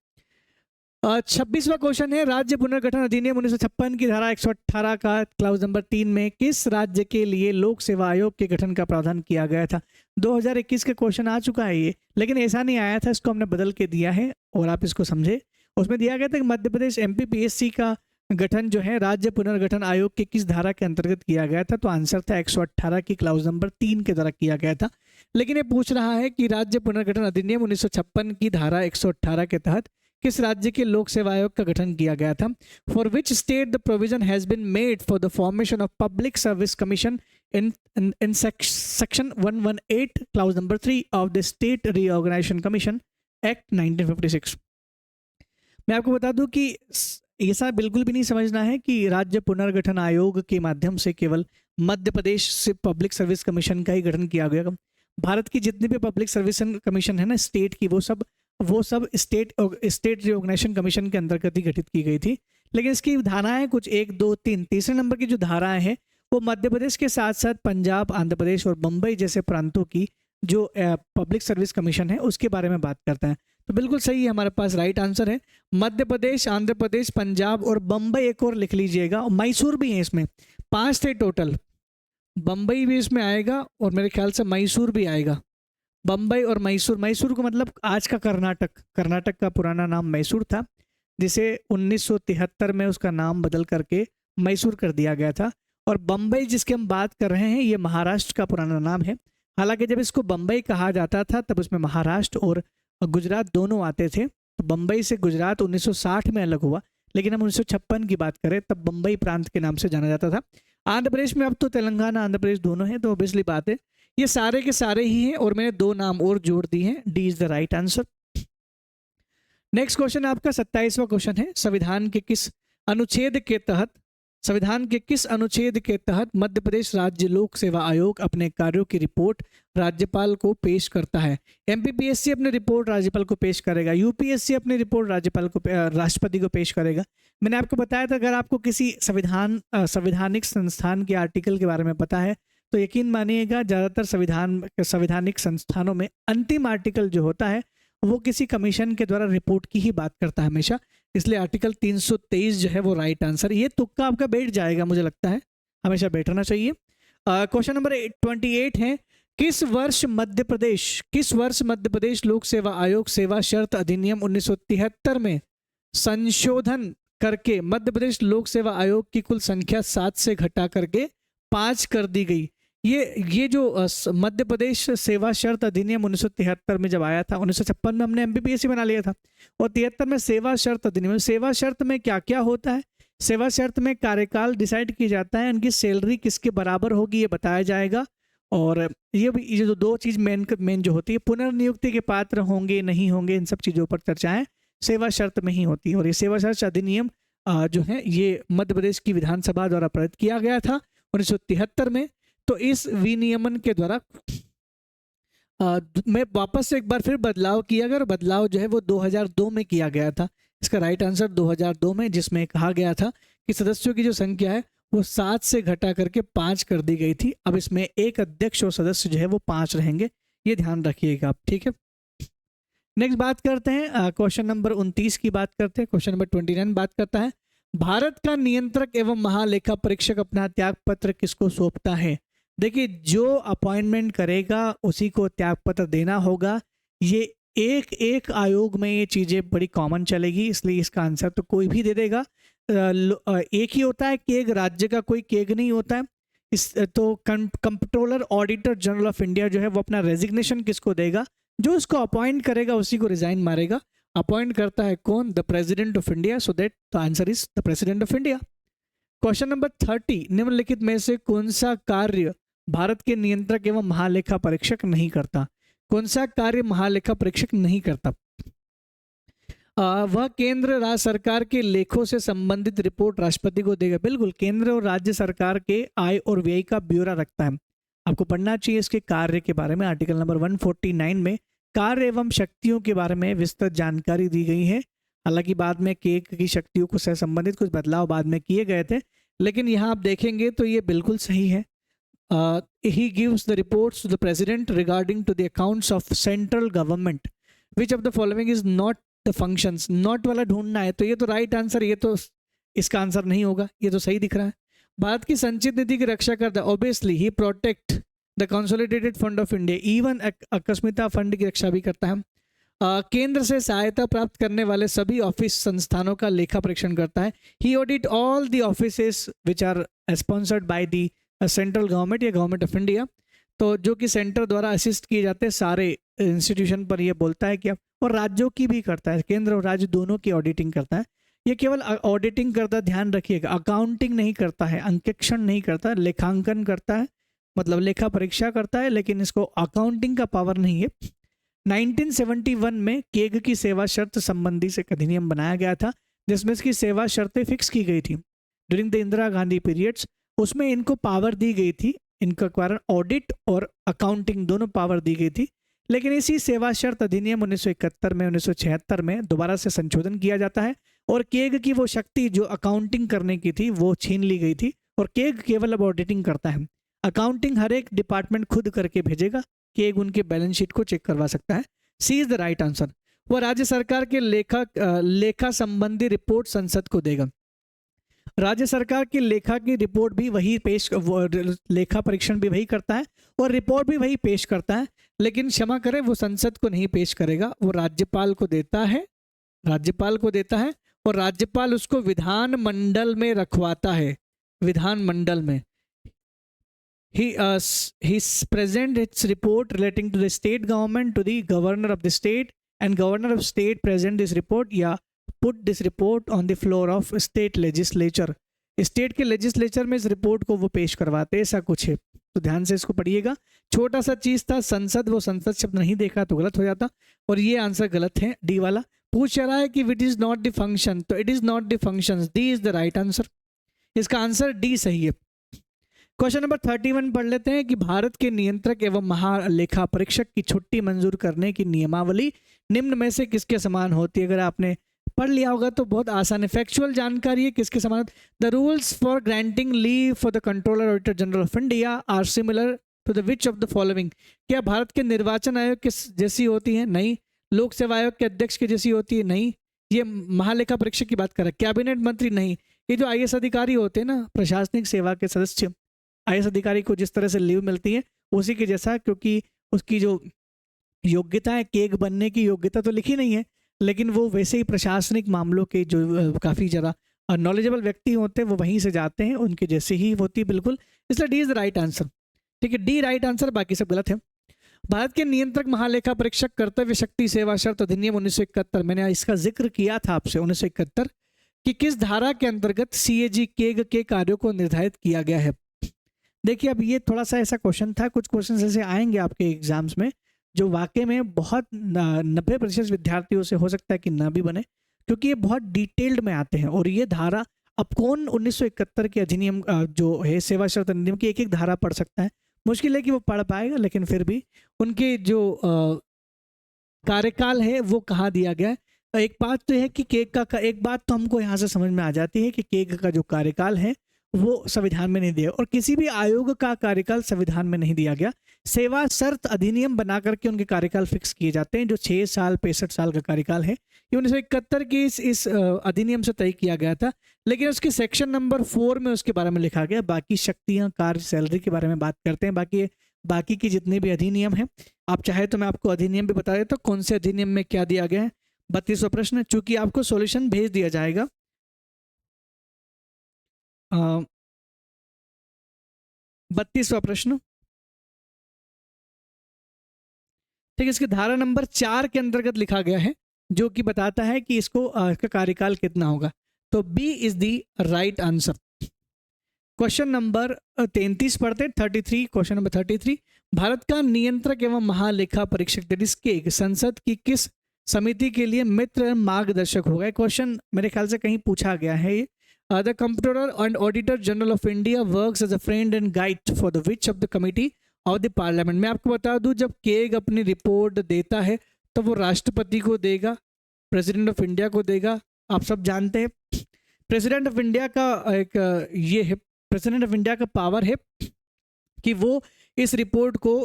26वां क्वेश्चन है, राज्य पुनर्गठन अधिनियम 1956 की धारा 118 का क्लाउज नंबर 3 में किस राज्य के लिए लोक सेवा आयोग के गठन का प्रावधान किया गया था? 2021 का क्वेश्चन आ चुका है ये, लेकिन ऐसा नहीं आया था, इसको हमने बदल के दिया है और आप इसको समझे। उसमें दिया गया था कि मध्य प्रदेश MPPSC का गठन जो है राज्य पुनर्गठन आयोग के किस धारा के अंतर्गत किया गया था? तो आंसर था 118 की क्लाउज नंबर 3 के द्वारा किया गया था। लेकिन ये पूछ रहा है कि राज्य पुनर्गठन अधिनियम 1956 की धारा 118 के तहत किस राज्य के लोक सेवा आयोग का गठन किया गया था? For which state the provision has been made for the formation of public service commission in section 118 clause number 3 of the State Reorganization Commission Act 1956। मैं आपको बता दूं कि ऐसा बिल्कुल भी नहीं समझना है कि राज्य पुनर्गठन आयोग के माध्यम से केवल मध्य प्रदेश से पब्लिक सर्विस कमीशन का ही गठन किया गया। भारत की जितनी भी पब्लिक सर्विस कमीशन है ना स्टेट की, वो सब स्टेट रिओर्गेनाइजेशन कमीशन के अंतर्गत ही गठित की गई थी। लेकिन इसकी धाराएं कुछ 1, 2, 3, तीसरे नंबर की जो धाराएं हैं वो मध्य प्रदेश के साथ साथ पंजाब, आंध्र प्रदेश और बम्बई जैसे प्रांतों की जो पब्लिक सर्विस कमीशन है उसके बारे में बात करता है। तो बिल्कुल सही है, हमारे पास राइट आंसर है मध्य प्रदेश, आंध्र प्रदेश, पंजाब और बम्बई। एक और लिख लीजिएगा, और मैसूर भी है इसमें। 5 थे टोटल, बम्बई भी इसमें आएगा और मेरे ख्याल से मैसूर भी आएगा। बम्बई और मैसूर, मैसूर को मतलब आज का कर्नाटक का पुराना नाम मैसूर था, जिसे 1973 में उसका नाम बदल करके मैसूर कर दिया गया था। और बम्बई जिसकी हम बात कर रहे हैं ये महाराष्ट्र का पुराना नाम है। हालांकि जब इसको बम्बई कहा जाता था तब उसमें महाराष्ट्र और गुजरात दोनों आते थे। तो बम्बई से गुजरात 1960 में अलग हुआ, लेकिन हम 1956 की बात करें तब बम्बई प्रांत के नाम से जाना जाता था। आंध्र प्रदेश में अब तो तेलंगाना आंध्र प्रदेश दोनों हैं, तो ऑब्वियसली बात है ये सारे के सारे ही हैं। और मैंने 2 नाम और जोड़ दिए हैं, D is the right answer. Next question आपका 27वां क्वेश्चन है, संविधान के किस अनुच्छेद के तहत मध्य प्रदेश राज्य लोक सेवा आयोग अपने कार्यों की रिपोर्ट राज्यपाल को पेश करता है? एमपीपीएससी अपनी रिपोर्ट राज्यपाल को पेश करेगा, यूपीएससी अपनी रिपोर्ट राष्ट्रपति को पेश करेगा। मैंने आपको बताया था अगर आपको किसी संवैधानिक संस्थान के आर्टिकल के बारे में पता है तो यकीन मानिएगा ज़्यादातर संवैधानिक संस्थानों में अंतिम आर्टिकल जो होता है वो किसी कमीशन के द्वारा रिपोर्ट की ही बात करता है हमेशा। इसलिए आर्टिकल 323 जो है वो राइट आंसर। ये तुक्का आपका बैठ जाएगा, मुझे लगता है हमेशा बैठना चाहिए। क्वेश्चन नंबर 28 है, किस वर्ष मध्य प्रदेश लोक सेवा आयोग सेवा शर्त अधिनियम 1973 में संशोधन करके मध्य प्रदेश लोक सेवा आयोग की कुल संख्या 7 से घटा करके 5 कर दी गई? ये जो मध्य प्रदेश सेवा शर्त अधिनियम 1973 में जब आया था, 1956 में हमने एमपीपीएससी बना लिया था और 73 में सेवा शर्त अधिनियम। सेवा शर्त में क्या क्या होता है? सेवा शर्त में कार्यकाल डिसाइड किया जाता है, उनकी सैलरी किसके बराबर होगी ये बताया जाएगा। और ये जो 2 चीज़ मेन जो होती है, पुनर्नियुक्ति के पात्र होंगे नहीं होंगे, इन सब चीज़ों पर चर्चाएं सेवा शर्त में ही होती है। और ये सेवा शर्त अधिनियम जो है ये मध्य प्रदेश की विधानसभा द्वारा पारित किया गया था 1973 में। तो इस विनियमन के द्वारा मैं वापस से एक बार फिर बदलाव किया गया, बदलाव जो है वो 2002 में किया गया था। इसका राइट आंसर 2002 में, जिसमें कहा गया था कि सदस्यों की जो संख्या है वो 7 से घटा करके 5 कर दी गई थी। अब इसमें एक अध्यक्ष और सदस्य जो है वो 5 रहेंगे, ये ध्यान रखिएगा आप, ठीक है। नेक्स्ट बात करते हैं क्वेश्चन नंबर 29 की बात करते हैं। क्वेश्चन नंबर 29 बात करता है, भारत का नियंत्रक एवं महालेखा परीक्षक अपना त्याग पत्र किसको सौंपता है? देखिए, जो अपॉइंटमेंट करेगा उसी को त्याग पत्र देना होगा। ये एक आयोग में ये चीज़ें बड़ी कॉमन चलेगी, इसलिए इसका आंसर तो कोई भी दे देगा। एक ही होता है, केग राज्य का कोई केग नहीं होता है। तो controller auditor general of India जो है वो अपना रेजिग्नेशन किसको देगा? जो उसको अपॉइंट करेगा उसी को रिजाइन मारेगा। अपॉइंट करता है कौन? The president of India. So that the answer is the president of India. Question number 30, निम्नलिखित में से कौन सा कार्य भारत के नियंत्रक एवं महालेखा परीक्षक नहीं करता? कौन सा कार्य महालेखा परीक्षक नहीं करता? वह केंद्र राज्य सरकार के लेखों से संबंधित रिपोर्ट राष्ट्रपति को देगा। बिल्कुल, केंद्र और राज्य सरकार के आय और व्यय का ब्यौरा रखता है। आपको पढ़ना चाहिए इसके कार्य के बारे में। आर्टिकल नंबर 149 में कार्य एवं शक्तियों के बारे में विस्तृत जानकारी दी गई है। हालांकि बाद में केक की शक्तियों को से संबंधित कुछ बदलाव बाद में किए गए थे, लेकिन यहाँ आप देखेंगे तो ये बिल्कुल सही है। He gives the reports to the president regarding to the accounts of central government. Which of the following is not the functions? Not वाला ढूंढना है, तो ये तो राइट आंसर, ये तो इसका आंसर नहीं होगा, ये तो सही दिख रहा है। भारत की संचित निधि की रक्षा करता है। Obviously he protect the consolidated fund of India. Even अकस्मिता फंड की रक्षा भी करता है। केंद्र से सहायता प्राप्त करने वाले सभी ऑफिस संस्थानों का लेखा परीक्षण करता है। He audit all the offices which are sponsored by the central government या गवर्नमेंट ऑफ इंडिया, तो जो कि सेंटर द्वारा असिस्ट किए जाते हैं सारे इंस्टीट्यूशन पर ये बोलता है कि और राज्यों की भी करता है, केंद्र और राज्य दोनों की ऑडिटिंग करता है। ये केवल ऑडिटिंग करता है, ध्यान रखिएगा, अकाउंटिंग नहीं करता है, अंकेक्षण नहीं करता है, लेखांकन करता है, मतलब लेखा परीक्षा करता है, लेकिन इसको अकाउंटिंग का पावर नहीं है। 1971 में केग की सेवा शर्त संबंधी से एक अधिनियम बनाया गया था जिसमें इसकी सेवा शर्तें फिक्स की गई थी during the Indira Gandhi periods. उसमें इनको पावर दी गई थी, इनका कारण ऑडिट और अकाउंटिंग दोनों पावर दी गई थी। लेकिन इसी सेवा शर्त अधिनियम 1971 में 1976 में दोबारा से संशोधन किया जाता है और केग की वो शक्ति जो अकाउंटिंग करने की थी वो छीन ली गई थी और केग केवल अब ऑडिटिंग करता है। अकाउंटिंग हर एक डिपार्टमेंट खुद करके भेजेगा, केग उनके बैलेंस शीट को चेक करवा सकता है। सी इज द राइट आंसर। वो राज्य सरकार के लेखा संबंधी रिपोर्ट संसद को देगा। राज्य सरकार की लेखा की रिपोर्ट भी वही लेखा परीक्षण भी वही करता है और रिपोर्ट भी वही पेश करता है, लेकिन क्षमा करें वो संसद को नहीं पेश करेगा, वो राज्यपाल को देता है, राज्यपाल को देता है और राज्यपाल उसको विधान मंडल में रखवाता है। विधान मंडल में he present its report relating to the state government to the governor of the state, and governor of state present this report या put this report on the floor of state legislature। State के legislature में इस report को वो पेश करवाते, ऐसा कुछ है, तो ध्यान से इसको पढ़िएगा। छोटा सा चीज था संसद, वो संसद शब्द नहीं देखा तो गलत हो जाता और ये आंसर गलत है, डी वाला। पूछ रहा है कि it is not the function, तो it is not the function, D is the right answer. इसका आंसर डी सही है। क्वेश्चन नंबर 31 पढ़ लेते हैं कि भारत के नियंत्रक एवं महालेखा परीक्षक की छुट्टी मंजूर करने की नियमावली निम्न में से किसके समान होती है। अगर आपने पढ़ लिया होगा तो बहुत आसान है, फैक्चुअल जानकारी है, किसके समान। The rules for granting leave for the controller auditor general of India are similar to the which of the following. क्या भारत के निर्वाचन आयोग के जैसी होती है? नहीं। लोक सेवा आयोग के अध्यक्ष के जैसी होती है? नहीं। ये महालेखा परीक्षक की बात कर रहा है। कैबिनेट मंत्री? नहीं। ये जो IAS अधिकारी होते हैं ना, प्रशासनिक सेवा के सदस्य, IAS अधिकारी को जिस तरह से लीव मिलती है उसी के जैसा, क्योंकि उसकी जो योग्यता है, केग बनने की योग्यता तो लिखी नहीं है, लेकिन वो वैसे ही प्रशासनिक मामलों के जो काफ़ी ज़्यादा नॉलेजेबल व्यक्ति होते हैं वो वहीं से जाते हैं, उनके जैसे ही होती है बिल्कुल। इसलिए D is the right answer. ठीक है, डी राइट आंसर, बाकी सब गलत है। भारत के नियंत्रक महालेखा परीक्षक कर्तव्य शक्ति सेवा शर्त अधिनियम 1971, मैंने इसका जिक्र किया था आपसे 1971 कि किस धारा के अंतर्गत CAG केग के कार्यों को निर्धारित किया गया है। देखिए अब ये थोड़ा सा ऐसा क्वेश्चन था, कुछ क्वेश्चन ऐसे आएंगे आपके एग्जाम्स में जो वाकई में बहुत 90% विद्यार्थियों से हो सकता है कि ना भी बने, क्योंकि ये बहुत डिटेल्ड में आते हैं। और ये धारा, अब कौन 1971 के अधिनियम जो है सेवा शर्त अधिनियम की एक एक धारा पढ़ सकता है? मुश्किल है कि वो पढ़ पाएगा, लेकिन फिर भी उनके जो कार्यकाल है वो कहाँ दिया गया है। एक बात तो है कि केग का एक बात तो हमको यहाँ से समझ में आ जाती है कि केग का जो कार्यकाल है वो संविधान में नहीं दिया, और किसी भी आयोग का कार्यकाल संविधान में नहीं दिया गया। सेवा शर्त अधिनियम बना करके उनके कार्यकाल फिक्स किए जाते हैं, जो 6 साल 65 साल का कार्यकाल है ये 1971 की इस अधिनियम से तय किया गया था। लेकिन उसके सेक्शन नंबर 4 में उसके बारे में लिखा गया, बाकी शक्तियां, कार्य, सैलरी के बारे में बात करते हैं। बाकी की जितने भी अधिनियम हैं, आप चाहे तो मैं आपको अधिनियम भी बता देता हूँ कौन से अधिनियम में क्या दिया गया है। 32वां प्रश्न, चूंकि आपको सॉल्यूशन भेज दिया जाएगा। 32वां प्रश्न, ठीक है, इसकी धारा नंबर 4 के अंतर्गत लिखा गया है जो कि बताता है कि इसका कार्यकाल कितना होगा। तो B is the right answer. Question number 33 पढ़ते, 33, क्वेश्चन नंबर 33, भारत का नियंत्रक एवं महालेखा परीक्षक दैट इज केग संसद की किस समिति के लिए मित्र मार्गदर्शक होगा? क्वेश्चन मेरे ख्याल से कहीं पूछा गया है ये। The comptroller and auditor general of India works as a friend and guide for the which of the committee of the Parliament. मैं आपको बता दूं, जब केग अपनी रिपोर्ट देता है तो वो राष्ट्रपति को देगा, प्रेसिडेंट ऑफ इंडिया को देगा। आप सब जानते हैं प्रेसिडेंट ऑफ इंडिया का एक ये है, प्रेसिडेंट ऑफ इंडिया का पावर है कि वो इस रिपोर्ट को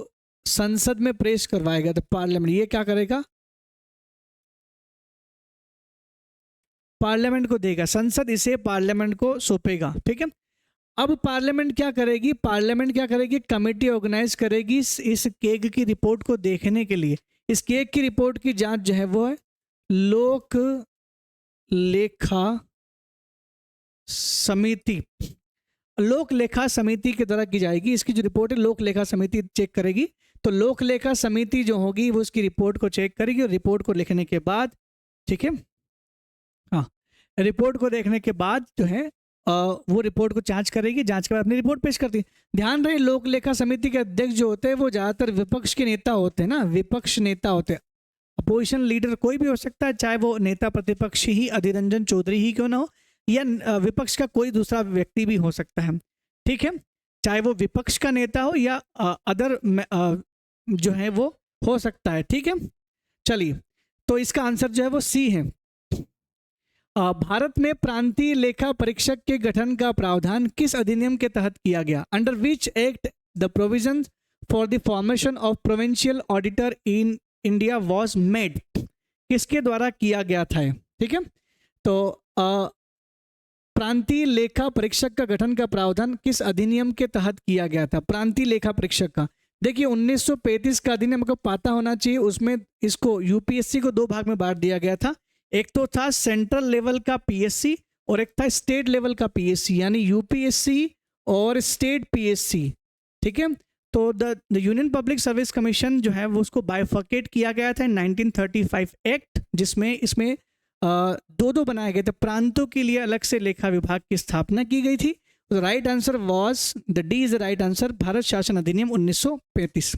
संसद में पेश करवाएगा। तो पार्लियामेंट ये क्या करेगा? पार्लियामेंट को देगा, संसद इसे पार्लियामेंट को सौंपेगा। ठीक है, अब पार्लियामेंट क्या करेगी? कमेटी ऑर्गेनाइज करेगी इस केग की रिपोर्ट को देखने के लिए। इस केक की रिपोर्ट की जांच जो है वो है लोक लेखा समिति, लोक लेखा समिति के द्वारा की जाएगी। इसकी जो रिपोर्ट है लोक लेखा समिति चेक करेगी। तो लोक लेखा समिति जो होगी वो उसकी रिपोर्ट को चेक करेगी और रिपोर्ट को लिखने के बाद, ठीक है, हाँ, रिपोर्ट को देखने के बाद जो है वो रिपोर्ट को जांच करेगी, जांच के बाद अपनी रिपोर्ट पेश करती है। ध्यान रहे लोक लेखा समिति के अध्यक्ष जो होते हैं वो ज़्यादातर विपक्ष के नेता होते हैं ना, विपक्ष नेता होते हैं। अपोजिशन लीडर कोई भी हो सकता है, चाहे वो नेता प्रतिपक्ष ही अधीर रंजन चौधरी ही क्यों ना हो, या विपक्ष का कोई दूसरा व्यक्ति भी हो सकता है, ठीक है, चाहे वो विपक्ष का नेता हो या अदर जो है वो हो सकता है, ठीक है। चलिए, तो इसका आंसर जो है वो सी है। भारत में प्रांतीय लेखा परीक्षक के गठन का प्रावधान किस अधिनियम के तहत किया गया? Under which act the provision for the formation of provincial auditor in India was made? किसके द्वारा किया गया था, ठीक है। तो प्रांतीय लेखा परीक्षक का गठन का प्रावधान किस अधिनियम के तहत किया गया था? प्रांतीय लेखा परीक्षक का, देखिए 1935 का अधिनियम को पता होना चाहिए। उसमें इसको यूपीएससी को दो भाग में बांट दिया गया था। एक तो था सेंट्रल लेवल का पीएससी और एक था स्टेट लेवल का पीएससी, यानी यूपीएससी और स्टेट पीएससी, ठीक है। तो the union public service commission जो है वो उसको बाइफर्केट किया गया था 1935 एक्ट, जिसमें इसमें दो बनाए गए थे। प्रांतों के लिए अलग से लेखा विभाग की स्थापना की गई थी। Right answer was the D is the right answer, Bharat शासन अधिनियम 1935।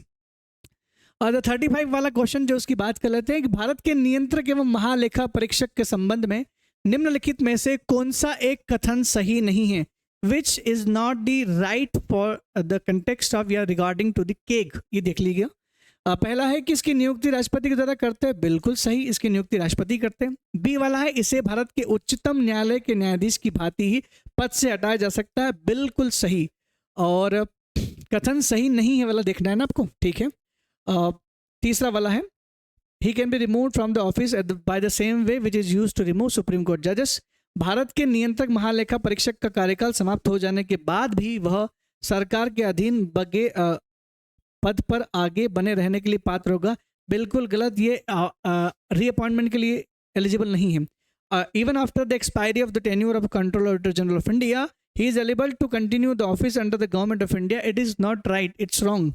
और 35 वाला क्वेश्चन जो उसकी बात कर लेते हैं कि भारत के नियंत्रक एवं महालेखा परीक्षक के संबंध में निम्नलिखित में से कौन सा एक कथन सही नहीं है? Which is not the right for the context of या रिगार्डिंग टू द केक, ये देख लीजिए। पहला है कि इसकी नियुक्ति राष्ट्रपति के द्वारा करते हैं, बिल्कुल सही, इसकी नियुक्ति राष्ट्रपति करते हैं। बी वाला है इसे भारत के उच्चतम न्यायालय के न्यायाधीश की भांति ही पद से हटाया जा सकता है, बिल्कुल सही। और कथन सही नहीं है वाला देखना है ना आपको, ठीक है। तीसरा वाला है he can be remove from the office by the same way which is used to remove Supreme Court जजेस। भारत के नियंत्रक महालेखा परीक्षक का कार्यकाल समाप्त हो जाने के बाद भी वह सरकार के अधीन पद पर आगे बने रहने के लिए पात्र होगा, बिल्कुल गलत, ये रीअपॉइंटमेंट के लिए एलिजिबल नहीं है। Even after the expiry of the tenure of controller auditor general of India he is eligible to continue the office under the government of India, it is not right, it's wrong.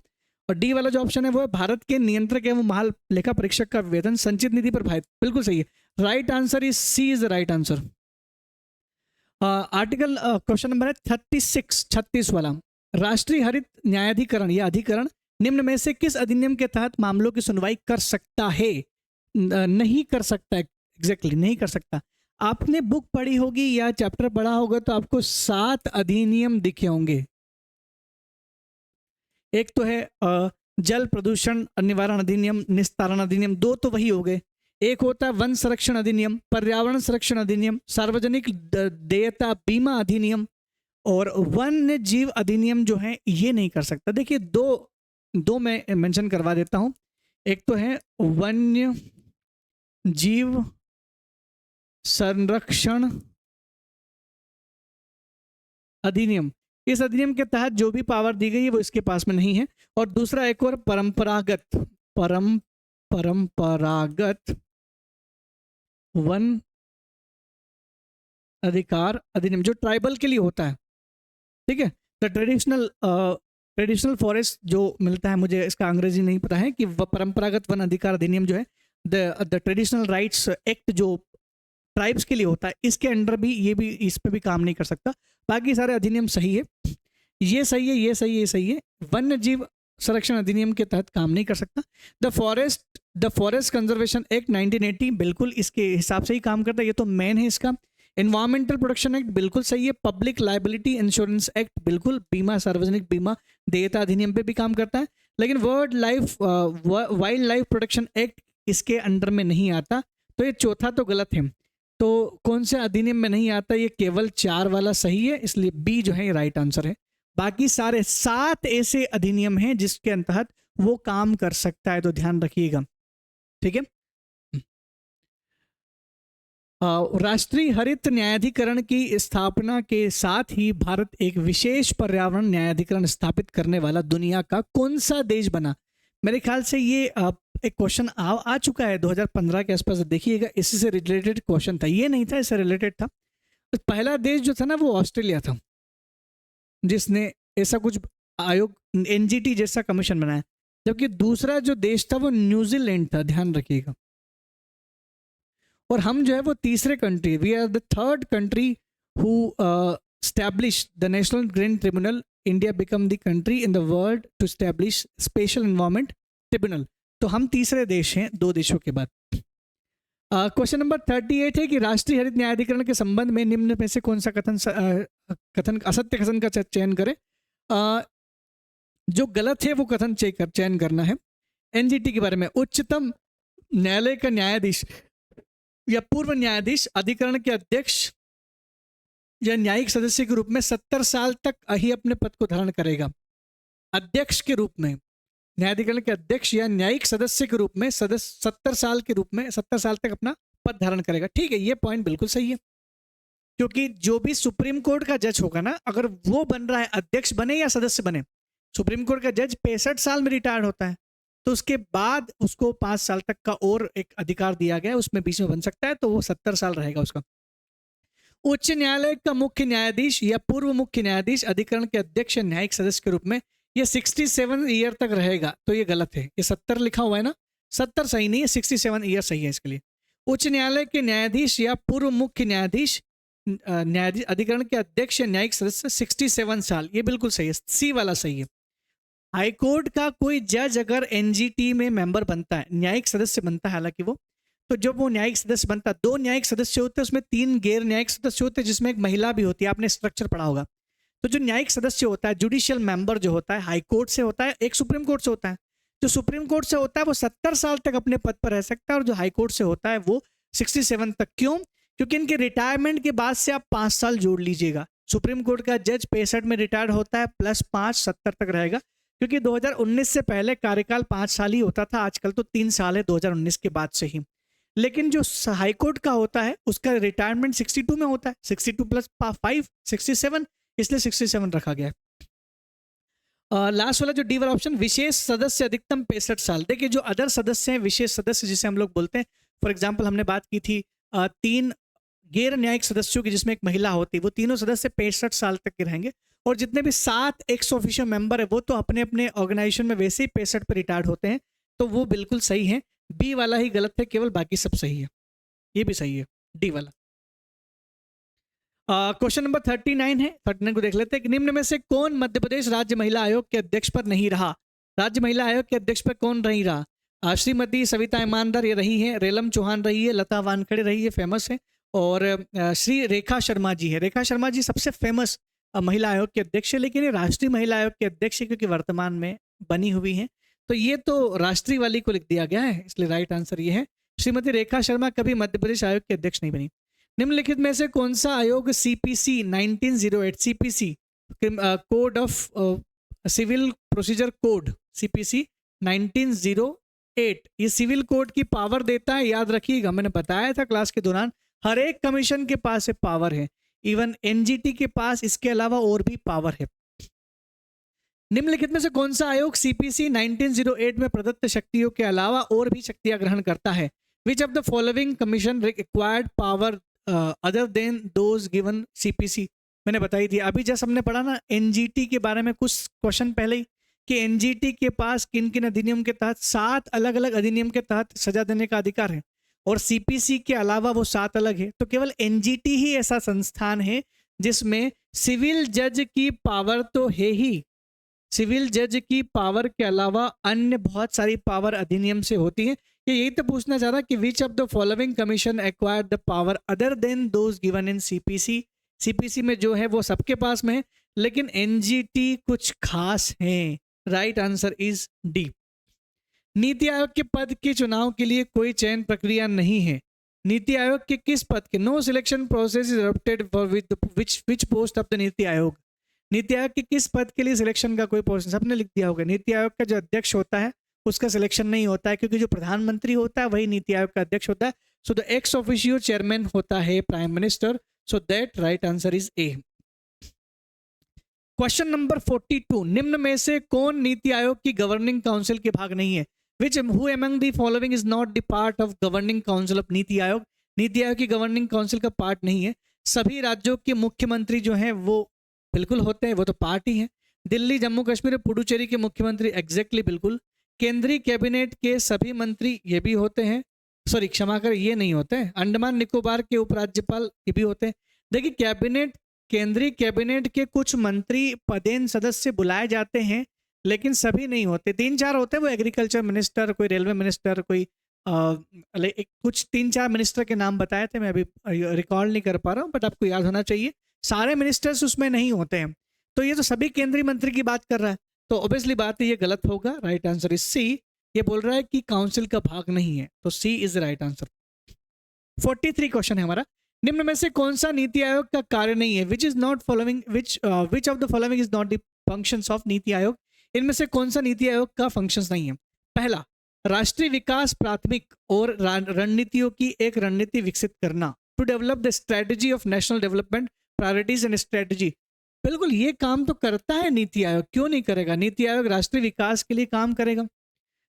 और D वाला जो option है वो है भारत के नियंत्रक एवं महालेखा परीक्षक का वेतन संचित निधि पर भारित, बिल्कुल सही है। Right answer is C is the right answer. Article question number है 36 वाला, राष्ट्रीय हरित न्यायाधिकरण या अधिकरण निम्न में से किस अधिनियम के तहत मामलों की सुनवाई कर सकता है? नहीं कर सकता, एग्जैक्टली नहीं कर सकता। आपने बुक पढ़ी होगी या चैप्टर पढ़ा होगा तो आपको 7 अधिनियम दिखे होंगे। एक तो है जल प्रदूषण निवारण अधिनियम, निस्तारण अधिनियम, दो तो वही हो गए। एक होता है वन संरक्षण अधिनियम, पर्यावरण संरक्षण अधिनियम, सार्वजनिक देयता बीमा अधिनियम, और वन्य जीव अधिनियम जो है ये नहीं कर सकता। देखिए दो मैं मेंशन करवा देता हूं। एक तो है वन्य जीव संरक्षण अधिनियम, इस अधिनियम के तहत जो भी पावर दी गई है वो इसके पास में नहीं है। और दूसरा एक और परंपरागत वन अधिकार अधिनियम जो ट्राइबल के लिए होता है, ठीक है। द ट्रेडिशनल फॉरेस्ट जो मिलता है, मुझे इसका अंग्रेजी नहीं पता है, कि परंपरागत वन अधिकार अधिनियम जो है द ट्रेडिशनल राइट्स एक्ट जो ट्राइब्स के लिए होता है, इसके अंडर भी ये भी इस पे भी काम नहीं कर सकता। बाकी सारे अधिनियम सही है, ये सही है, ये सही है, ये सही है। वन्य जीव संरक्षण अधिनियम के तहत काम नहीं कर सकता। द फॉरेस्ट कंजर्वेशन एक्ट 1980 बिल्कुल इसके हिसाब से ही काम करता है, ये तो मेन है इसका। एनवायरमेंटल प्रोटेक्शन एक्ट बिल्कुल सही है। पब्लिक लाइबिलिटी इंश्योरेंस एक्ट बिल्कुल, बीमा सार्वजनिक बीमा देयता अधिनियम पे भी काम करता है। लेकिन वाइल्ड लाइफ प्रोटेक्शन एक्ट इसके अंडर में नहीं आता, तो ये चौथा तो गलत है। तो कौन से अधिनियम में नहीं आता? ये केवल 4 वाला सही है, इसलिए बी जो है ये राइट आंसर है। बाकी सारे 7 ऐसे अधिनियम हैं जिसके अंतर्गत वो काम कर सकता है, तो ध्यान रखिएगा, ठीक है। राष्ट्रीय हरित न्यायाधिकरण की स्थापना के साथ ही भारत एक विशेष पर्यावरण न्यायाधिकरण स्थापित करने वाला दुनिया का कौन सा देश बना? मेरे ख्याल से ये एक क्वेश्चन आ चुका है 2015 के आसपास, देखिएगा, इसी से रिलेटेड क्वेश्चन था, ये नहीं था, इससे रिलेटेड था। तो पहला देश जो था ना वो ऑस्ट्रेलिया था, जिसने ऐसा कुछ आयोग एनजीटी जैसा कमीशन बनाया, जबकि दूसरा जो देश था वो न्यूजीलैंड था, ध्यान रखिएगा। और हम जो है वो तीसरे country, we are the third country who established the National Green Tribunal. India become the country in the world to establish Special Environment Tribunal. तो हम तीसरे देश हैं 2 देशों के बाद। क्वेश्चन नंबर 38 है कि राष्ट्रीय हरित न्यायाधिकरण के संबंध में निम्न में से कौन सा कथन असत्य कथन का चयन करें। जो गलत है वो कथन चयन करना है। एनजीटी के बारे में, उच्चतम न्यायालय का न्यायाधीश या पूर्व न्यायाधीश अधिकरण के अध्यक्ष या न्यायिक सदस्य के रूप में 70 साल तक ही अपने पद को धारण करेगा। अध्यक्ष के रूप में, न्यायाधिकरण के अध्यक्ष या न्यायिक सदस्य के रूप में 70 साल के रूप में 70 साल तक अपना पद धारण करेगा। ठीक है, ये पॉइंट बिल्कुल सही है, क्योंकि जो भी सुप्रीम कोर्ट का जज होगा ना, अगर वो बन रहा है, अध्यक्ष बने या सदस्य बने, सुप्रीम कोर्ट का जज 65 साल में रिटायर्ड होता है, तो उसके बाद उसको 5 साल तक का और एक अधिकार दिया गया है, उसमें बीच में बन सकता है, तो वो 70 साल रहेगा उसका। उच्च न्यायालय का मुख्य न्यायाधीश या पूर्व मुख्य न्यायाधीश अधिकरण के अध्यक्ष या न्यायिक सदस्य के रूप में ये 67 ईयर तक रहेगा, तो ये गलत है। ये 70 लिखा हुआ है ना, 70 सही नहीं है, 67 ईयर सही है इसके लिए। उच्च न्यायालय के न्यायाधीश या पूर्व मुख्य न्यायाधीश अधिकरण के अध्यक्ष या न्यायिक सदस्य 67 साल, ये बिल्कुल सही है, सी वाला सही है। हाईकोर्ट का कोई जज अगर एनजीटी में मेंबर बनता है, न्यायिक सदस्य बनता है हालांकि वो, तो जब वो न्यायिक सदस्य बनता है, 2 न्यायिक सदस्य होते हैं, उसमें 3 गैर न्यायिक सदस्य होते हैं, जिसमें एक महिला भी होती है, आपने स्ट्रक्चर पढ़ा होगा। तो जो न्यायिक सदस्य होता है, जुडिशियल मेंबर जो होता है, हाई कोर्ट से होता है, एक सुप्रीम कोर्ट से होता है। जो सुप्रीम कोर्ट से होता है वो 70 साल तक अपने पद पर रह सकता है, और जो हाई कोर्ट से होता है वो 67 तक। क्यों? क्योंकि इनके रिटायरमेंट के बाद से आप 5 साल जोड़ लीजिएगा। सुप्रीम कोर्ट का जज 65 में रिटायर होता है, प्लस 5 70 तक रहेगा, क्योंकि 2019 से पहले कार्यकाल 5 साल ही होता था, आजकल तो 3 साल है 2019 के बाद से ही। लेकिन जो हाईकोर्ट का होता है उसका रिटायरमेंट 62 में होता है, 62 प्लस 5 67, इसलिए 67 रखा गया है। लास्ट वाला जो डी वाला ऑप्शन, विशेष सदस्य अधिकतम 65 साल। देखिए, जो अदर सदस्य हैं, विशेष सदस्य जिसे हम लोग बोलते हैं, फॉर एग्जाम्पल हमने बात की थी 3 गैर न्यायिक सदस्यों की जिसमें एक महिला होती, वो तीनों सदस्य 65 साल तक के रहेंगे। और जितने भी 7 एक्स ऑफिशियो मेंबर है वो तो अपने अपने ऑर्गेनाइजेशन में वैसे ही 65 पर रिटायर्ड होते हैं, तो वो बिल्कुल सही है। बी वाला ही गलत है, केवल बाकी सब सही है। ये भी सही है, डी वाला। क्वेश्चन नंबर 39 है, 39 को देख लेते हैं कि निम्न में से कौन मध्य प्रदेश राज्य महिला आयोग के अध्यक्ष पर नहीं रहा। राज्य महिला आयोग के अध्यक्ष पर कौन नहीं रहा? श्रीमती सविता ईमानदार ये रही है, रेलम चौहान रही है, लता वानखड़े रही है, फेमस है, और श्री रेखा शर्मा जी है। रेखा शर्मा जी सबसे फेमस महिला आयोग के अध्यक्ष है, लेकिन ये राष्ट्रीय महिला आयोग के अध्यक्ष है क्योंकि वर्तमान में बनी हुई है, तो ये तो राष्ट्रीय वाली को लिख दिया गया है, इसलिए राइट आंसर ये है। श्रीमती रेखा शर्मा कभी मध्य प्रदेश आयोग के अध्यक्ष नहीं बनी। निम्नलिखित में से कौन सा आयोग CPC 1908 CPC code of civil procedure code CPC 1908 ये सिविल कोड की पावर देता है? याद रखिएगा, मैंने बताया था क्लास के दौरान, हर एक कमीशन के पास ये पावर है, इवन एनजीटी के पास इसके अलावा और भी पावर है। निम्नलिखित में से कौन सा आयोग सीपीसी 1908 में प्रदत्त शक्तियों के अलावा और भी शक्तियां ग्रहण करता है? Which of the following commission required power other than those given CPC? मैंने बताई थी अभी, जैसे हमने पढ़ा ना एनजीटी के बारे में कुछ क्वेश्चन पहले ही, कि एनजीटी के पास किन किन अधिनियम के तहत 7 अलग अलग अधिनियम के तहत सजा देने का अधिकार है, और सीपीसी के अलावा वो 7 अलग है। तो केवल एनजीटी ही ऐसा संस्थान है जिसमें सिविल जज की पावर तो है ही, सिविल जज की पावर के अलावा अन्य बहुत सारी पावर अधिनियम से होती है। ये यही तो पूछना चाह रहा कि विच of the following commission acquired the power other than those given in CPC? CPC में जो है वो सबके पास में है, लेकिन एनजीटी कुछ खास है। Right answer is D. NITI Aayog के पद के चुनाव के लिए कोई चयन प्रक्रिया नहीं है। नीति आयोग के किस पद के no selection process is adopted for which post of the NITI Aayog? NITI Aayog के किस पद के लिए सिलेक्शन का कोई प्रोसेस, सबने लिख दिया होगा। नीति आयोग का जो अध्यक्ष होता है उसका सिलेक्शन नहीं होता है, क्योंकि जो प्रधानमंत्री होता है वही नीति आयोग का अध्यक्ष होता है। So the ex officio chairman होता है prime minister. So that right answer is A. Question number 42, निम्न में से कौन नीति आयोग की गवर्निंग काउंसिल के भाग नहीं है? Which who among the following is not the part of governing council of NITI Aayog? NITI Aayog की गवर्निंग काउंसिल का पार्ट नहीं है। सभी राज्यों के मुख्यमंत्री जो हैं वो बिल्कुल होते हैं, वो तो पार्ट ही है। दिल्ली, जम्मू कश्मीर और पुडुचेरी के मुख्यमंत्री एग्जैक्टली बिल्कुल। केंद्रीय कैबिनेट के सभी मंत्री ये भी होते हैं, सॉरी क्षमा कर, ये नहीं होते हैं। अंडमान निकोबार के उपराज्यपाल ये भी होते हैं। देखिए कैबिनेट, केंद्रीय कैबिनेट के कुछ मंत्री पदेन सदस्य बुलाए जाते हैं लेकिन सभी नहीं होते, 3-4 होते हैं। वो एग्रीकल्चर मिनिस्टर, कोई रेलवे मिनिस्टर, कोई कुछ 3-4 मिनिस्टर के नाम बताए थे, मैं अभी रिकॉल नहीं कर पा रहा हूँ, बट आपको याद होना चाहिए। सारे मिनिस्टर्स उसमें नहीं होते हैं। तो ये तो सभी केंद्रीय मंत्री की बात कर रहा है, तो ऑब्वियसली बात है ये गलत होगा। Right answer is C. ये बोल रहा है कि काउंसिल का भाग नहीं है, तो सी इज राइट आंसर। 43 क्वेश्चन है हमारा। निम्न में से कौन सा नीति आयोग का कार्य नहीं है? Which is not following, which of the following is not the functions of NITI आयोग? इनमें से कौन सा नीति आयोग का फंक्शंस नहीं है? पहला, राष्ट्रीय विकास प्राथमिक और रणनीतियों की एक रणनीति विकसित करना, to develop the strategy of national development priorities and strategy. बिल्कुल ये काम तो करता है नीति आयोग, क्यों नहीं करेगा? नीति आयोग राष्ट्रीय विकास के लिए काम करेगा।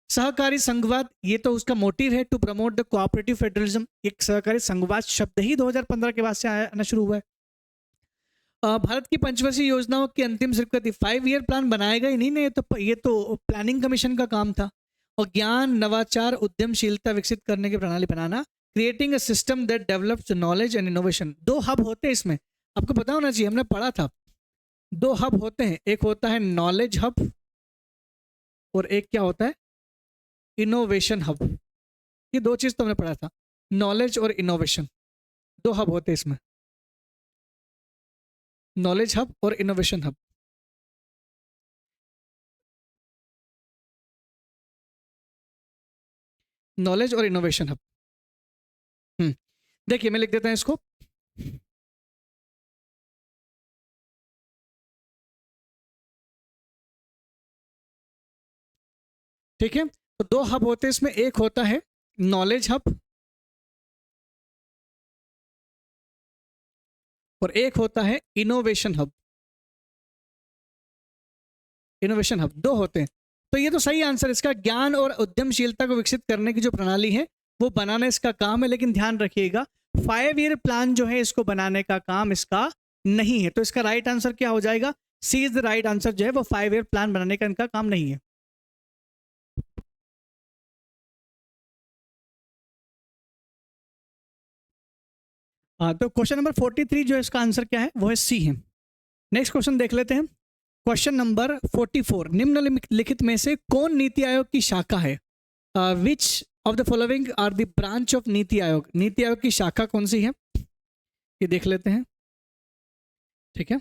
सहकारी संघवाद, ये तो उसका मोटिव है, to promote the cooperative federalism. एक सहकारी संघवाद शब्द ही 2015 के बाद से आना शुरू हुआ है। भारत की पंचवर्षीय योजनाओं की अंतिम स्वीकृति, 5 ईयर प्लान बनाएगा ही नहीं, ये तो प्लानिंग कमीशन का काम था। और ज्ञान, नवाचार, उद्यमशीलता विकसित करने की प्रणाली बनाना, creating a system that develops knowledge and innovation. 2 hub होते हैं इसमें, आपको पता होना चाहिए, हमने पढ़ा था। 2 हब होते हैं, एक होता है नॉलेज हब और एक क्या होता है? Innovation hub. ये 2 चीज तो हमने पढ़ा था, नॉलेज और इनोवेशन। 2 हब होते हैं इसमें, नॉलेज हब और इनोवेशन हब। नॉलेज और इनोवेशन हब। देखिए मैं लिख देता हूं इसको। ठीक है, तो 2 हब होते हैं इसमें, एक होता है नॉलेज हब और एक होता है इनोवेशन हब। इनोवेशन हब 2 होते हैं, तो ये तो सही आंसर इसका। ज्ञान और उद्यमशीलता को विकसित करने की जो प्रणाली है वो बनाना इसका काम है, लेकिन ध्यान रखिएगा 5 ईयर प्लान जो है इसको बनाने का काम इसका नहीं है। तो इसका राइट आंसर क्या हो जाएगा? सी इज द राइट आंसर, जो है वो 5 ईयर प्लान बनाने का इनका काम नहीं है। हाँ, तो क्वेश्चन नंबर 43 जो है इसका आंसर क्या है? वो है सी है। नेक्स्ट क्वेश्चन देख लेते हैं। क्वेश्चन नंबर 44, निम्नलिखित में से कौन नीति आयोग की शाखा है? Which of the following are the branch of NITI Aayog? NITI Aayog की शाखा कौन सी है ये देख लेते हैं। ठीक है,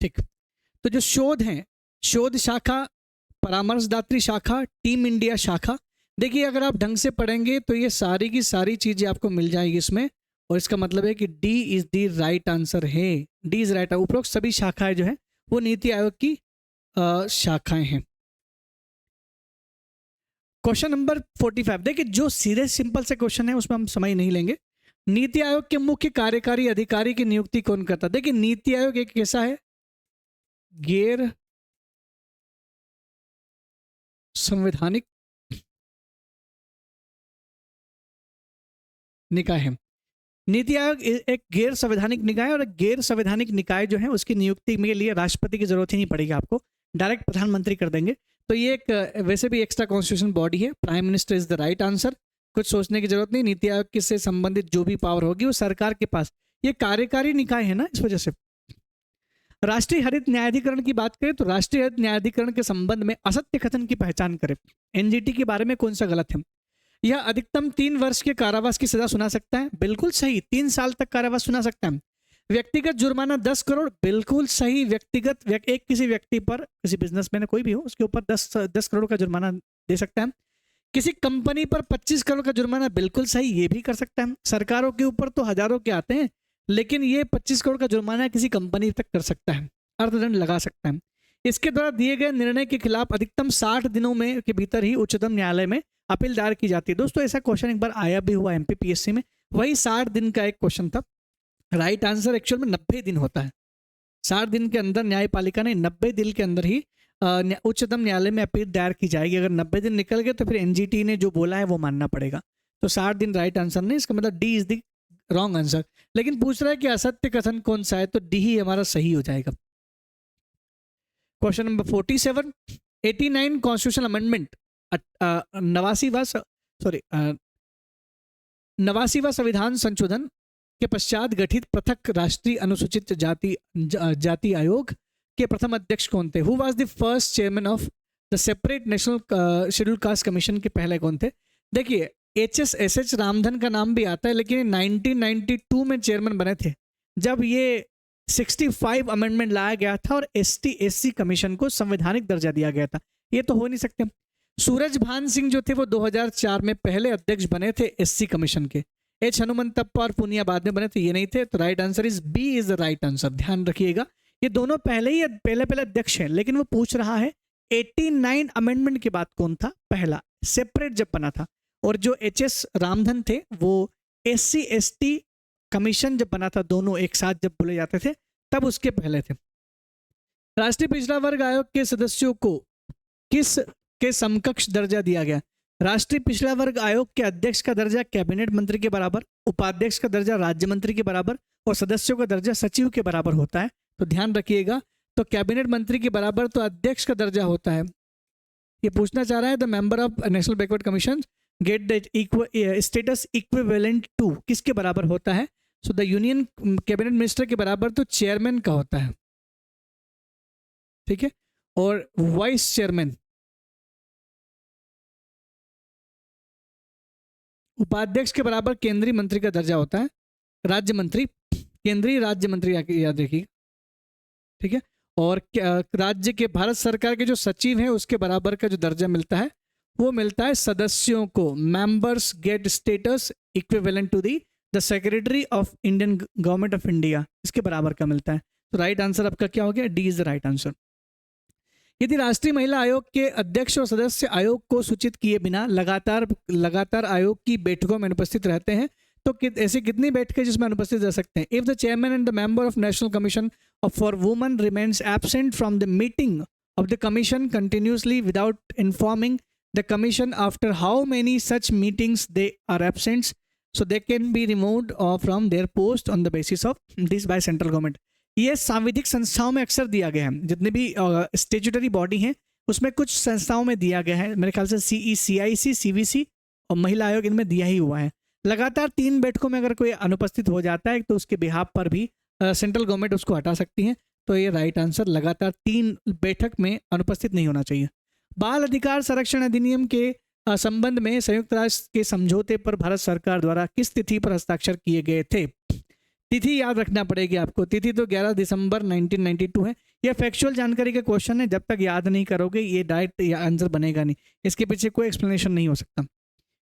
ठीक। तो जो शोध है, शोध शाखा, परामर्शदात्री शाखा, टीम इंडिया शाखा। देखिए अगर आप ढंग से पढ़ेंगे तो ये सारी की सारी चीजें आपको मिल जाएगी इसमें, और इसका मतलब है कि D is the right answer है। D is right. उपरोक्त सभी शाखाएं जो है वो नीति आयोग की शाखाएं हैं। क्वेश्चन नंबर 45, देखिए जो सीधे सिंपल से क्वेश्चन है उसमें हम समय नहीं लेंगे। नीति आयोग के मुख्य कार्यकारी अधिकारी की नियुक्ति कौन करता? देखिए नीति आयोग एक कैसा है? गैर संवैधानिक निकाय है। नीति आयोग एक गैर संवैधानिक निकाय, और गैर संवैधानिक निकाय जो है उसकी नियुक्ति के लिए राष्ट्रपति की जरूरत ही नहीं पड़ेगी आपको, डायरेक्ट प्रधानमंत्री कर देंगे। तो ये एक वैसे भी एक्स्ट्रा कॉन्स्टिट्यूशन बॉडी है। Prime minister is the right answer, कुछ सोचने की जरूरत नहीं। नीति आयोग से संबंधित जो भी पावर होगी वो सरकार के पास, ये कार्यकारी निकाय है ना, इस वजह से। राष्ट्रीय हरित न्यायाधिकरण की बात करें तो राष्ट्रीय हरित न्यायाधिकरण के संबंध में असत्य कथन की पहचान करें। एनजीटी के बारे में कौन सा गलत है? यह अधिकतम 3 वर्ष के कारावास की सजा सुना सकता है। बिल्कुल सही, 3 साल तक कारावास सुना सकता है। व्यक्तिगत जुर्माना 10 करोड़, बिल्कुल सही। व्यक्तिगत एक किसी व्यक्ति पर, किसी बिजनेसमैन कोई भी हो, उसके ऊपर 10 करोड़ का जुर्माना दे सकता है। किसी कंपनी पर 25 करोड़ का जुर्माना, बिल्कुल सही, ये भी कर सकता है। सरकारों के ऊपर तो हजारों के आते हैं, लेकिन ये 25 करोड़ का जुर्माना किसी कंपनी तक कर सकता है, अर्थदंड लगा सकता है। इसके द्वारा दिए गए निर्णय के खिलाफ अधिकतम 60 दिनों में के भीतर ही उच्चतम न्यायालय में अपील दायर की जाती है। दोस्तों ऐसा क्वेश्चन एक बार आया भी हुआ एमपीपीएससी में, वही 60 दिन का एक क्वेश्चन था। राइट आंसर एक्चुअल में 90 दिन होता है। 60 दिन के अंदर न्यायपालिका ने 90 दिन के अंदर ही उच्चतम न्यायालय में अपील दायर की जाएगी। अगर 90 दिन निकल गए तो फिर एनजीटी ने जो बोला है वो मानना पड़ेगा। तो 60 दिन राइट आंसर नहीं, इसका मतलब D is the wrong answer. लेकिन पूछ रहा है कि असत्य कथन कौन सा है, तो डी ही हमारा सही हो जाएगा। क्वेश्चन नंबर 47, 89 कॉन्स्टिट्यूशन अमेंडमेंट, 89वां संविधान संशोधन के पश्चात गठित पृथक राष्ट्रीय अनुसूचित जाति आयोग के प्रथम अध्यक्ष कौन थे? Who was the first chairman of the separate national schedule caste commission के पहले कौन थे? देखिए HSSH रामधन का नाम भी आता है, लेकिन 1992 में चेयरमैन बने थे जब ये 65 अमेंडमेंट लाया गया था और ST/SC कमीशन को संवैधानिक दर्जा दिया गया था। ये तो हो नहीं सकते। सूरजभान सिंह जो थे वो 2004 में पहले अध्यक्ष बने थे SC कमीशन के। H हनुमंतप्पा और पुनिया बाद में बने थे, ये नहीं थे। तो right answer is B is the right answer. ध्यान रखिएगा, ये दोनों पहले अध्यक्ष हैं, लेकिन वो पूछ रहा है 89 अमेंडमेंट के बाद कौन था पहला, सेपरेट जब बना था। और जो HS रामधन थे वो SC/ST कमीशन जब बना था, दोनों एक साथ जब बोले जाते थे तब उसके पहले थे। राष्ट्रीय पिछड़ा वर्ग आयोग के सदस्यों को किस के समकक्ष दर्जा दिया गया? राष्ट्रीय पिछड़ा वर्ग आयोग के अध्यक्ष का दर्जा कैबिनेट मंत्री के बराबर, उपाध्यक्ष का दर्जा राज्य मंत्री के बराबर और सदस्यों का दर्जा सचिव के बराबर होता है। तो ध्यान रखिएगा, तो कैबिनेट मंत्री के बराबर तो अध्यक्ष का दर्जा होता है। ये पूछना चाह रहा है the member of national backward commission get the status equivalent to, किसके बराबर होता है? So the union cabinet minister के बराबर तो चेयरमैन का होता है, ठीक है। और वाइस चेयरमैन, उपाध्यक्ष के बराबर केंद्रीय मंत्री का दर्जा होता है, राज्य मंत्री, केंद्रीय राज्य मंत्री याद रखिए, ठीक है। और राज्य के भारत सरकार के जो सचिव हैं उसके बराबर का जो दर्जा मिलता है वो मिलता है सदस्यों को। Members get status equivalent to the secretary of Indian government of India, इसके बराबर का मिलता है। तो राइट आंसर आपका क्या हो गया? D is the right answer. यदि राष्ट्रीय महिला आयोग के अध्यक्ष और सदस्य आयोग को सूचित किए बिना लगातार आयोग की बैठकों में अनुपस्थित रहते हैं तो ऐसी कितनी बैठकें जिसमें अनुपस्थित रह सकते हैं? If the chairman and the member of national commission for women remains absent from the meeting of the commission continuously without informing the commission after how many such meetings they are absent, so they can be removed from their post on the basis of this by central government. ये सांविधिक संस्थाओं में अक्सर दिया गया है, जितने भी स्टेचुटरी बॉडी हैं उसमें कुछ संस्थाओं में दिया गया है। मेरे ख्याल से CE, CIC, CVC और महिला आयोग इनमें दिया ही हुआ है। लगातार 3 बैठकों में अगर कोई अनुपस्थित हो जाता है तो उसके बिहाफ पर भी सेंट्रल गवर्नमेंट उसको हटा सकती है। तो ये राइट आंसर, लगातार 3 बैठक में अनुपस्थित नहीं होना चाहिए। बाल अधिकार संरक्षण अधिनियम के संबंध में संयुक्त राष्ट्र के समझौते पर भारत सरकार द्वारा किस तिथि पर हस्ताक्षर किए गए थे? तिथि याद रखना पड़ेगी आपको। तिथि तो 11 दिसंबर 1992 है। यह फैक्चुअल जानकारी का क्वेश्चन है, जब तक याद नहीं करोगे ये डायरेक्ट आंसर बनेगा नहीं, इसके पीछे कोई एक्सप्लेनेशन नहीं हो सकता।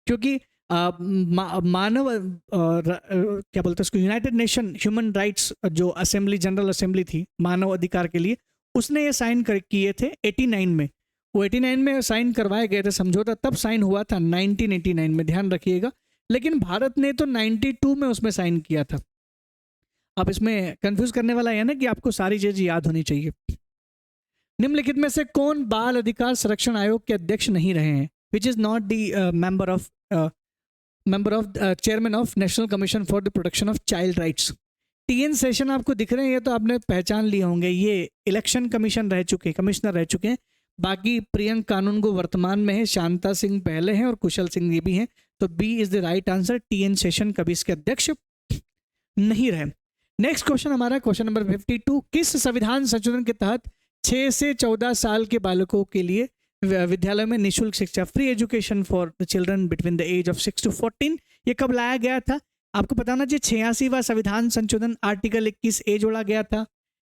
क्योंकि मानव क्या बोलते हैं उसको, यूनाइटेड नेशन ह्यूमन राइट्स जो असेंबली, जनरल असेंबली थी मानव अधिकार के लिए, उसने ये साइन किए थे 89 में। वो 89 में साइन करवाए गए थे, समझौता तब साइन हुआ था 1989 में, ध्यान रखिएगा। लेकिन भारत ने तो 92 में उसमें साइन किया था। अब इसमें कंफ्यूज करने वाला है ना कि आपको सारी चीज याद होनी चाहिए। निम्नलिखित में से कौन बाल अधिकार संरक्षण आयोग के अध्यक्ष नहीं रहे हैं? Which is not the member of chairman of national commission for the protection of child rights. TN session आपको दिख रहे हैं, ये तो आपने पहचान लिए होंगे, ये इलेक्शन कमीशन रह चुके, कमिश्नर रह चुके हैं। बाकी प्रियंक कानूनगो वर्तमान में है, शांता सिंह पहले हैं और कुशल सिंह ये भी हैं। तो B is the right answer. TN Seshan कभी इसके अध्यक्ष नहीं रहे। नेक्स्ट क्वेश्चन हमारा क्वेश्चन नंबर 52, किस संविधान संशोधन के तहत 6 से 14 साल के बालकों के लिए विद्यालय में निःशुल्क शिक्षा, free education for the children between the age of 6 to 14, ये कब लाया गया था? आपको पता होना चाहिए। 86वां संविधान संशोधन आर्टिकल 21A जोड़ा गया था।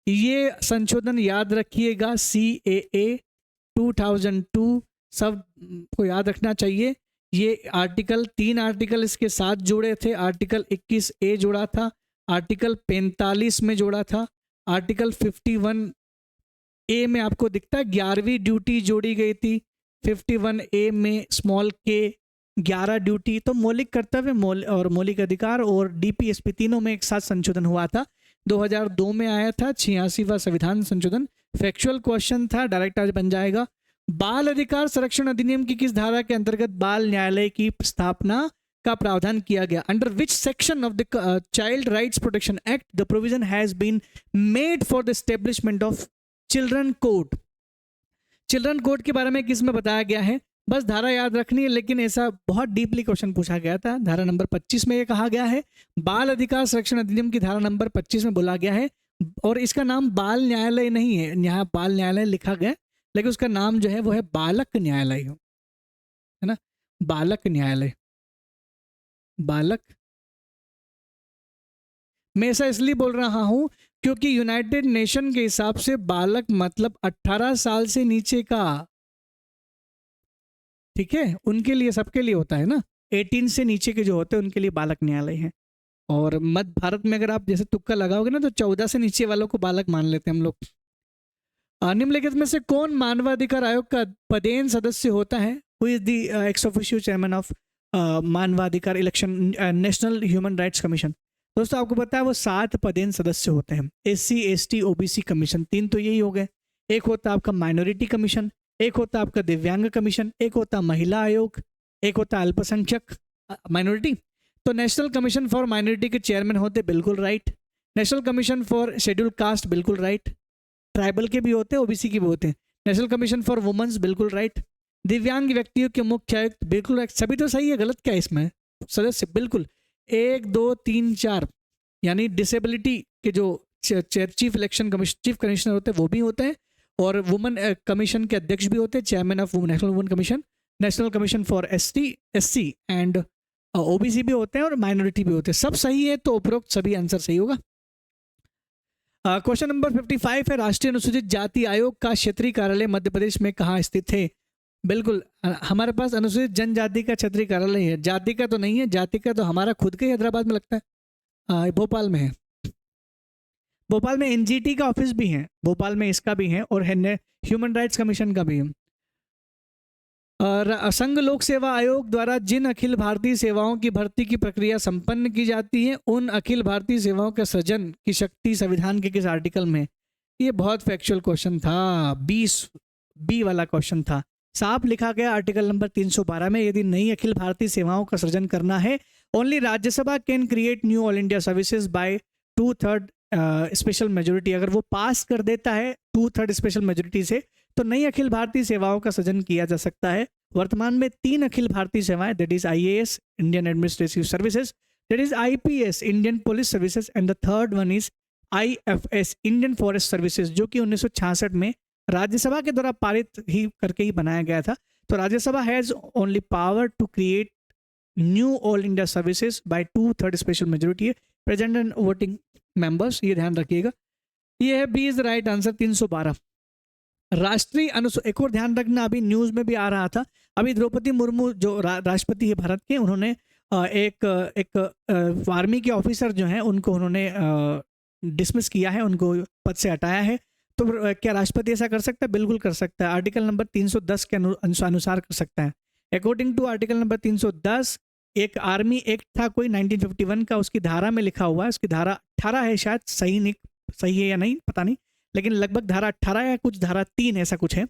ये संशोधन याद रखिएगा, CAA 2002 सब को याद रखना चाहिए। ये आर्टिकल 3 आर्टिकल इसके साथ जोड़े थे। आर्टिकल 21A जोड़ा था, आर्टिकल 45 में जोड़ा था, आर्टिकल 51A में आपको दिखता है 11वीं ड्यूटी जोड़ी गई थी, 51A में स्मॉल k 11 ड्यूटी। तो मौलिक कर्तव्य और मौलिक अधिकार और DPSP तीनों में एक साथ संशोधन हुआ था। 2002 में आया था 86वां संविधान संशोधन, फैक्चुअल क्वेश्चन था, डायरेक्ट आज बन जाएगा। बाल अधिकार संरक्षण अधिनियम की किस धारा के अंतर्गत बाल न्यायालय की स्थापना का प्रावधान किया गया? Under which section of the child rights protection act the provision has been made for the establishment of children court? Children court के बारे में किस में बताया गया है? बस धारा याद रखनी है, लेकिन ऐसा बहुत डीपली क्वेश्चन पूछा गया था। धारा नंबर 25 में ये कहा गया है, बाल अधिकार संरक्षण अधिनियम की धारा नंबर 25 में बोला गया है, और इसका नाम बाल न्यायालय नहीं है, यहाँ बाल न्यायालय लिखा गया, लेकिन उसका नाम जो है वो है बालक न्यायालय, है ना, बालक न्यायालय। बालक, मैं ऐसा इसलिए बोल रहा हूं क्योंकि यूनाइटेड नेशन के हिसाब से बालक मतलब 18 साल से नीचे का, ठीक है, उनके लिए, सबके लिए होता है ना, 18 से नीचे के जो होते हैं उनके लिए बालक न्यायालय है। और मध्य भारत में अगर आप जैसे तुक्का लगाओगे ना तो 14 से नीचे वालों को बालक मान लेते हैं हम लोग। निम्नलिखित में से कौन मानवाधिकार आयोग का पदेन सदस्य होता है? Who is the ex officio chairman of मानवाधिकार election national human rights commission? दोस्तों आपको पता है वो 7 पदेन सदस्य होते हैं। SC ST OBC कमीशन, 3 तो यही हो गए। एक होता आपका माइनॉरिटी कमीशन, एक होता आपका दिव्यांग कमीशन, एक होता महिला आयोग, एक होता अल्पसंख्यक माइनॉरिटी। तो नेशनल कमीशन फॉर माइनॉरिटी के चेयरमैन होते, बिल्कुल right. National commission for schedule caste, बिल्कुल राइट। ट्राइबल के भी होते हैं, OBC के भी होते हैं। नेशनल कमीशन फॉर वुमेन्स, बिल्कुल राइट। दिव्यांग व्यक्तियों के मुख्य आयुक्त, बिल्कुल राइट। सभी तो सही है, गलत क्या है इसमें? सदस्य बिल्कुल 1 2 3 4, यानी डिसेबिलिटी के जो chief election commission, chief commissioner होते हैं वो भी होते हैं, और वुमेन कमीशन के अध्यक्ष भी होते हैं, chairman of national women commission. National commission for ST SC and OBC भी होते हैं, और माइनॉरिटी भी होते हैं। सब सही है, तो उपरोक्त सभी आंसर सही होगा। क्वेश्चन नंबर 55 है, राष्ट्रीय अनुसूचित जाति आयोग का क्षेत्रीय कार्यालय मध्य प्रदेश में कहाँ स्थित है? बिल्कुल, हमारे पास अनुसूचित जनजाति का क्षेत्रीय कार्यालय है, जाति का तो नहीं है। जाति का तो हमारा खुद का ही हैदराबाद में लगता है, भोपाल में है। भोपाल में NGT का ऑफिस भी है, भोपाल में इसका भी है, और ह्यूमन राइट्स कमीशन का भी है। संघ लोक सेवा आयोग द्वारा जिन अखिल भारतीय सेवाओं की भर्ती की प्रक्रिया संपन्न की जाती है, उन अखिल भारतीय सेवाओं के सृजन की शक्ति संविधान के किस आर्टिकल में? ये बहुत फैक्चुअल क्वेश्चन था, 20B वाला क्वेश्चन था। साफ लिखा गया आर्टिकल नंबर 312 में, यदि नई अखिल भारतीय सेवाओं का सृजन करना है, only Rajya Sabha can create new all India services by 2/3 special majority. अगर वो पास कर देता है 2/3 स्पेशल मेजोरिटी से, तो नई अखिल भारतीय सेवाओं का सृजन किया जा सकता है। वर्तमान में 3 अखिल भारतीय सेवाएं, that is IAS Indian administrative services, that is IPS Indian police services, and the third one is IFS Indian forest services, जो कि 1966 में राज्यसभा के द्वारा पारित ही करके ही बनाया गया था। तो Rajya Sabha has only power to create new all India services by 2/3 special majority, present and voting members, ये ध्यान रखिएगा। ये है B is the right answer, 312। राष्ट्रीय एक और ध्यान रखना, अभी न्यूज़ में भी आ रहा था, अभी द्रौपदी मुर्मू जो राष्ट्रपति है भारत के, उन्होंने एक आर्मी के ऑफिसर जो हैं उनको उन्होंने डिसमिस किया है, उनको पद से हटाया है। तो क्या राष्ट्रपति ऐसा कर सकता है? बिल्कुल कर सकता है, आर्टिकल नंबर 310 के अनुसार कर सकता है। अकॉर्डिंग टू आर्टिकल नंबर 310, एक आर्मी एक्ट था कोई 1951 का, उसकी धारा में लिखा हुआ है, उसकी धारा 18 है शायद, सही है या नहीं पता नहीं, लेकिन लगभग धारा 18 या कुछ धारा 3 ऐसा कुछ है।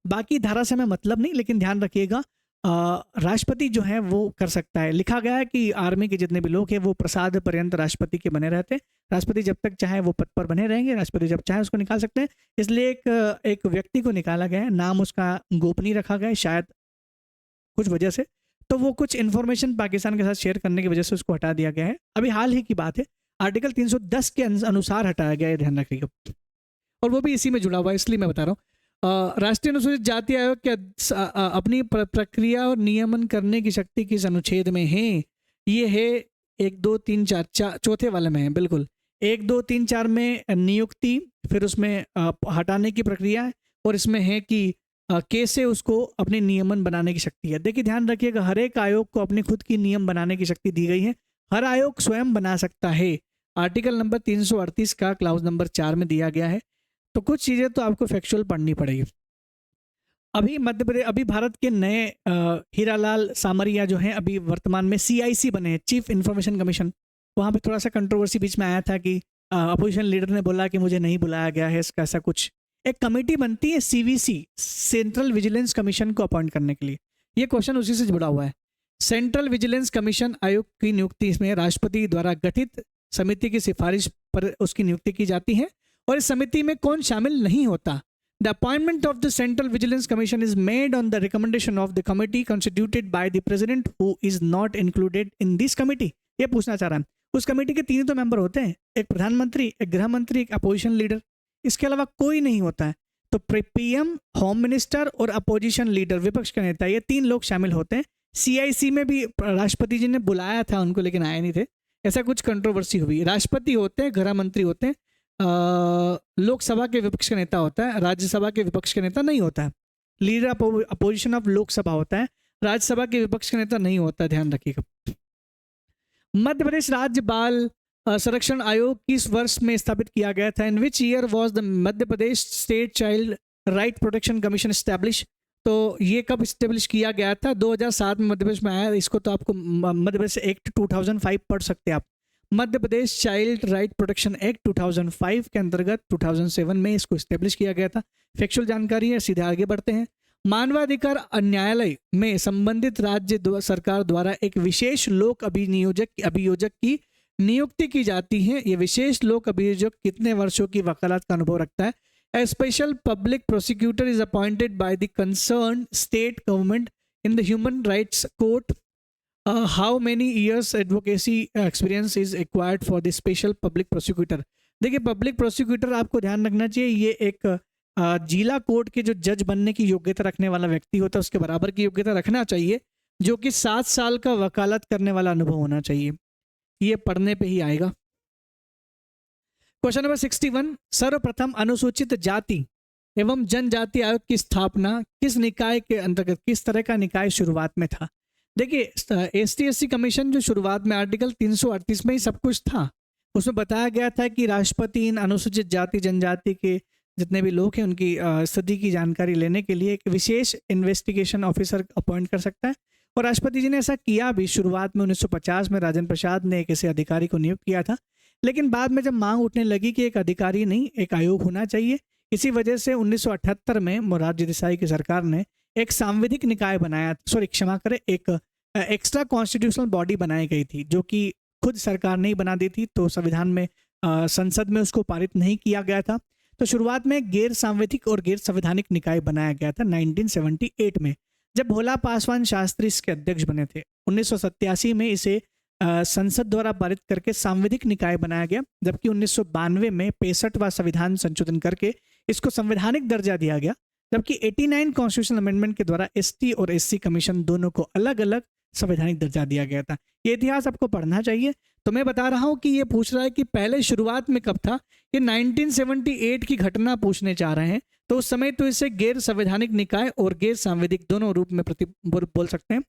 बाकी धारा से हमें मतलब नहीं, लेकिन ध्यान रखिएगा राष्ट्रपति जो है वो कर सकता है। लिखा गया है कि आर्मी के जितने भी लोग हैं वो प्रसाद पर्यंत राष्ट्रपति के बने रहते हैं, राष्ट्रपति जब तक चाहे वो पद पर बने रहेंगे, राष्ट्रपति जब चाहे उसको निकाल सकते हैं। इसलिए एक व्यक्ति को निकाला गया है, नाम उसका गोपनीय रखा गया है शायद कुछ वजह से, तो वो कुछ इन्फॉर्मेशन पाकिस्तान के साथ शेयर करने की वजह से उसको हटा दिया गया है। अभी हाल ही की बात है, आर्टिकल 310 के अनुसार हटाया गया है, ध्यान रखिएगा, और वो भी इसी में जुड़ा हुआ है, इसलिए मैं बता रहा हूँ। राष्ट्रीय अनुसूचित जाति आयोग के अपनी प्रक्रिया और नियमन करने की शक्ति किस अनुच्छेद में है? ये है 1 2 3 4 चौथे वाले में है, बिल्कुल 1 2 3 4 में नियुक्ति, फिर उसमें हटाने की प्रक्रिया, और इसमें है कि कैसे उसको अपने नियमन बनाने की शक्ति है। देखिए ध्यान रखिएगा, हर एक आयोग को अपने खुद की नियम बनाने की शक्ति दी गई है, हर आयोग स्वयं बना सकता है। आर्टिकल नंबर 338 का क्लाउज नंबर 4 में दिया गया है। तो कुछ चीज़ें तो आपको फैक्चुअल पढ़नी पड़ेगी। अभी मध्य प्रदेश, अभी भारत के नए हीरालाल सामरिया जो हैं अभी वर्तमान में CIC बने हैं, चीफ इंफॉर्मेशन कमीशन। वहाँ पे थोड़ा सा कंट्रोवर्सी बीच में आया था कि अपोजिशन लीडर ने बोला कि मुझे नहीं बुलाया गया है, इसका ऐसा कुछ एक कमेटी बनती है CVC, सेंट्रल विजिलेंस कमीशन को अपॉइंट करने के लिए। ये क्वेश्चन उसी से जुड़ा हुआ है। सेंट्रल विजिलेंस कमीशन आयोग की नियुक्ति इसमें राष्ट्रपति द्वारा गठित समिति की सिफारिश पर उसकी नियुक्ति की जाती है, और इस समिति में कौन शामिल नहीं होता? The appointment of the central vigilance commission is made on the recommendation of the committee constituted by the president who is not included in this committee. ये पूछना चाह रहा है। उस कमेटी के 3 तो मेंबर होते हैं, एक प्रधानमंत्री, एक गृह मंत्री, एक अपोजिशन लीडर, इसके अलावा कोई नहीं होता है। तो PM, होम मिनिस्टर और अपोजिशन लीडर, विपक्ष का नेता, ये 3 लोग शामिल होते हैं। CIC में भी राष्ट्रपति जी ने बुलाया था उनको, लेकिन आए नहीं थे, ऐसा कुछ कंट्रोवर्सी हुई। राष्ट्रपति होते हैं, गृह मंत्री होते हैं, लोकसभा के विपक्ष का नेता होता है, राज्यसभा के विपक्ष का नेता नहीं होता है। लीडर अपोजिशन ऑफ लोकसभा होता है, राज्यसभा के विपक्ष का नेता नहीं होता, ध्यान रखिएगा। मध्य प्रदेश राज्य बाल संरक्षण आयोग किस वर्ष में स्थापित किया गया था? In which year was the Madhya Pradesh state child right protection commission establish? तो ये कब इस्टेब्लिश किया गया था? 2007 में मध्य प्रदेश में आया। इसको तो आपको मध्य प्रदेश एक्ट 2005 पढ़ सकते हैं आप। Madhya Pradesh child right protection act 2005 के अंतर्गत 2007 में इसको इस्टेब्लिश किया गया था। फैक्चुअल जानकारी है, सीधे आगे बढ़ते हैं। मानवाधिकार न्यायालय में संबंधित राज्य सरकार द्वारा एक विशेष लोक अभियोजक की नियुक्ति की जाती है। ये विशेष लोक अभियोजक कितने वर्षों की वकालत का अनुभव रखता है? A special public prosecutor is appointed by the concerned state government in the human rights court. How many years advocacy experience is required for the special public prosecutor? देखिए, पब्लिक प्रोसिक्यूटर आपको ध्यान रखना चाहिए, ये एक जिला कोर्ट के जो जज बनने की योग्यता रखने वाला व्यक्ति होता है, उसके बराबर की योग्यता रखना चाहिए, जो कि 7 साल का वकालत करने वाला अनुभव होना चाहिए। ये पढ़ने पे ही आएगा। क्वेश्चन नंबर 61, सर्वप्रथम अनुसूचित जाति एवं जनजाति आयोग की स्थापना किस निकाय के अंतर्गत, किस तरह का निकाय शुरुआत में था? देखिए, ST/SC कमीशन जो शुरुआत में आर्टिकल 338 में ही सब कुछ था। उसमें बताया गया था कि राष्ट्रपति इन अनुसूचित जाति जनजाति के जितने भी लोग हैं उनकी स्थिति की जानकारी लेने के लिए एक विशेष इन्वेस्टिगेशन ऑफिसर अपॉइंट कर सकता है, और राष्ट्रपति जी ने ऐसा किया भी। शुरुआत में 1950 में राजेंद्र प्रसाद ने एक ऐसे अधिकारी को नियुक्त किया था, लेकिन बाद में जब मांग उठने लगी कि एक अधिकारी नहीं, एक आयोग होना चाहिए, इसी वजह से 1978 में मोरारजी देसाई की सरकार ने एक सांविधिक निकाय बनाया, एक एक्स्ट्रा कॉन्स्टिट्यूशनल बॉडी बनाई गई थी, जो कि खुद सरकार नहीं बना दी थी, तो संविधान में संसद में उसको पारित नहीं किया गया था। तो शुरुआत में गैर सांविधिक और गैर संवैधानिक निकाय बनाया गया था 1978 में, जब भोला पासवान शास्त्री इसके अध्यक्ष बने थे। 1987 में इसे संसद द्वारा पारित करके सांविधिक निकाय बनाया गया, जबकि 1992 में 65वां संविधान संशोधन करके इसको संवैधानिक दर्जा दिया गया, जबकि 89 कॉन्स्टिट्यूशनल अमेंडमेंट के द्वारा ST और SC कमीशन दोनों को अलग अलग संवैधानिक दर्जा दिया गया था। ये इतिहास आपको पढ़ना चाहिए। तो मैं बता रहा हूँ कि ये पूछ रहा है कि पहले शुरुआत में कब था। ये 1978 की घटना पूछने चाह रहे हैं, तो उस समय तो इसे गैर संवैधानिक निकाय और गैर सांविधिक दोनों रूप में बोल सकते हैं।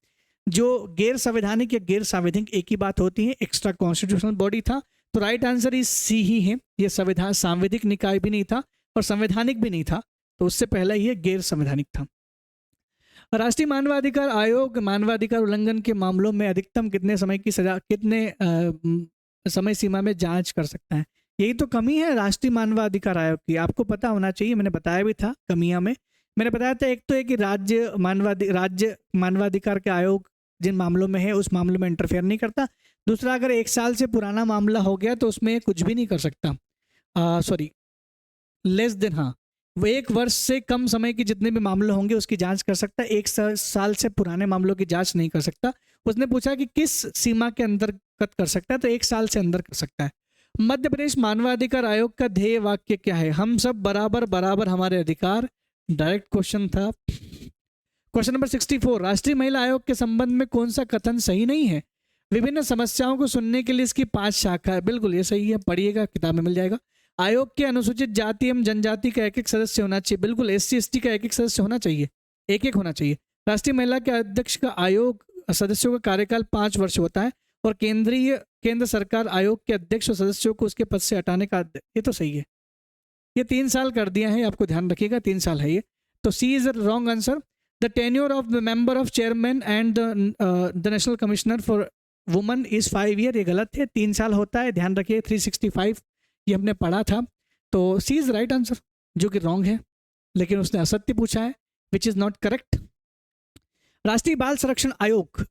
जो गैर संवैधानिक या गैर सांविधिक एक ही बात होती है, एक्स्ट्रा कॉन्स्टिट्यूशनल बॉडी था। तो राइट आंसर इज C ही है। ये सांविधिक निकाय भी नहीं था और संवैधानिक भी नहीं था, तो उससे पहले ये गैर संवैधानिक था। राष्ट्रीय मानवाधिकार आयोग मानवाधिकार उल्लंघन के मामलों में अधिकतम कितने समय सीमा में जांच कर सकता है? यही तो कमी है राष्ट्रीय मानवाधिकार आयोग की, आपको पता होना चाहिए। मैंने बताया भी था कमियां में, मैंने बताया था एक तो है कि राज्य मानवाधिकार के आयोग जिन मामलों में है उस मामले में इंटरफेयर नहीं करता। दूसरा, अगर 1 साल से पुराना मामला हो गया तो उसमें कुछ भी नहीं कर सकता। लेस देन, हाँ, वो 1 वर्ष से कम समय के जितने भी मामले होंगे उसकी जांच कर सकता है। 1 साल से पुराने मामलों की जांच नहीं कर सकता। उसने पूछा कि किस सीमा के अंतर्गत कर सकता है, तो 1 साल से अंदर कर सकता है। मध्य प्रदेश मानवाधिकार आयोग का ध्येय वाक्य क्या है? हम सब बराबर बराबर हमारे अधिकार। डायरेक्ट क्वेश्चन था। क्वेश्चन नंबर 64, राष्ट्रीय महिला आयोग के संबंध में कौन सा कथन सही नहीं है? विभिन्न समस्याओं को सुनने के लिए इसकी 5 शाखा है। बिल्कुल ये सही है, पढ़िएगा, किताब में मिल जाएगा। आयोग के अनुसूचित जाति एवं जनजाति का 1-1 सदस्य होना चाहिए। बिल्कुल SC/ST का 1-1 सदस्य होना चाहिए, 1-1 होना चाहिए। राष्ट्रीय महिला के अध्यक्ष का आयोग सदस्यों का कार्यकाल 5 वर्ष होता है, और केंद्र सरकार आयोग के अध्यक्ष और सदस्यों को उसके पद से हटाने का, ये तो सही है। ये 3 साल कर दिया है, आपको ध्यान रखिएगा, 3 साल है ये। तो C is the wrong answer. The tenure of the member of chairman and the national commissioner for woman is 5 year, ये गलत है, 3 साल होता है, ध्यान रखिए। 365 ये हमने पढ़ा था, तो C इज राइट आंसर। जो कि रॉन्ग है, लेकिन उसने असत्य पूछा है, विच इज नॉट करेक्ट। राष्ट्रीय बाल संरक्षण आयोग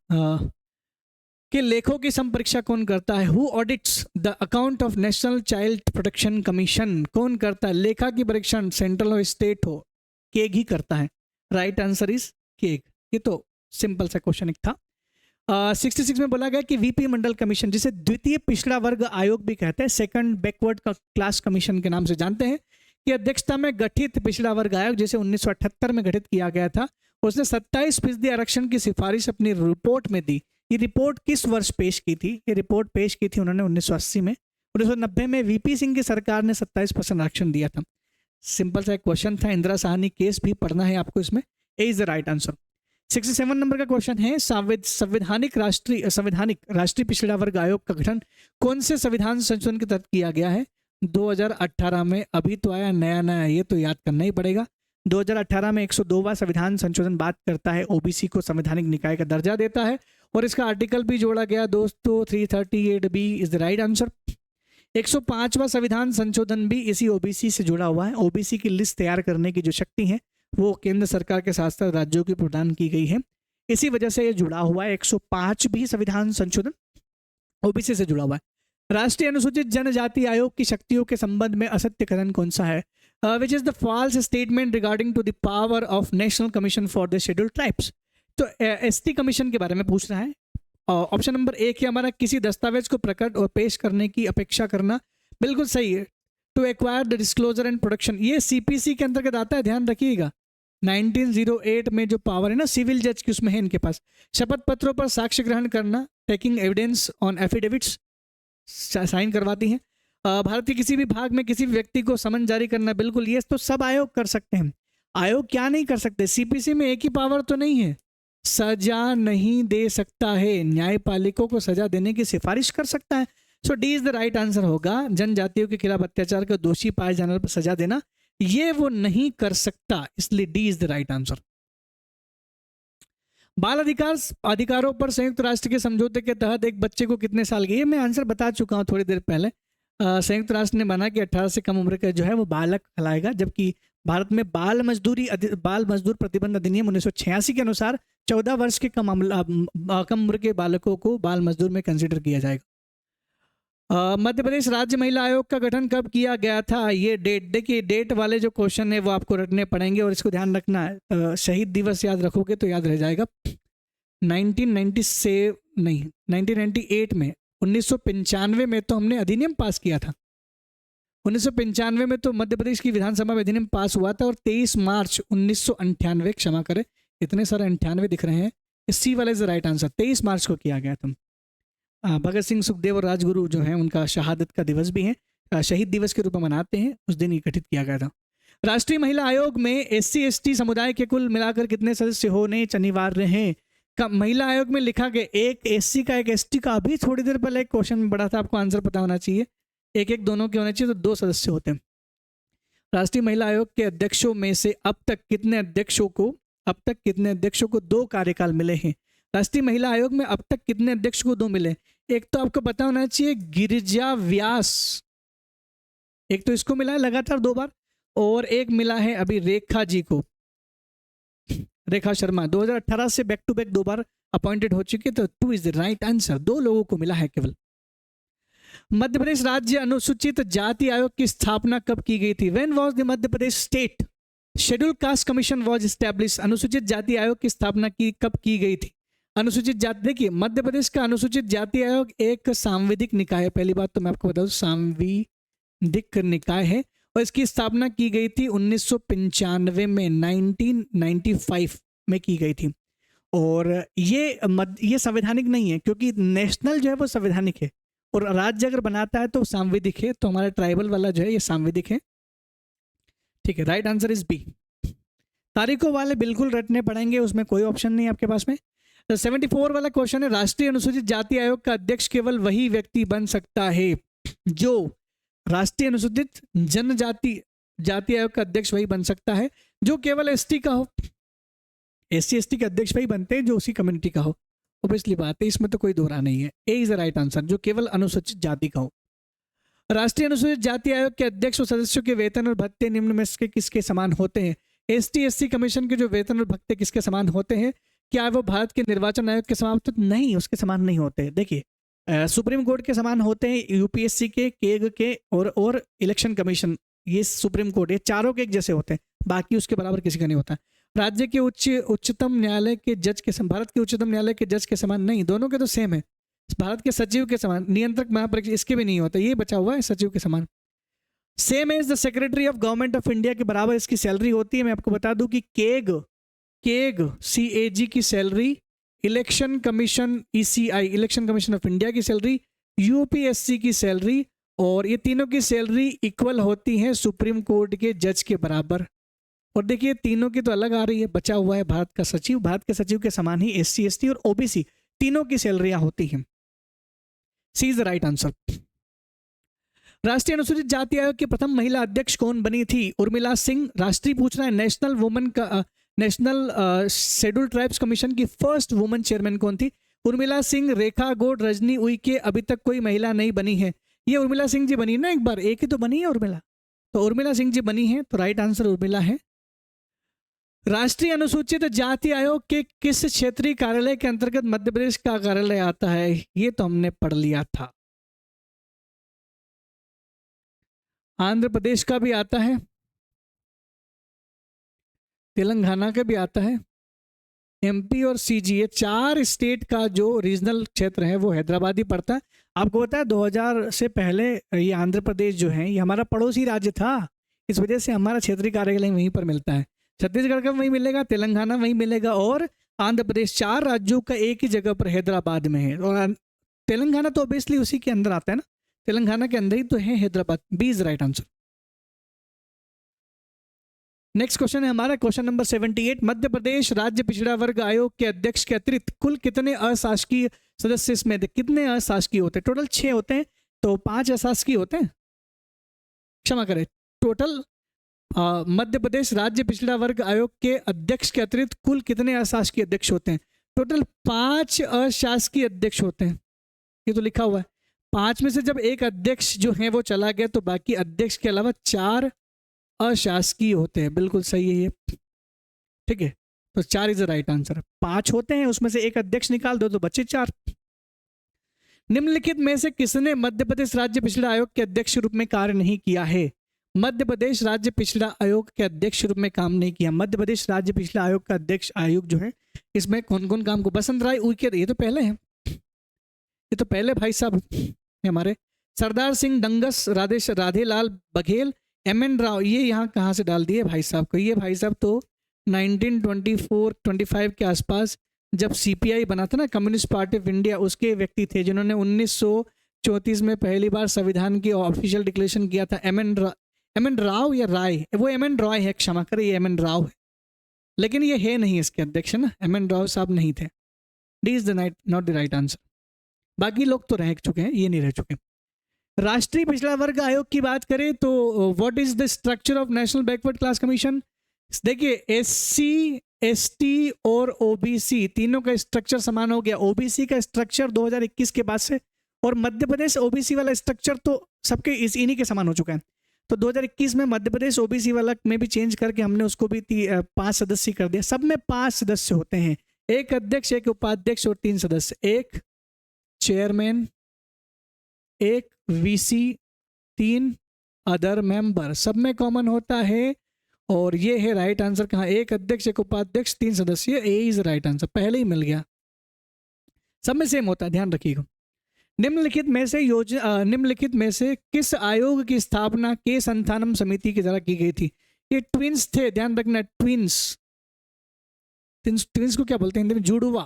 के लेखों की संपरीक्षा कौन करता है? Who audits the account of national child protection commission? कौन करता है? लेखा की परीक्षण सेंट्रल हो स्टेट हो, केग ही करता है। Right answer is keg. ये तो सिंपल सा क्वेश्चन एक था। 66 में बोला गया कि वीपी मंडल कमीशन, जिसे द्वितीय पिछड़ा वर्ग आयोग भी कहते हैं, सेकंड बैकवर्ड क्लास कमीशन के नाम से जानते हैं, की अध्यक्षता में गठित पिछड़ा वर्ग आयोग, जिसे 1978 में गठित किया गया था, उसने 27% आरक्षण की सिफारिश अपनी रिपोर्ट में दी। ये रिपोर्ट किस वर्ष पेश की थी? ये रिपोर्ट पेश की थी उन्होंने 1980 में। 1990 में वीपी सिंह की सरकार ने 27% आरक्षण दिया था। सिंपल सा एक क्वेश्चन था। इंदिरा साहनी केस भी पढ़ना है आपको इसमें। A is the right answer. 67 number का क्वेश्चन है, संवैधानिक राष्ट्रीय पिछड़ा वर्ग आयोग का गठन कौन से संविधान संशोधन के तहत किया गया है? 2018 में। अभी तो आया नया, ये तो याद करना ही पड़ेगा। 2018 में 102वां संविधान संशोधन बात करता है, ओबीसी को संवैधानिक निकाय का दर्जा देता है, और इसका आर्टिकल भी जोड़ा गया दोस्तों, 338B is the right answer. 105वां संविधान संशोधन भी इसी ओबीसी से जुड़ा हुआ है। ओबीसी की लिस्ट तैयार करने की जो शक्ति है वो केंद्र सरकार के साथ साथ राज्यों की प्रदान की गई है, इसी वजह से ये जुड़ा हुआ है। 105 भी संविधान संशोधन ओबीसी से जुड़ा हुआ है। राष्ट्रीय अनुसूचित जनजाति आयोग की शक्तियों के संबंध में असत्य कथन कौन सा है? Which is the false statement regarding to the power of national commission for the scheduled tribes? तो एसटी कमीशन के बारे में पूछ रहा है। ऑप्शन नंबर 1 है हमारा, किसी दस्तावेज को प्रकट और पेश करने की अपेक्षा करना। बिल्कुल सही है। To acquire the disclosure and production, ये सीपीसी के अंतर्गत आता है, ध्यान रखिएगा। 1908 में जो पावर है ना सिविल जज की, उसमें है इनके पास। शपथ पत्रों पर साक्ष्य ग्रहण करना, taking evidence on affidavits, sign करवाती हैं। भारत के किसी भी भाग में किसी भी व्यक्ति को समन जारी करना, बिल्कुल ये तो सब आयोग कर सकते हैं। आयोग क्या नहीं कर सकते? सीपीसी में एक ही पावर तो नहीं है, सजा नहीं दे सकता है, न्यायपालिकों को सजा देने की सिफारिश कर सकता है। So D is the right answer होगा। जनजातियों के खिलाफ अत्याचार का दोषी पाए जाने पर सजा देना, ये वो नहीं कर सकता, इसलिए D is the right answer. बाल अधिकारों पर संयुक्त राष्ट्र के समझौते के तहत एक बच्चे को कितने साल की? ये मैं आंसर बता चुका हूं थोड़ी देर पहले। संयुक्त राष्ट्र ने माना कि 18 से कम उम्र का जो है वो बालक कहलाएगा, जबकि भारत में बाल मजदूर प्रतिबंध अधिनियम 1986 के अनुसार 14 वर्ष के कम उम्र के बालकों को बाल मजदूर में कंसिडर किया जाएगा। मध्य प्रदेश राज्य महिला आयोग का गठन कब किया गया था? ये डेट देखिए, डेट वाले जो क्वेश्चन है वो आपको रटने पड़ेंगे और इसको ध्यान रखना है। शहीद दिवस याद रखोगे तो याद रह जाएगा। 1998 में, 1995 में तो हमने अधिनियम पास किया था। 1995 में तो मध्य प्रदेश की विधानसभा में अधिनियम पास हुआ था, और 23 मार्च 1998, क्षमा करें इतने सारे 98 दिख रहे हैं, सी वाला इज राइट आंसर। 23 मार्च को किया गया था। भगत सिंह, सुखदेव और राजगुरु जो हैं उनका शहादत का दिवस भी है, शहीद दिवस के रूप में मनाते हैं, उस दिन ही गठित किया गया था। राष्ट्रीय महिला आयोग में SC/ST समुदाय के कुल मिलाकर कितने सदस्य होने अनिवार्य हैं? महिला आयोग में लिखा गया एक SC का एक ST का। अभी थोड़ी देर पहले एक क्वेश्चन बड़ा था, आपको आंसर पता होना चाहिए। एक दोनों के होने चाहिए, तो 2 सदस्य होते हैं। राष्ट्रीय महिला आयोग के अध्यक्षों में से अब तक कितने अध्यक्षों को 2 कार्यकाल मिले हैं? राष्ट्रीय महिला आयोग में अब तक कितने अध्यक्ष को 2 मिले? एक तो आपको पता होना चाहिए गिरिजा व्यास, एक तो इसको मिला है लगातार 2 बार, और एक मिला है अभी रेखा जी को, रेखा शर्मा 2018 से बैक टू बैक 2 बार अपॉइंटेड हो चुके, तो 2 इज द राइट आंसर। 2 लोगों को मिला है केवल। मध्य प्रदेश राज्य अनुसूचित जाति आयोग की स्थापना कब की गई थी? When was the Madhya Pradesh state scheduled caste commission was establish? अनुसूचित जाति आयोग की स्थापना कब की गई थी? अनुसूचित जाति, देखिए मध्य प्रदेश का अनुसूचित जाति आयोग एक सांविधिक निकाय है। पहली बात तो मैं आपको बता दूं, सांविधिक निकाय है, और इसकी स्थापना की गई थी 1995 में, 1995 में की गई थी। और ये संवैधानिक नहीं है, क्योंकि नेशनल जो है वो संवैधानिक है, और राज्य अगर बनाता है तो सांविधिक है। तो हमारा ट्राइबल वाला जो है ये सांविधिक है। ठीक है, राइट आंसर इज बी। तारीखों वाले बिल्कुल रटने पड़ेंगे, उसमें कोई ऑप्शन नहीं आपके पास में। तो 74 वाला क्वेश्चन है, राष्ट्रीय अनुसूचित जाति आयोग का अध्यक्ष केवल वही व्यक्ति बन सकता है जो राष्ट्रीय अनुसूचित जनजाति जाति आयोग का अध्यक्ष वही बन सकता है जो केवल ST का हो। SC/ST के अध्यक्ष वही बनते हैं जो उसी कम्युनिटी का हो। ऑब्वियसली बात है, इसमें तो कोई दोहरा नहीं है। ए इज द राइट आंसर, जो केवल अनुसूचित जाति का हो। राष्ट्रीय अनुसूचित जाति आयोग के अध्यक्ष और सदस्यों के वेतन और भत्ते निम्न में से किसके समान होते हैं? ST SC कमीशन के जो वेतन और भत्ते किसके समान होते हैं? क्या वो भारत के निर्वाचन आयोग के समान? तो नहीं, उसके समान नहीं होते। देखिए, सुप्रीम कोर्ट के समान होते हैं UPSC के, केग के और इलेक्शन कमीशन, ये सुप्रीम कोर्ट, ये चारों के एक जैसे होते हैं, बाकी उसके बराबर किसी का नहीं होता। राज्य के उच्चतम न्यायालय के जज के समान, भारत के उच्चतम न्यायालय के जज के समान नहीं, दोनों के तो सेम है। भारत के सचिव के समान, नियंत्रक महापरीक्षक, इसके भी नहीं होता, ये बचा हुआ है सचिव के समान। Same as the secretary of government of India के बराबर इसकी सैलरी होती है। मैं आपको बता दूं कि केग CAG की salary, election commission ECI, election commission of India की सैलरी, UPSC की सैलरी, और ये तीनों की सैलरी इक्वल होती है सुप्रीम कोर्ट के जज के बराबर। और देखिए, तीनों की तो अलग आ रही है, बचा हुआ है भारत का सचिव। भारत के सचिव के समान ही SC ST और OBC तीनों की सैलरियां होती हैं। सी इज द राइट आंसर। राष्ट्रीय अनुसूचित जाति आयोग की प्रथम महिला अध्यक्ष कौन बनी थी? उर्मिला सिंह। राष्ट्रीय पूछ रहा है, नेशनल शेड्यूल ट्राइब्स कमीशन की फर्स्ट वुमन चेयरमैन कौन थी? उर्मिला सिंह, रेखा गौड़, रजनी उइके, अभी तक कोई महिला नहीं बनी है। ये उर्मिला सिंह जी बनी ना, एक बार, एक ही तो बनी है उर्मिला, तो उर्मिला सिंह जी बनी है, तो राइट आंसर उर्मिला है। राष्ट्रीय अनुसूचित जाति आयोग के किस क्षेत्रीय कार्यालय के अंतर्गत मध्य प्रदेश का कार्यालय आता है? ये तो हमने पढ़ लिया था। आंध्र प्रदेश का भी आता है, तेलंगाना का भी आता है, MP और CG, ये 4 स्टेट का जो रीजनल क्षेत्र है वो हैदराबाद ही पड़ता है। आपको पता है 2000 से पहले ये आंध्र प्रदेश जो है ये हमारा पड़ोसी राज्य था, इस वजह से हमारा क्षेत्रीय कार्यालय वहीं पर मिलता है। छत्तीसगढ़ का वहीं मिलेगा, तेलंगाना वहीं मिलेगा, और आंध्र प्रदेश, 4 राज्यों का एक ही जगह पर हैदराबाद में है। और तेलंगाना तो ऑब्वियसली उसी के अंदर आता है ना, तेलंगाना के अंदर ही तो है Hyderabad. B is right answer. Next question है हमारा, क्वेश्चन नंबर 78। मध्य प्रदेश राज्य पिछड़ा वर्ग आयोग के अध्यक्ष के अतिरिक्त कुल कितने अशासकीय सदस्य इसमें थे? कितने अशासकीय होते हैं? टोटल 6 होते हैं, तो 5 अशासकीय होते हैं, क्षमा करें, टोटल मध्य प्रदेश राज्य पिछड़ा वर्ग आयोग के अध्यक्ष के अतिरिक्त कुल कितने अशासकीय अध्यक्ष होते हैं? टोटल 5 अशासकीय अध्यक्ष होते हैं, ये तो लिखा हुआ है। 5 में से जब एक अध्यक्ष जो है वो चला गया तो बाकी अध्यक्ष के अलावा 4 अशासकीय होते हैं। बिल्कुल सही है ये, ठीक है, तो 4 इज द राइट आंसर। 5 होते हैं, उसमें से एक अध्यक्ष निकाल दो तो बचे 4। निम्नलिखित में से किसने मध्य प्रदेश राज्य पिछड़ा आयोग के अध्यक्ष रूप में कार्य नहीं किया है? मध्य प्रदेश राज्य पिछड़ा आयोग के अध्यक्ष रूप में काम नहीं किया। मध्य प्रदेश राज्य पिछड़ा आयोग का अध्यक्ष आयोग जो है, इसमें कौन कौन काम को? बसंत राय उइके, ये तो पहले हैं, ये तो पहले भाई साहब हमारे। सरदार सिंह डंगस, राधेलाल बघेल, MN राव, ये यहाँ कहाँ से डाल दिए भाई साहब को? ये भाई साहब तो 1924-25 के आसपास जब CPI बना था ना, कम्युनिस्ट पार्टी ऑफ इंडिया, उसके व्यक्ति थे जिन्होंने 1934 में पहली बार संविधान की ऑफिशियल डिक्लेरेशन किया था। MN राव या राय, वो MN रॉय है, क्षमा करें, ये MN राव है, लेकिन ये है नहीं इसके अध्यक्ष ना, MN राव साहब नहीं थे। D is the not the right answer. बाकी लोग तो रह चुके हैं, ये नहीं रह चुके। राष्ट्रीय पिछड़ा वर्ग आयोग की बात करें तो what is the structure of national backward class commission? देखिए, SC ST और OBC तीनों का स्ट्रक्चर समान हो गया। OBC का स्ट्रक्चर 2021 के बाद से, और मध्य प्रदेश OBC वाला स्ट्रक्चर तो सबके इन्हीं के समान हो चुका है। तो 2021 में मध्य प्रदेश OBC वाला में भी चेंज करके हमने उसको भी 5 सदस्य कर दिया। सब में 5 सदस्य होते हैं, एक अध्यक्ष, एक उपाध्यक्ष और 3 सदस्य, एक चेयरमैन, एक VC, 3 अदर मेंबर, सब में कॉमन होता है। और ये है राइट आंसर। कहाँ? एक अध्यक्ष, एक उपाध्यक्ष, 3 सदस्य, ए इज राइट आंसर। पहले ही मिल गया, सब में सेम होता है, ध्यान रखिएगा। निम्नलिखित में से किस आयोग की स्थापना के संथानम समिति के द्वारा की गई थी? ये ट्विंस थे, ध्यान रखना, ट्विंस को क्या बोलते हैं हिंदी में?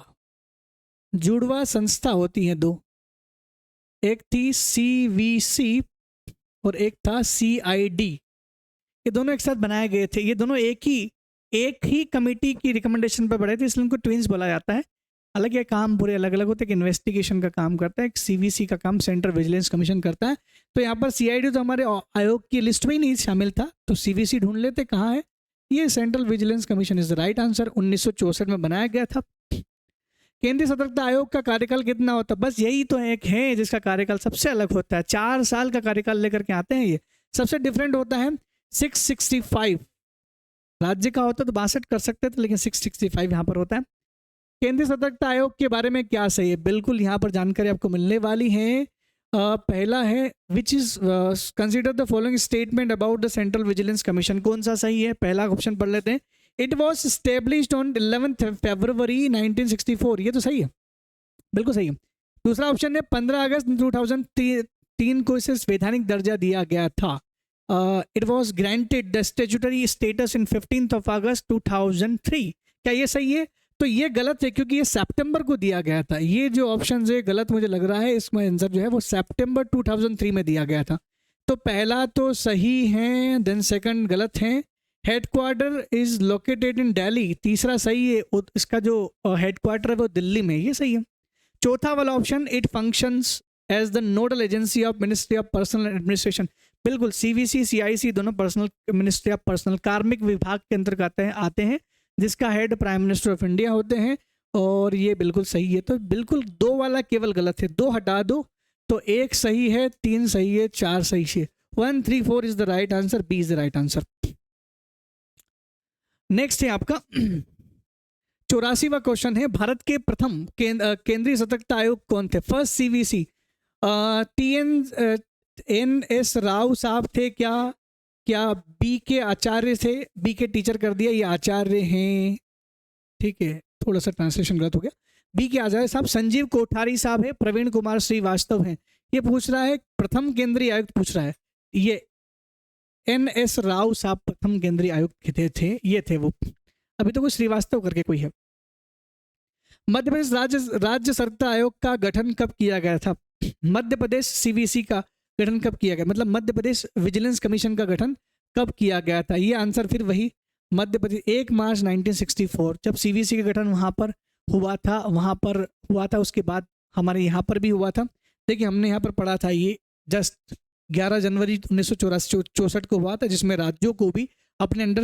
जुड़वा संस्था होती हैं 2, एक थी CVC और एक था CID। ये दोनों एक साथ बनाए गए थे। ये दोनों एक ही कमेटी की रिकमेंडेशन पर बने थे, इसलिए उनको ट्विंस बोला जाता है। हालांकि ये काम पूरे अलग अलग होते हैं। एक इन्वेस्टिगेशन का काम करता है, एक CVC का काम सेंट्रल विजिलेंस कमीशन करता है। तो यहाँ पर CID तो हमारे आयोग की लिस्ट में ही नहीं शामिल था, तो CVC ढूंढ लेते कहाँ है। ये central vigilance commission is the right answer. 1964 में बनाया गया था। केंद्रीय सतर्कता आयोग का कार्यकाल कितना होता है? बस यही तो एक है जिसका कार्यकाल सबसे अलग होता है, 4 साल का कार्यकाल लेकर के आते हैं। ये सबसे डिफरेंट होता है 665, राज्य का होता तो 62 कर सकते थे, लेकिन 665 यहाँ पर होता है। केंद्रीय सतर्कता आयोग के बारे में क्या सही है? बिल्कुल यहाँ पर जानकारी आपको मिलने वाली है। पहला है which is consider the following statement about the central vigilance commission. कौन सा सही है? पहला ऑप्शन पढ़ लेते हैं। इट वॉज स्टेब्लिश्ड ऑन 11 फरवरी 1964। ये तो सही है, बिल्कुल सही है। दूसरा ऑप्शन है 15 अगस्त 2003 को इसे संवैधानिक दर्जा दिया गया था। It was granted the statutory status in 15 अगस्त 2003। क्या ये सही है? तो ये गलत है, क्योंकि ये सितंबर को दिया गया था। ये जो ऑप्शन है गलत मुझे लग रहा है, इसमें आंसर जो है वो सितंबर 2003 में दिया गया था। तो पहला तो सही है, देन सेकंड गलत है। Headquarter is located in Delhi, तीसरा सही है, इसका जो हेडक्वार्टर है वो दिल्ली में, ये सही है। चौथा वाला option, it functions as the nodal agency of ministry of personal administration. बिल्कुल, सीवीसी सीआईसी दोनों पर्सनल मिनिस्ट्री ऑफ पर्सनल कार्मिक विभाग के अंतर्गत आते हैं, जिसका head prime minister of India होते हैं, और ये बिल्कुल सही है। तो बिल्कुल 2 वाला केवल गलत है, 2 हटा दो तो 1 सही है, 3 सही है, 4 सही है। 1 3 4 is the right answer, B is the right answer. Next है आपका 84वां क्वेश्चन है, भारत के प्रथम केंद्रीय सतर्कता आयोग कौन थे? फर्स्ट सीवीसी TN राव साहब थे क्या? क्या बी के आचार्य थे? बी के टीचर कर दिया, ये आचार्य हैं, ठीक है, थोड़ा सा ट्रांसलेशन गलत हो गया। बी के आचार्य साहब संजीव कोठारी साहब है, प्रवीण कुमार श्रीवास्तव हैं। ये पूछ रहा है प्रथम केंद्रीय आयुक्त पूछ रहा है, ये NS राव साहब प्रथम केंद्रीय आयुक्त थे, ये थे वो। अभी तो कोई श्रीवास्तव करके कोई है। मध्य प्रदेश राज्य सतर्कता आयोग का गठन कब किया गया था? मध्य प्रदेश CVC का गठन कब किया गया, मतलब मध्य प्रदेश विजिलेंस कमीशन का गठन कब किया गया था? ये आंसर फिर वही मध्य प्रदेश 1 मार्च 1964, जब CVC का गठन वहाँ पर हुआ था, उसके बाद हमारे यहाँ पर भी हुआ था। देखिए हमने यहाँ पर पढ़ा था, ये जस्ट 11 जनवरी 1964 को हुआ था, जिसमें राज्यों को भी अपने अंडर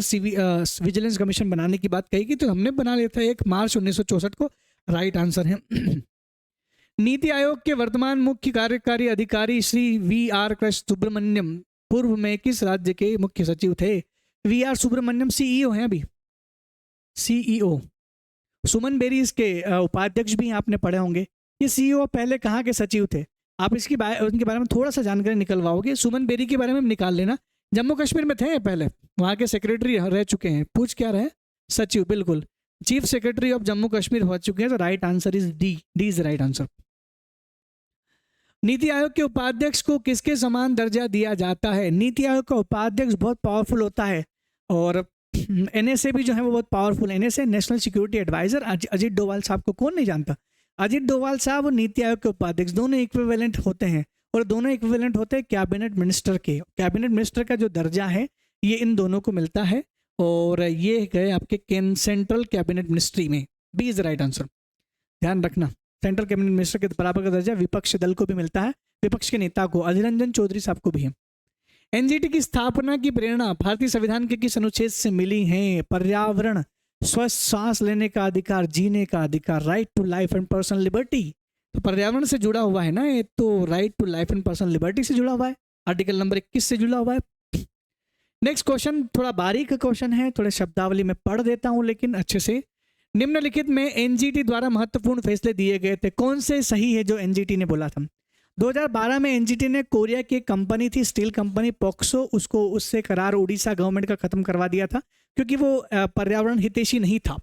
विजिलेंस कमीशन बनाने की बात कही गई, तो हमने बना लिया था 1 मार्च 1964 को, राइट आंसर है। नीति आयोग के वर्तमान मुख्य कार्यकारी अधिकारी श्री VR कृष्ण सुब्रमण्यम पूर्व में किस राज्य के मुख्य सचिव थे? VR सुब्रमण्यम CEO हैं अभी, CEO। सुमन बेरी इसके उपाध्यक्ष भी आपने पढ़े होंगे। ये CEO पहले कहाँ के सचिव थे? आप उनके बारे में थोड़ा सा जानकारी निकलवाओगे। सुमन बेरी के बारे में निकाल लेना, जम्मू कश्मीर में थे पहले, वहाँ के सेक्रेटरी रह चुके हैं। पूछ क्या रहे? सचिव, बिल्कुल, chief secretary of Jammu Kashmir हो चुके हैं। तो right answer is D is right answer. NITI Aayog के उपाध्यक्ष को किसके समान दर्जा दिया जाता है? नीति आयोग का उपाध्यक्ष बहुत पावरफुल होता है, और NSA भी जो है वो बहुत पावरफुल है। NSA national security advisor Ajit Doval साहब को कौन नहीं जानता? अजीत डोभाल साहब और नीति आयोग के उपाध्यक्ष दोनों इक्विवेलेंट होते हैं, और दोनों इक्विवेलेंट होते हैं कैबिनेट मिनिस्टर के। कैबिनेट मिनिस्टर का जो दर्जा है ये इन दोनों को मिलता है, और ये गए आपके सेंट्रल कैबिनेट मिनिस्ट्री में। बी इज राइट आंसर, ध्यान रखना। सेंट्रल कैबिनेट मिनिस्टर के बराबर का दर्जा विपक्ष दल को भी मिलता है, विपक्ष के नेता को, अधीर रंजन चौधरी साहब को भी है। NGT की स्थापना की प्रेरणा भारतीय संविधान के किस अनुच्छेद से मिली है? पर्यावरण, स्वस्थ सांस लेने का अधिकार, जीने का अधिकार, right to life and personal liberty. तो पर्यावरण से जुड़ा हुआ है ना ये, तो right to life and personal liberty से जुड़ा हुआ है, आर्टिकल नंबर 21 से जुड़ा हुआ है। नेक्स्ट क्वेश्चन थोड़ा बारीक क्वेश्चन है, थोड़े शब्दावली में पढ़ देता हूं लेकिन अच्छे से। निम्नलिखित में NGT द्वारा महत्वपूर्ण फैसले दिए गए थे, कौन से सही है जो NGT ने बोला था? 2012 में NGT ने कोरिया की कंपनी थी, स्टील कंपनी पॉक्सो, उससे करार उड़ीसा गवर्नमेंट का खत्म करवा दिया था, क्योंकि वो पर्यावरण हितैषी नहीं था।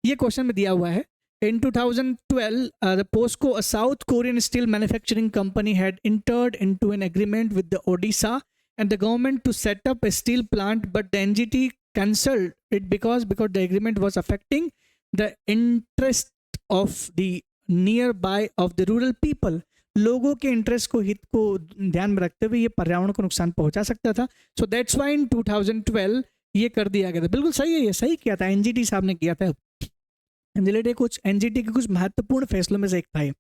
ये क्वेश्चन में दिया हुआ है। In 2012, the POSCO, a South Korean steel manufacturing company, had entered into an agreement with the Odisha and the government to set up a steel plant, but the NGT cancelled it because the agreement was affecting the interest of the nearby of the rural people. लोगों के interest को, हित को ध्यान में रखते हुए ये पर्यावरण को नुकसान पहुंचा सकता था। सो दैट्स वाई इन 2012 ये कर दिया गया था। बिल्कुल सही है, ये सही किया था, NGT साहब ने किया था। NGT के कुछ महत्वपूर्ण फैसलों में से एक था ये।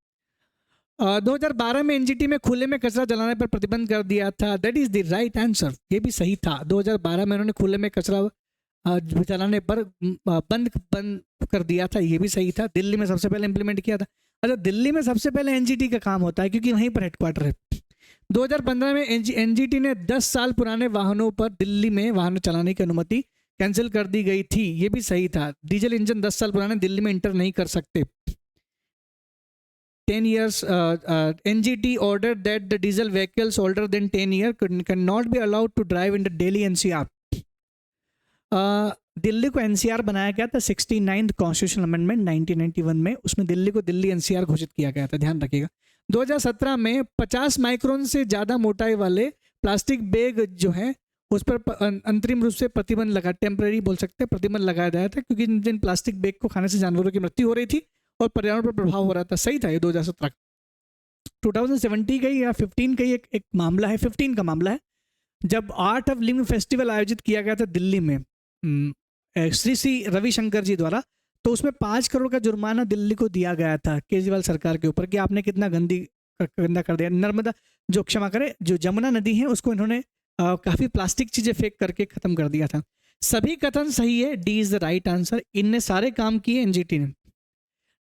2012 में NGT में खुले में कचरा जलाने पर प्रतिबंध कर दिया था, that is the right answer, ये भी सही था। 2012 में उन्होंने खुले में कचरा चलाने पर बंद बंद कर दिया था, ये भी सही था। दिल्ली में सबसे पहले इंप्लीमेंट किया था। अच्छा, दिल्ली में सबसे पहले एनजीटी का काम होता है क्योंकि वहीं पर हेडक्वार्टर है। 2015 में एनजीटी ने 10 साल पुराने वाहनों पर दिल्ली में वाहन चलाने की अनुमति कैंसिल कर दी गई थी, ये भी सही था। डीजल इंजन 10 साल पुराने दिल्ली में इंटर नहीं कर सकते। 10 years, NGT ordered that the diesel vehicles older than 10 years cannot be allowed to drive in the Delhi NCR. Delhi को एनसीआर बनाया गया था 69th कॉन्स्टिट्यूशनल अमेंडमेंट 1991 में, उसमें दिल्ली को दिल्ली एनसीआर घोषित किया गया था, ध्यान रखिएगा। 2017 में 50 माइक्रोन से ज़्यादा मोटाई वाले प्लास्टिक बैग जो है उस पर अंतरिम रूप से प्रतिबंध लगा, टेम्परेरी बोल सकते हैं, प्रतिबंध लगाया गया था क्योंकि जिन प्लास्टिक बैग को खाने से जानवरों की मृत्यु हो रही थी और पर्यावरण पर प्रभाव हो रहा था। सही था ये 2017 2017 का ही या 15 का ही एक मामला है, 15 का मामला है, जब आर्ट ऑफ लिविंग फेस्टिवल आयोजित किया गया था दिल्ली में श्री रविशंकर जी द्वारा। तो उसमें 5 करोड़ का जुर्माना दिल्ली को दिया गया था केजरीवाल सरकार के ऊपर कि आपने कितना गंदा कर दिया। नर्मदा जो क्षमा करें जो जमुना नदी है उसको इन्होंने काफ़ी प्लास्टिक चीज़ें फेंक करके ख़त्म कर दिया था। सभी कथन सही है, D is the right answer. इनने सारे काम किए एनजीटी ने।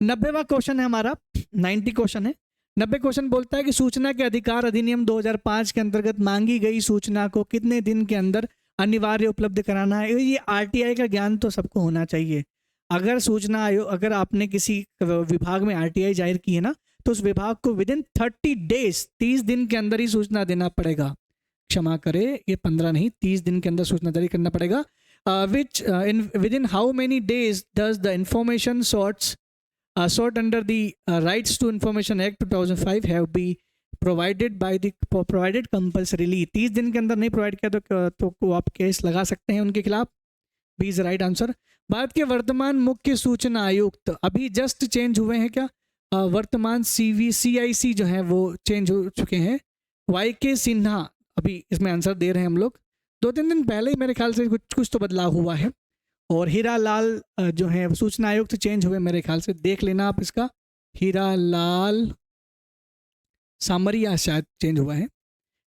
90वां क्वेश्चन है हमारा, 90 क्वेश्चन है। 90 क्वेश्चन बोलता है कि सूचना के अधिकार अधिनियम 2005 के अंतर्गत मांगी गई सूचना को कितने दिन के अंदर अनिवार्य उपलब्ध कराना है। ये आरटीआई का ज्ञान तो सबको होना चाहिए। अगर सूचना आयोग, अगर आपने किसी विभाग में आरटीआई जाहिर की है ना, तो उस विभाग को विदिन 30 डेज 30 दिन के अंदर ही सूचना देना पड़ेगा। क्षमा करे, ये 15 नहीं, 30 दिन के अंदर सूचना जारी करना पड़ेगा। Which within how many days does the information sought under the Rights to Information Act 2005 have been provided by the provided compulsorily। 30 दिन के अंदर नहीं प्रोवाइड किया तो आप केस लगा सकते हैं उनके खिलाफ। B is right answer. Bharat के वर्तमान मुख्य सूचना आयुक्त अभी जस्ट चेंज हुए हैं क्या? वर्तमान CIC जो है वो चेंज हो चुके हैं। YK सिन्हा अभी इसमें आंसर दे रहे हैं हम लोग। 2-3 दिन पहले ही मेरे ख्याल से कुछ तो बदलाव हुआ है। और हीरा लाल जो है सूचना आयुक्त चेंज हुए मेरे ख्याल से, देख लेना आप इसका। हीरा लाल सामरिया शायद चेंज हुआ है।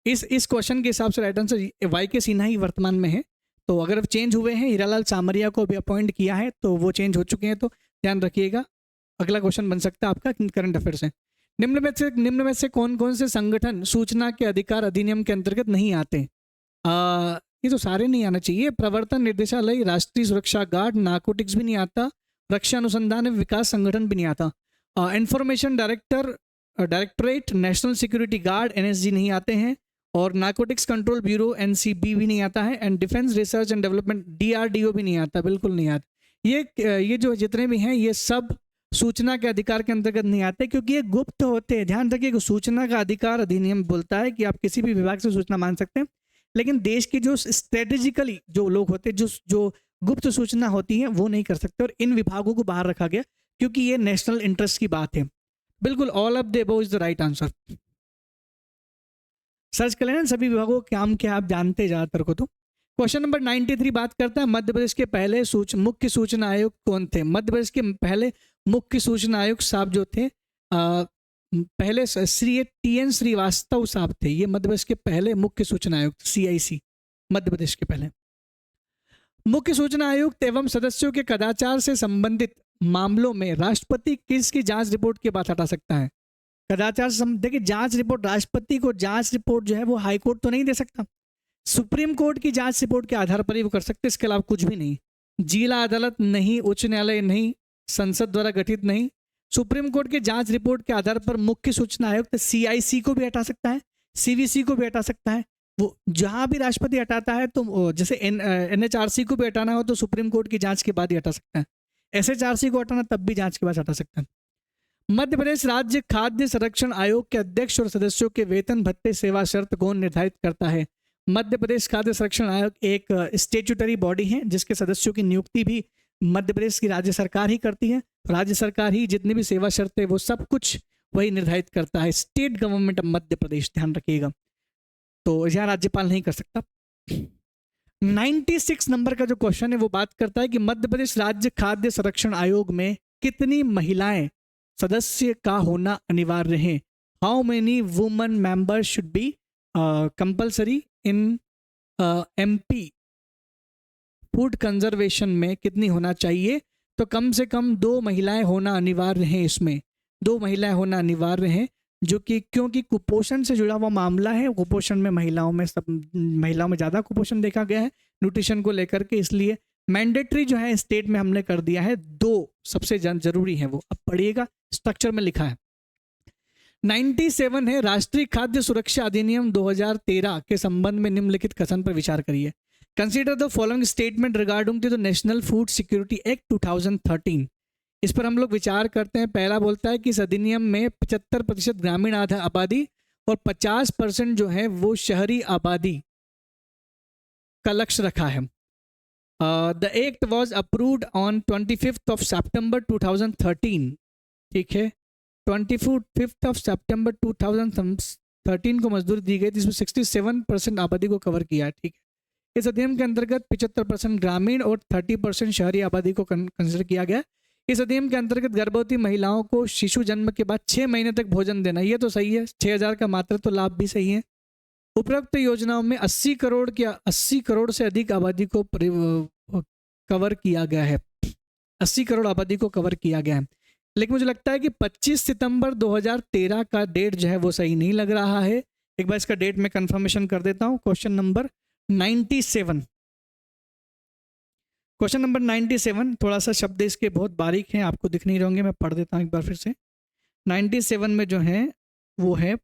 इस क्वेश्चन के हिसाब से राइट आंसर YK सिन्हा ही वर्तमान में है। तो अगर अब चेंज हुए हैं, हीरालाल सामरिया को अभी अपॉइंट किया है तो वो चेंज हो चुके हैं, तो ध्यान रखिएगा। अगला क्वेश्चन बन सकता है आपका करंट अफेयर से। निम्न में से कौन कौन से संगठन सूचना के अधिकार अधिनियम के अंतर्गत नहीं आते? ये तो सारे नहीं आना चाहिए। प्रवर्तन निर्देशालय, राष्ट्रीय सुरक्षा गार्ड, नार्कोटिक्स भी नहीं आता, रक्षा अनुसंधान एवं विकास संगठन भी नहीं आता, information directorate, national security guard NSG नहीं आते हैं, और नार्कोटिक्स कंट्रोल ब्यूरो NCB भी नहीं आता है, and defence research and development DRDO भी नहीं आता, बिल्कुल नहीं आता। ये जो जितने भी हैं ये सब सूचना के अधिकार के अंतर्गत नहीं आते क्योंकि ये गुप्त होते हैं। ध्यान रखिए, सूचना का अधिकार अधिनियम बोलता है कि आप किसी भी विभाग से सूचना मांग सकते हैं, लेकिन देश के जो स्ट्रेटेजिकली जो लोग होते हैं, जो गुप्त सूचना होती है वो नहीं कर सकते, और इन विभागों को बाहर रखा गया क्योंकि ये नेशनल इंटरेस्ट की बात है। बिल्कुल all of the above is the right answer. Search कर लेना सभी विभागों का काम क्या आप जानते हैं ज़्यादातर को। तो क्वेश्चन नंबर 93 बात करता है मध्य प्रदेश के पहले मुख्य सूचना आयुक्त कौन थे? मध्य प्रदेश के पहले मुख्य सूचना आयुक्त साहब जो थे पहले श्री TN श्रीवास्तव साहब थे। ये मध्य प्रदेश के पहले मुख्य सूचना आयुक्त CIC मध्य प्रदेश के पहले मुख्य सूचना आयुक्त एवं सदस्यों के कदाचार से संबंधित मामलों में राष्ट्रपति किसकी जांच रिपोर्ट के बाद हटा सकता है? कदाचार से देखिए, जांच रिपोर्ट राष्ट्रपति को जांच रिपोर्ट जो है वो हाई कोर्ट तो नहीं दे सकता, सुप्रीम कोर्ट की जांच रिपोर्ट के आधार पर ही वो कर सकते, इसके अलावा कुछ भी नहीं। जिला अदालत नहीं, उच्च न्यायालय नहीं, संसद द्वारा गठित नहीं। सुप्रीम कोर्ट की जांच रिपोर्ट के आधार पर मुख्य सूचना आयुक्त CIC को भी हटा सकता है, CVC को भी हटा सकता है। वो जहां भी राष्ट्रपति हटाता है तो जैसे NHRC को भी हटाना हो तो सुप्रीम कोर्ट की जांच के बाद ही हटा सकता है। SHRC को हटाना तब भी जांच के बाद हटा सकता है। मध्य प्रदेश राज्य खाद्य संरक्षण आयोग के अध्यक्ष और सदस्यों के वेतन भत्ते सेवा शर्त कौन निर्धारित करता है? मध्य प्रदेश खाद्य संरक्षण आयोग एक स्टेट्यूटरी बॉडी है जिसके सदस्यों की नियुक्ति भी मध्य प्रदेश की राज्य सरकार ही करती है। राज्य सरकार ही जितनी भी सेवा शर्तें वो सब कुछ वही निर्धारित करता है। स्टेट गवर्नमेंट ऑफ मध्य प्रदेश, ध्यान रखिएगा। तो यहाँ राज्यपाल नहीं कर सकता। 96 नंबर का जो क्वेश्चन है वो बात करता है कि मध्य प्रदेश राज्य खाद्य संरक्षण आयोग में कितनी महिलाएं सदस्य का होना अनिवार्य है? How many women members should be compulsory in MP food conservation में कितनी होना चाहिए? तो कम से कम 2 महिलाएं होना अनिवार्य हैं, इसमें 2 महिलाएं होना अनिवार्य हैं, जो कि क्योंकि कुपोषण से जुड़ा हुआ मामला है। कुपोषण में महिलाओं में ज़्यादा कुपोषण देखा गया है न्यूट्रिशन को लेकर के, इसलिए मैंडेटरी जो है स्टेट में हमने कर दिया है। 2 सबसे जरूरी है वो। अब पढ़िएगा, स्ट्रक्चर में लिखा है 97 है, राष्ट्रीय खाद्य सुरक्षा अधिनियम 2013 के संबंध में निम्नलिखित कथन पर विचार करिए। Consider the following statement regarding to the national food security act 2013। इस पर हम लोग विचार करते हैं। पहला बोलता है कि इस अधिनियम में 75% ग्रामीण आबादी और 50% जो है वो शहरी आबादी का लक्ष्य रखा है। The act was approved on 25 सितंबर 2013। ठीक है, 25 सितंबर 2013 को मंजूरी दी गई, जिसमें 67% आबादी को कवर किया है। ठीक है, इस अधिनियम के अंतर्गत 75% ग्रामीण और 30% शहरी आबादी को कंसिडर किया गया। इस अधिनियम के अंतर्गत गर्भवती महिलाओं को शिशु जन्म के बाद 6 महीने तक भोजन देना, ये तो सही है। 6000 का मात्र तो लाभ भी सही है। उपरोक्त योजनाओं में 80 करोड़ से अधिक आबादी को कवर किया गया है। 80 करोड़ आबादी को कवर किया गया है। लेकिन मुझे लगता है कि 25 सितंबर 2013 का डेट जो है वो सही नहीं लग रहा है। एक बार इसका डेट मैं कंफर्मेशन कर देता हूँ। क्वेश्चन नंबर 97, क्वेश्चन नंबर 97, थोड़ा सा शब्द इसके बहुत बारीक हैं, आपको दिख नहीं रहे होंगे, मैं पढ़ देता हूँ एक बार फिर से। 97 में जो है वो है,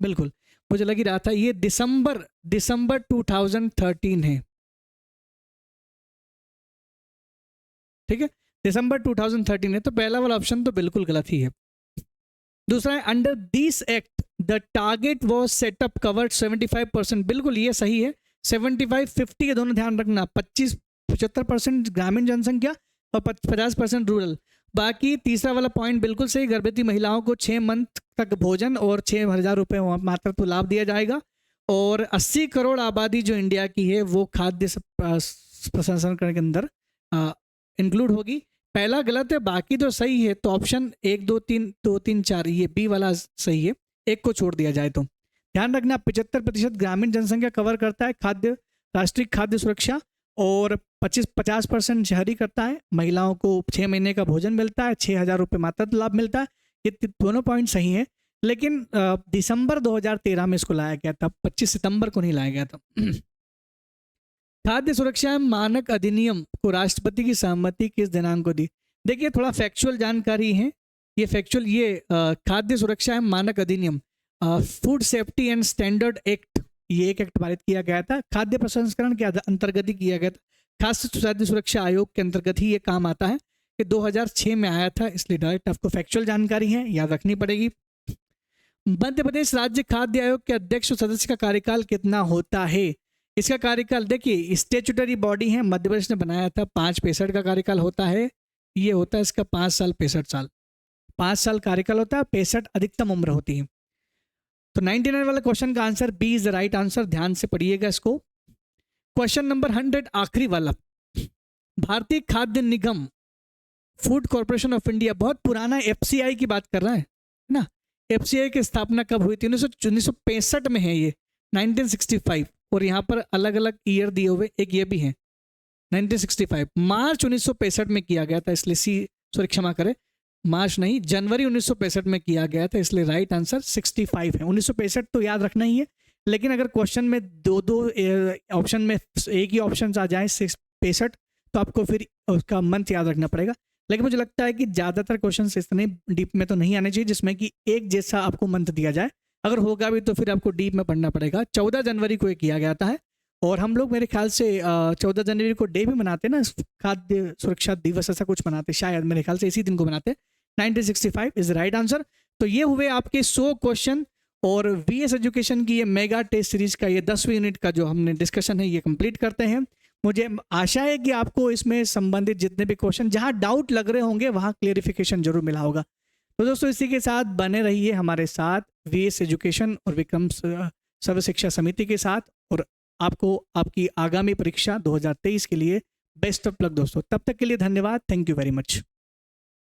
बिल्कुल मुझे लग ही रहा था, ये दिसंबर 2013 है। ठीक है, दिसंबर 2013 है, तो पहला वाला ऑप्शन तो बिल्कुल गलत ही है। दूसरा है under this act the target was setup covered 75%, बिल्कुल ये सही है। 75-50 के दोनों ध्यान रखना, 75% ग्रामीण जनसंख्या और 50% रूरल। बाकी तीसरा वाला पॉइंट बिल्कुल सही, गर्भवती महिलाओं को 6 मंथ तक भोजन और 6000 रुपये मात्र तो लाभ दिया जाएगा। और 80 करोड़ आबादी जो इंडिया की है वो खाद्य प्रसंस्करण के अंदर इंक्लूड होगी। पहला गलत है, बाकी तो सही है। तो ऑप्शन 1 2 3 4 ये बी वाला सही है, एक को छोड़ दिया जाए तो। ध्यान रखना 75% ग्रामीण जनसंख्या कवर करता है खाद्य, राष्ट्रीय खाद्य सुरक्षा, और 50% शहरी करता है। महिलाओं को 6 महीने का भोजन मिलता है, 6000 रुपये मात्र लाभ मिलता है। ये दोनों पॉइंट सही है, लेकिन दिसंबर 2013 में इसको लाया गया था, 25 सितंबर को नहीं लाया गया था। खाद्य सुरक्षा मानक अधिनियम को राष्ट्रपति की सहमति किस दिनांक को दी? देखिए थोड़ा फैक्चुअल जानकारी है ये। फैक्चुअल ये खाद्य सुरक्षा मानक अधिनियम, food safety and standard act, ये एक एक्ट पारित किया गया था, खाद्य प्रसंस्करण के अंतर्गत ही किया गया था। खाद्य खाद्य सुरक्षा आयोग के अंतर्गत ही ये काम आता है, कि 2006 में आया था, इसलिए डायरेक्ट आपको फैक्चुअल जानकारी है, याद रखनी पड़ेगी। मध्य प्रदेश राज्य खाद्य आयोग के अध्यक्ष सदस्य का कार्यकाल कितना होता है? इसका कार्यकाल देखिए, स्टेचुटरी बॉडी है, मध्य प्रदेश ने बनाया था, 5-65 का कार्यकाल होता है। ये होता है इसका 5 साल 65 साल, 5 साल कार्यकाल होता है, 65 अधिकतम उम्र होती है। तो 99 वाला क्वेश्चन का answer B is the right answer, ध्यान से पढ़िएगा इसको। क्वेश्चन नंबर 100 आखिरी वाला, भारतीय खाद्य निगम फूड कॉर्पोरेशन ऑफ इंडिया, बहुत पुराना एफसीआई की बात कर रहा है ना। एफसीआई की स्थापना कब हुई थी? 1965 में है ये, 1965, और यहाँ पर अलग अलग ईयर दिए हुए, एक ये भी है 1965, मार्च 1965 में किया गया था, इसलिए सॉरी क्षमा करें, मार्च नहीं, जनवरी 1965 में किया गया था, इसलिए राइट आंसर 65 है। 1965 तो याद रखना ही है, लेकिन अगर क्वेश्चन में दो ऑप्शन में एक ही ऑप्शन आ जाए 65, तो आपको फिर उसका मंथ याद रखना पड़ेगा। लेकिन मुझे लगता है कि ज़्यादातर क्वेश्चन इतने डीप में तो नहीं आने चाहिए जिसमें कि एक जैसा आपको मंथ दिया जाए। अगर होगा भी तो फिर आपको डीप में पढ़ना पड़ेगा। 14 जनवरी को ये किया गया था, और हम लोग मेरे ख्याल से 14 जनवरी को डे भी मनाते ना, खाद्य सुरक्षा दिवस ऐसा कुछ मनाते, शायद मेरे ख्याल से इसी दिन को मनाते। 1965 इज राइट आंसर। तो ये हुए आपके 100 क्वेश्चन, और वीएस एजुकेशन की ये मेगा टेस्ट सीरीज का ये 10वीं यूनिट का जो हमने डिस्कशन है ये कंप्लीट करते हैं। मुझे आशा है कि आपको इसमें संबंधित जितने भी क्वेश्चन जहाँ डाउट लग रहे होंगे वहाँ क्लियरिफिकेशन जरूर मिला होगा। तो दोस्तों इसी के साथ बने रहिए हमारे साथ वीएस एजुकेशन और विक्रम सर्व शिक्षा समिति के साथ, और आपको आपकी आगामी परीक्षा 2023 के लिए बेस्ट ऑफ लक दोस्तों। तब तक के लिए धन्यवाद, थैंक यू वेरी मच।